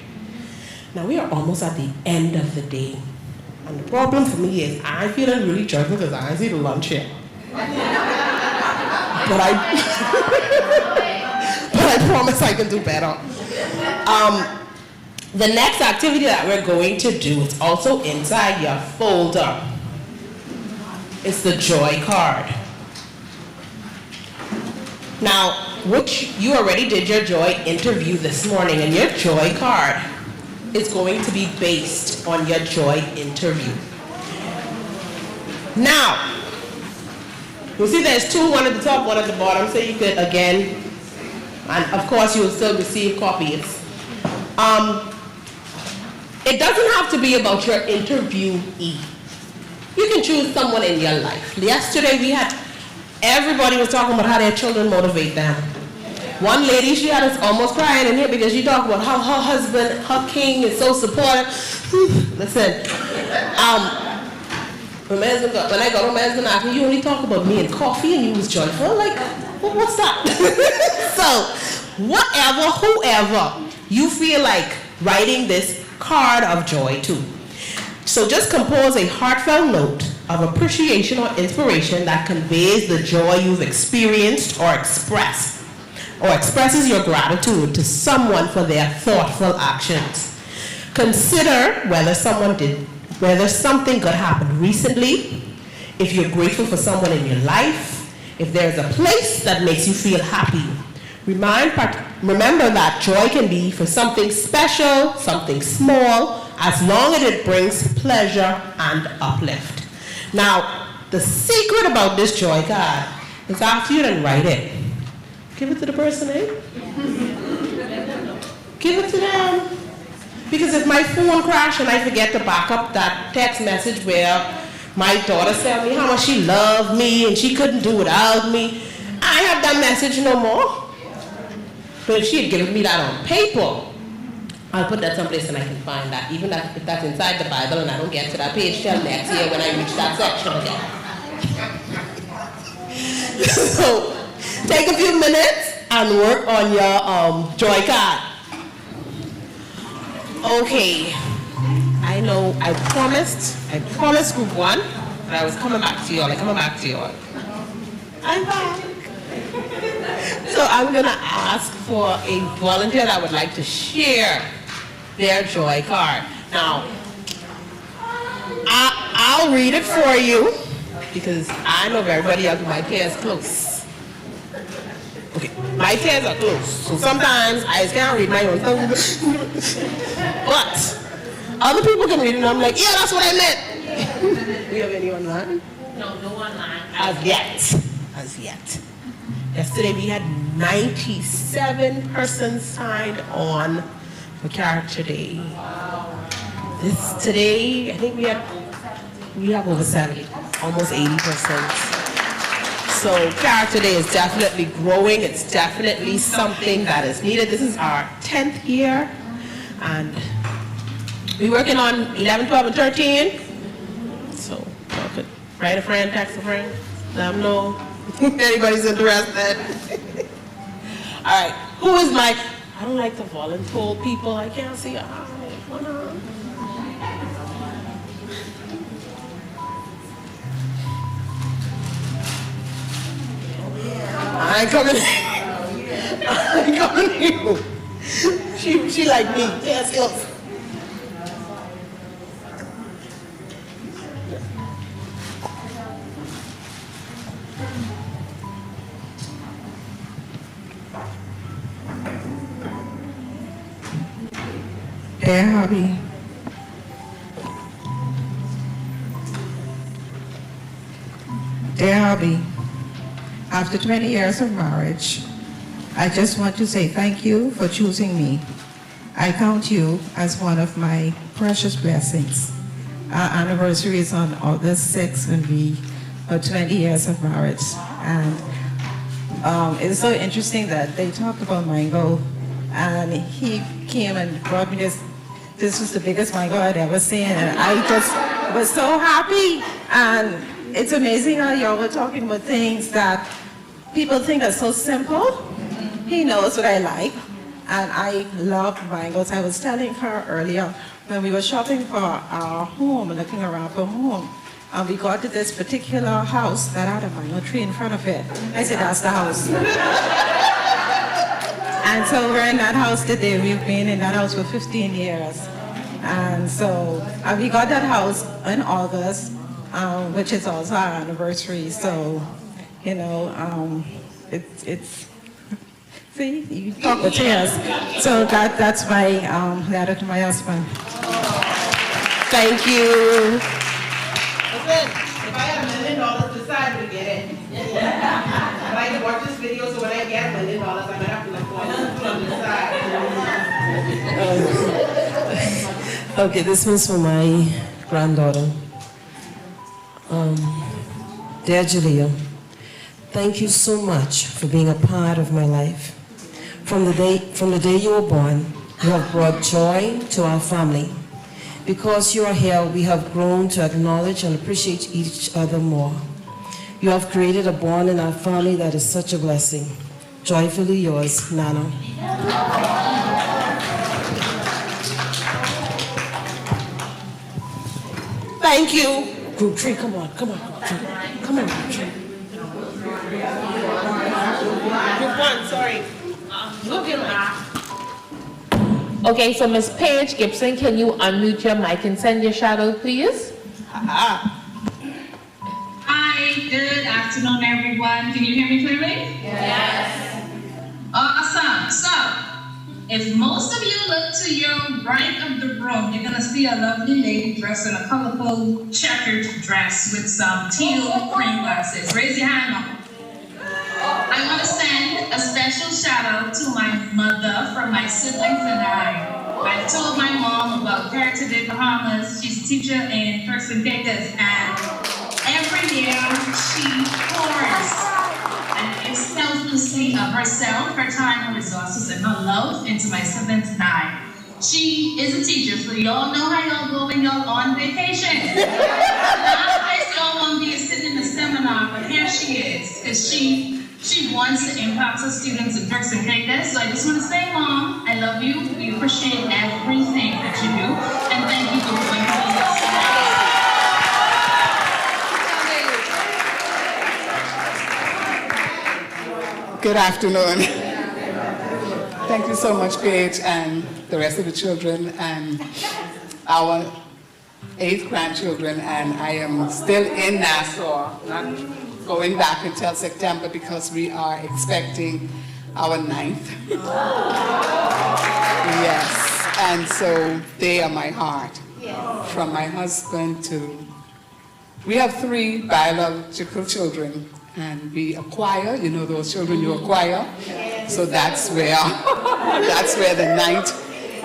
Now we are almost at the end of the day. And the problem for me is I'm feeling really joyful because I see the lunch here. But I promise I can do better. The next activity that we're going to do is also inside your folder. It's the joy card. Now, which you already did your joy interview this morning, and your joy card is going to be based on your joy interview. Now, you see there's two, one at the top, one at the bottom, so you could again, and of course you will still receive copies. It doesn't have to be about your interviewee. You can choose someone in your life. Yesterday everybody was talking about how their children motivate them. One lady, she had us almost crying in here because she talked about how her husband, her king, is so supportive. Listen, when I got home, my husband asked me, you only talk about me and coffee and you was joyful? Like, what's that? So, whatever, whoever you feel like writing this card of joy to. So just compose a heartfelt note of appreciation or inspiration that conveys the joy you've experienced or expressed, or expresses your gratitude to someone for their thoughtful actions. Consider whether something good happened recently, if you're grateful for someone in your life, if there's a place that makes you feel happy. Remember that joy can be for something special, something small, as long as it brings pleasure and uplift. Now, the secret about this joy card is after you done write it, give it to the person, eh? Give it to them. Because if my phone crashes and I forget to back up that text message where my daughter said me how much she loved me and she couldn't do without me, I have that message no more. But if she had given me that on paper, I'll put that someplace and I can find that. Even if that's inside the Bible and I don't get to that page till next year when I reach that section again. So, take a few minutes and work on your joy card. Okay, I know I promised group 1 that I was coming back to y'all. I'm back. So I'm gonna ask for a volunteer that would like to share their joy card. Now, I'll read it for you because I know everybody else, my peers close. Okay, my peers are close, so sometimes I just can't read my own tongue. But other people can read it and I'm like, yeah, that's what I meant. Do you have any online? No online. As yet. Yesterday we had 97 persons signed on for Character Day. Today, I think we have over 70. almost 80%. So Character Day is definitely growing. It's definitely something that is needed. This is our 10th year, and we're working on 11, 12, and 13. So y'all could write a friend, text a friend, let them know if anybody's interested. All right, who is my, I don't like to volunteer people. I can't see. I ain't coming. I ain't coming here. She like me. Yes, close. Dear hubby, after 20 years of marriage, I just want to say thank you for choosing me. I count you as one of my precious blessings. Our anniversary is on August 6th when we are 20 years of marriage. And it's so interesting that they talked about mango, and he came and brought me this. This was the biggest mango I'd ever seen, and I just was so happy. And it's amazing how y'all were talking about things that people think are so simple. He knows what I like, and I love mangoes. I was telling her earlier when we were shopping for our home, looking around for a home, and we got to this particular house that had a mango tree in front of it. I said, that's the house. And so we're in that house today. We've been in that house for 15 years. And so we got that house in August, which is also our anniversary. So, you know, it's see, you talk with tears. So that's my letter to my husband. Thank you. Listen, if I had $1 million to decide to get it, I like to watch this video, so when I get $1 million, I'm gonna have to look for it on the side. Okay, this one's for my granddaughter. Dear Julia, thank you so much for being a part of my life. From the day you were born, you have brought joy to our family. Because you are here, we have grown to acknowledge and appreciate each other more. You have created a bond in our family that is such a blessing. Joyfully yours, Nana. Thank you. Group tree, come on, come on, group tree. Come on, group tree. Group one, sorry. Look at that. Okay, so Miss Paige Gibson, can you unmute your mic and send your shadow, please? Hi, good afternoon, everyone. Can you hear me clearly? Yes. Awesome. So, if most of you look to your right of the room, you're gonna see a lovely lady dressed in a colorful checkered dress with some teal cream glasses. Raise your hand up. I want to send a special shout out to my mother from my siblings and I. I've told my mom about Character Day Bahamas. She's a teacher in Turks and Caicos, and every year she pours an excellency of herself, her time, her resources, and her love into my siblings and I. She is a teacher, so y'all know how y'all go when y'all on vacation. Last place y'all want to be is sitting in a seminar, but here she is, because she wants to impact her students in Turks and Caicos. So I just want to say, Mom, I love you. We appreciate everything that you do, and thank you for doing this. Good afternoon. Thank you so much, Paige, and the rest of the children, and our 8 grandchildren, and I am still in Nassau, not going back until September because we are expecting our 9th. Yes, and so they are my heart. From my husband to, we have 3 biological children, and we acquire, you know those children you acquire, so that's where, that's where the 9th,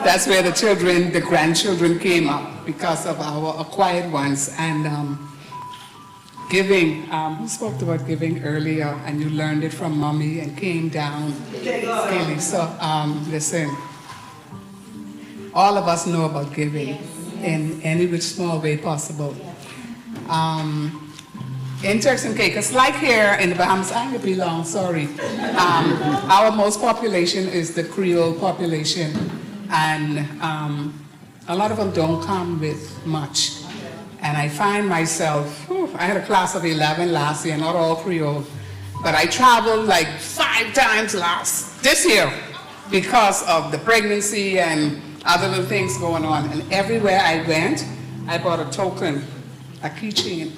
that's where the children, the grandchildren came up because of our acquired ones, and Giving, we spoke about giving earlier, and you learned it from mommy and came down. Really, so listen, all of us know about giving in any which small way possible. In Turks and Caicos, like here in the Bahamas, I ain't belong, sorry. Our most population is the Creole population, and a lot of them don't come with much. And I find myself, I had a class of 11 last year, not all Creole, but I traveled like 5 times this year because of the pregnancy and other little things going on. And everywhere I went, I bought a token, a keychain.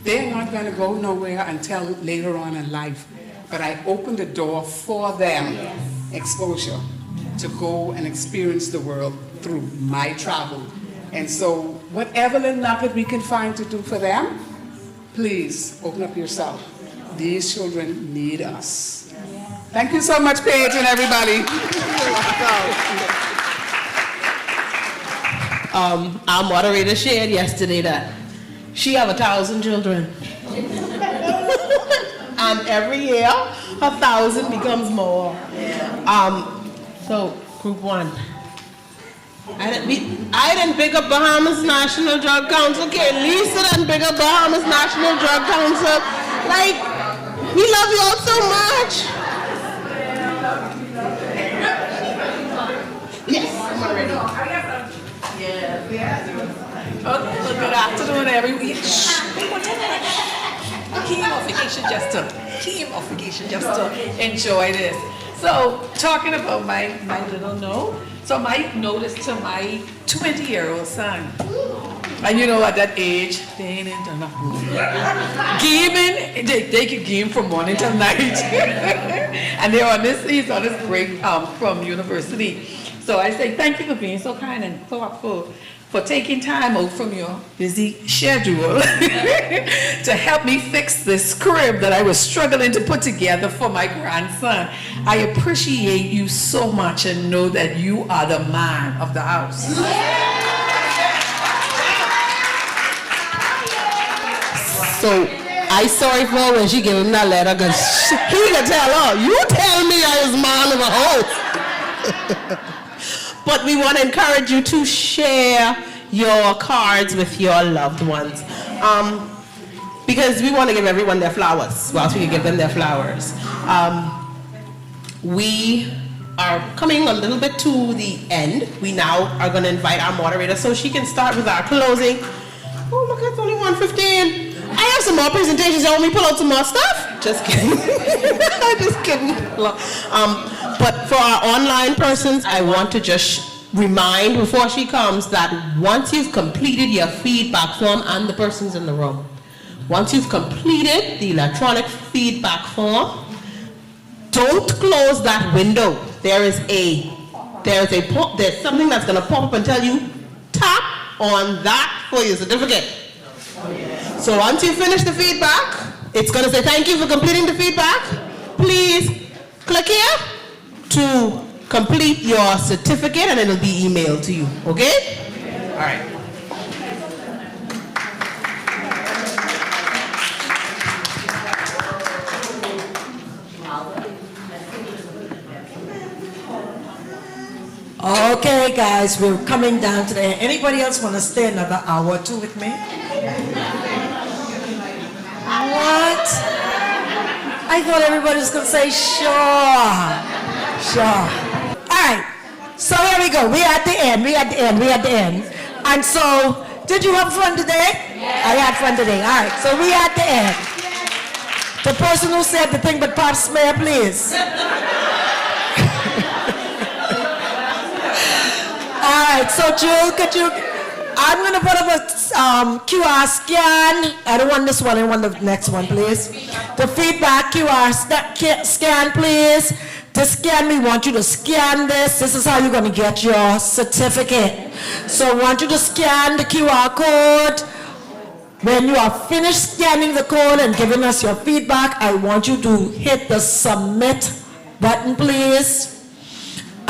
They're not going to go nowhere until later on in life. But I opened the door for them, exposure, to go and experience the world through my travel. And so whatever little nugget we can find to do for them, please open up yourself. These children need us. Thank you so much, Paige and everybody. Our moderator shared yesterday that she have 1,000 children. And every year, 1,000 becomes more. So, group 1. I didn't pick up Bahamas National Drug Council. Okay, Lisa didn't pick up Bahamas National Drug Council. Like, we love you all so much. Yes, I'm ready. Yes. Okay, well, good afternoon, everyone. Came off vacation just to enjoy this. So, talking about my little note. So my notice to my 20-year-old son, and you know at that age, they ain't into nothing. Gaming, they could game from morning till night. And he's on this break from university. So I say thank you for being so kind and thoughtful, for taking time out from your busy schedule to help me fix this crib that I was struggling to put together for my grandson. I appreciate you so much and know that you are the man of the house. So I sorry for her when she gave him that letter, because he could tell her, you tell me I was man of a house. But we want to encourage you to share your cards with your loved ones. Because we want to give everyone their flowers, whilst we can give them their flowers. We are coming a little bit to the end. We now are going to invite our moderator so she can start with our closing. Oh, look, it's only 1:15. I have some more presentations. You want me to pull out some more stuff? Just kidding. Just kidding. But for our online persons, I want to just remind before she comes that once you've completed your feedback form, and the persons in the room, once you've completed the electronic feedback form, don't close that window. There's something that's going to pop up and tell you, tap on that for your certificate. So once you finish the feedback, it's going to say thank you for completing the feedback. Please click here to complete your certificate, and it'll be emailed to you. Okay? All right. Okay, guys, we're coming down to the end. Anybody else want to stay another hour or two with me? What? I thought everybody was going to say sure. All right, so here we go. We're at the end. And so, did you have fun today? Yeah. I had fun today. All right, so we're at the end. The person who said the thing but pop smear, please. All right, so Jill, I'm going to put up a QR scan. I don't want this one, I want the next one, please. The feedback QR scan, please. To scan, we want you to scan this. This is how you're going to get your certificate. So I want you to scan the QR code. When you are finished scanning the code and giving us your feedback, I want you to hit the submit button, please.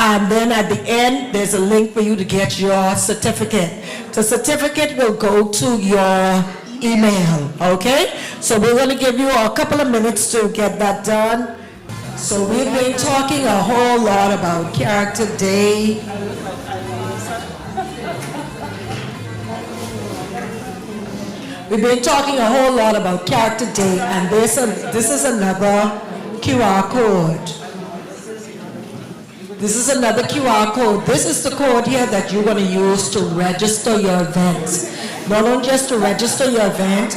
And then at the end, there's a link for you to get your certificate. The certificate will go to your email, okay? So we're going to give you a couple of minutes to get that done. So we've been talking a whole lot about Character Day. We've been talking a whole lot about Character Day, and this is another QR code. This is another QR code. This is the code here that you're going to use to register your event. Not only just to register your event.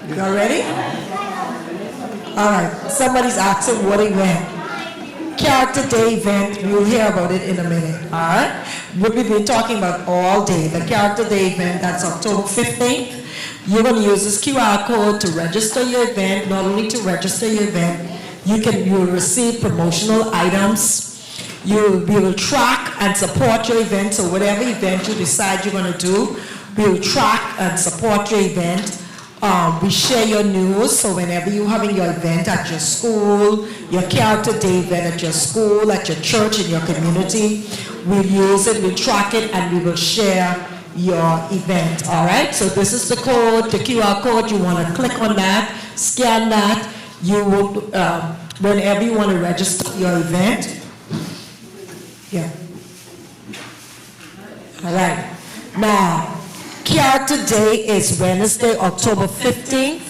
You all ready? All right. Somebody's asking what event. Character Day event. You'll hear about it in a minute. All right. We've been talking about all day. The Character Day event, that's October 15th. You're going to use this QR code to register your event. Not only to register your event, you will receive promotional items. You will track and support your event. So whatever event you decide you're going to do, we'll track and support your event. We share your news, so whenever you're having your event at your school, your Character Day event at your school, at your church, in your community, we'll use it, we'll track it, and we will share your event, all right? So this is the code, the QR code. You want to click on that, scan that. You will, whenever you want to register your event. Yeah. All right. Now, Character Day is Wednesday, October 15th,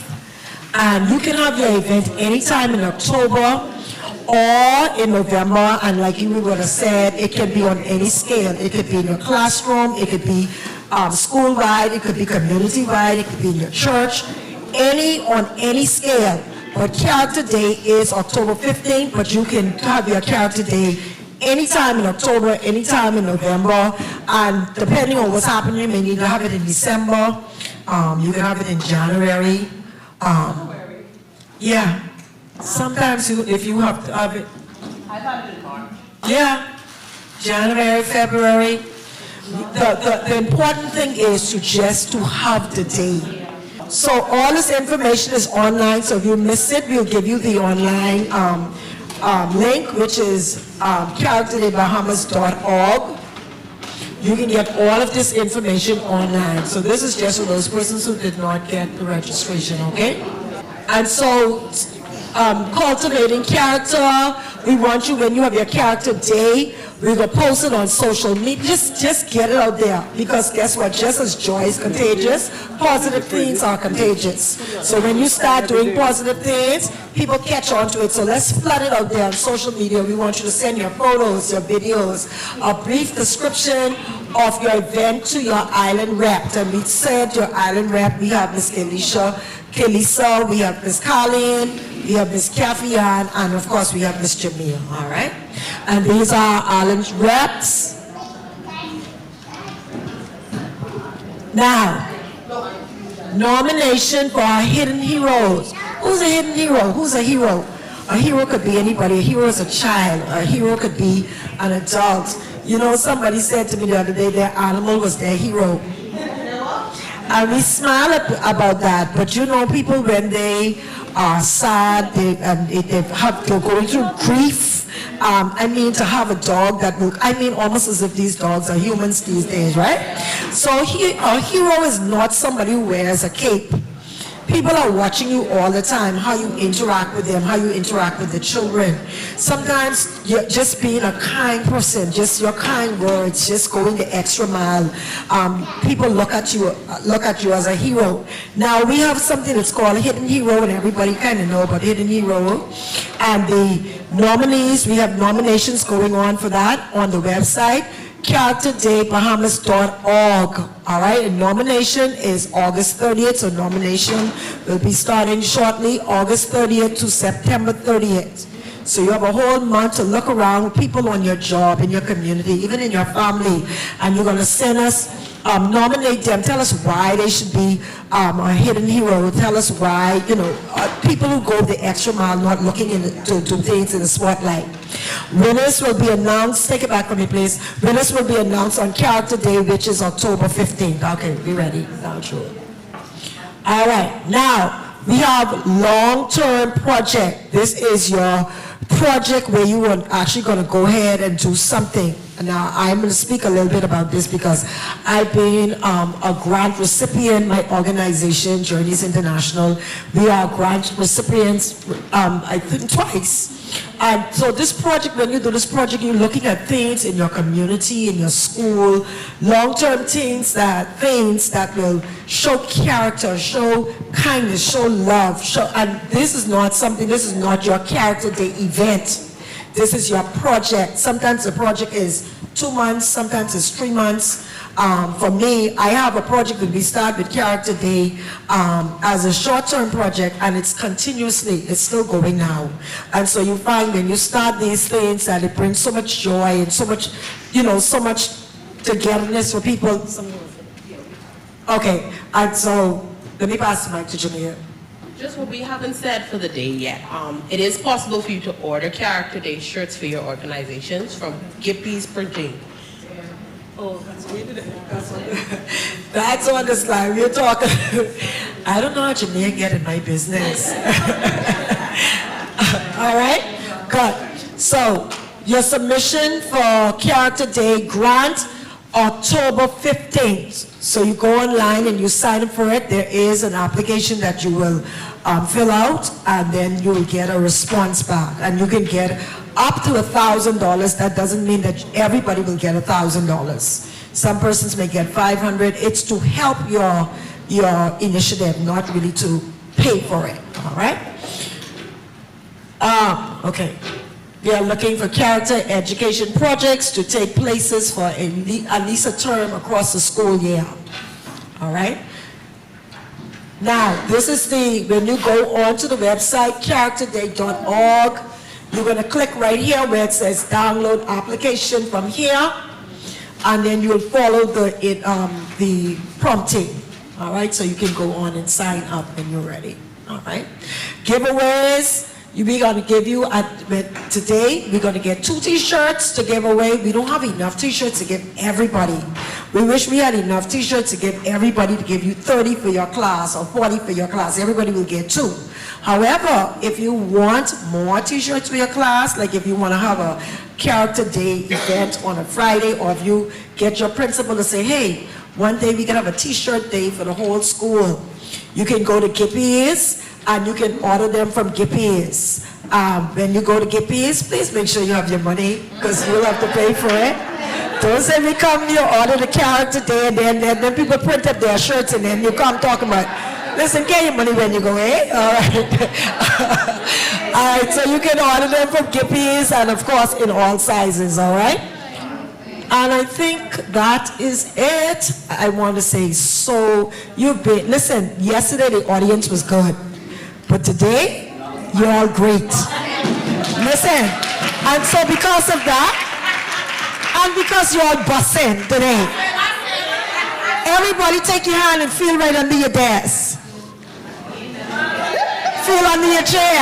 and you can have your event anytime in October or in November, and like you would have said, it can be on any scale. It could be in your classroom, it could be school-wide, it could be community-wide, it could be in your church, on any scale. But Character Day is October 15th, but you can have your Character Day anytime in October, anytime in November, and depending on what's happening, you may need to have it in December. You can have it in January. Yeah. Sometimes if you have to have it. I've had it in March. Yeah. January, February. The important thing is to have the day. So all this information is online, so if you miss it, we'll give you the online link, which is characterdaybahamas.org. You can get all of this information online. So this is just for those persons who did not get the registration, okay? And so cultivating character, we want you, when you have your Character Day, we're going to post it on social media. Just get it out there, because guess what? Just as joy is contagious, positive things are contagious. So when you start doing positive things, people catch on to it. So let's flood it out there on social media. We want you to send your photos, your videos, a brief description of your event to your island rep. And we said your island rep, we have Miss Kelisa, we have Miss Colleen, we have Miss Kathy-Ann, and of course we have Miss Jamil, all right? And these are island reps. Now, nomination for our hidden heroes. Who's a hidden hero? Who's a hero? A hero could be anybody. A hero is a child. A hero could be an adult. You know, somebody said to me the other day their animal was their hero. And we smile about that, but you know, people, when they are sad, they're going through grief. I mean, to have a dog that will, almost as if these dogs are humans these days, right? So a hero is not somebody who wears a cape. People are watching you all the time, how you interact with them, how you interact with the children. Sometimes you're just being a kind person, just your kind words, just going the extra mile. People look at you as a hero. Now we have something that's called Hidden Hero, and everybody kind of know about Hidden Hero. And the nominees, we have nominations going on for that on the website, characterdaybahamas.org. All right, and nomination is August 30th, so nomination will be starting shortly, August 30th to September 30th. So you have a whole month to look around, people on your job, in your community, even in your family, and you're going to send us, nominate them, tell us why they should be a hidden hero, tell us why, people who go the extra mile, not looking to do things in the spotlight. Winners will be announced, take it back from me please, winners will be announced on Character Day, which is October 15th. Okay, be ready, now sure. All right, now we have long-term project. This is your project where you were actually going to go ahead and do something. Now, I'm going to speak a little bit about this because I've been a grant recipient. My organization, Journeys International, we are grant recipients, I think twice. And so this project, when you do this project, you're looking at things in your community, in your school, long-term things that will show character, show kindness, show love, and this is not your character day event. This is your project. Sometimes the project is 2 months, sometimes it's 3 months. For me, I have a project that we start with Character Day as a short-term project, and it's still going now. And so you find when you start these things that it brings so much joy and so much, so much togetherness for people. Okay, and so let me pass the mic to Jamia. Just what we haven't said for the day yet. It is possible for you to order Character Day shirts for your organizations from Gippy's Printing. Oh, that's on the slide. We're talking. I don't know how Jamia get in my business. All right, good. So your submission for Character Day grant, October 15th. So you go online and you sign up for it. There is an application that you will fill out, and then you will get a response back. And you can get up to $1,000. That doesn't mean that everybody will get $1,000. Some persons may get $500. It's to help your initiative, not really to pay for it. All right? Okay. We are looking for character education projects to take places for at least a term across the school year. All right? Now, this is when you go onto the website, characterday.org, you're going to click right here where it says download application from here, and then you'll follow the prompting. All right? So you can go on and sign up when you're ready. All right? Giveaways. We're going to give you, today, we're going to get 2 t-shirts to give away. We don't have enough t-shirts to give everybody. We wish we had enough t-shirts to give everybody, to give you 30 for your class or 40 for your class. Everybody will get 2. However, if you want more t-shirts for your class, like if you want to have a Character Day event on a Friday, or if you get your principal to say, hey, one day we can have a t-shirt day for the whole school, you can go to Gippy's, and you can order them from Gippy's. When you go to Gippy's, please make sure you have your money, because you'll have to pay for it. Don't say we come, you order the Character Day, and then people print up their shirts, and then you come talking about, listen, get your money when you go, eh? All right. All right, so you can order them from Gippy's, and of course, in all sizes, all right? And I think that is it. I want to say, listen, yesterday the audience was good. But today, you're all great. Listen, and so because of that, and because you're all bussing today, everybody take your hand and feel right under your desk. Feel under your chair.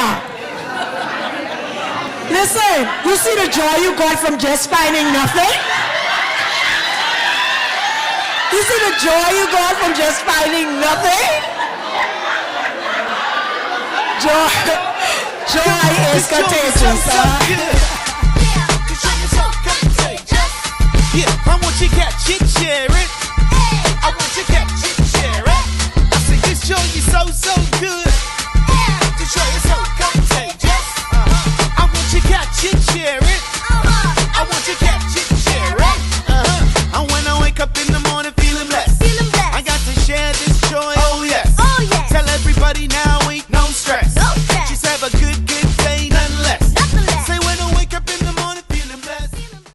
Listen, you see the joy you got from just finding nothing? You see the joy you got from just finding nothing? Joy is contagious. Yeah, I want you to catch it, share it. I want you to catch it, share it. I say this joy is so good.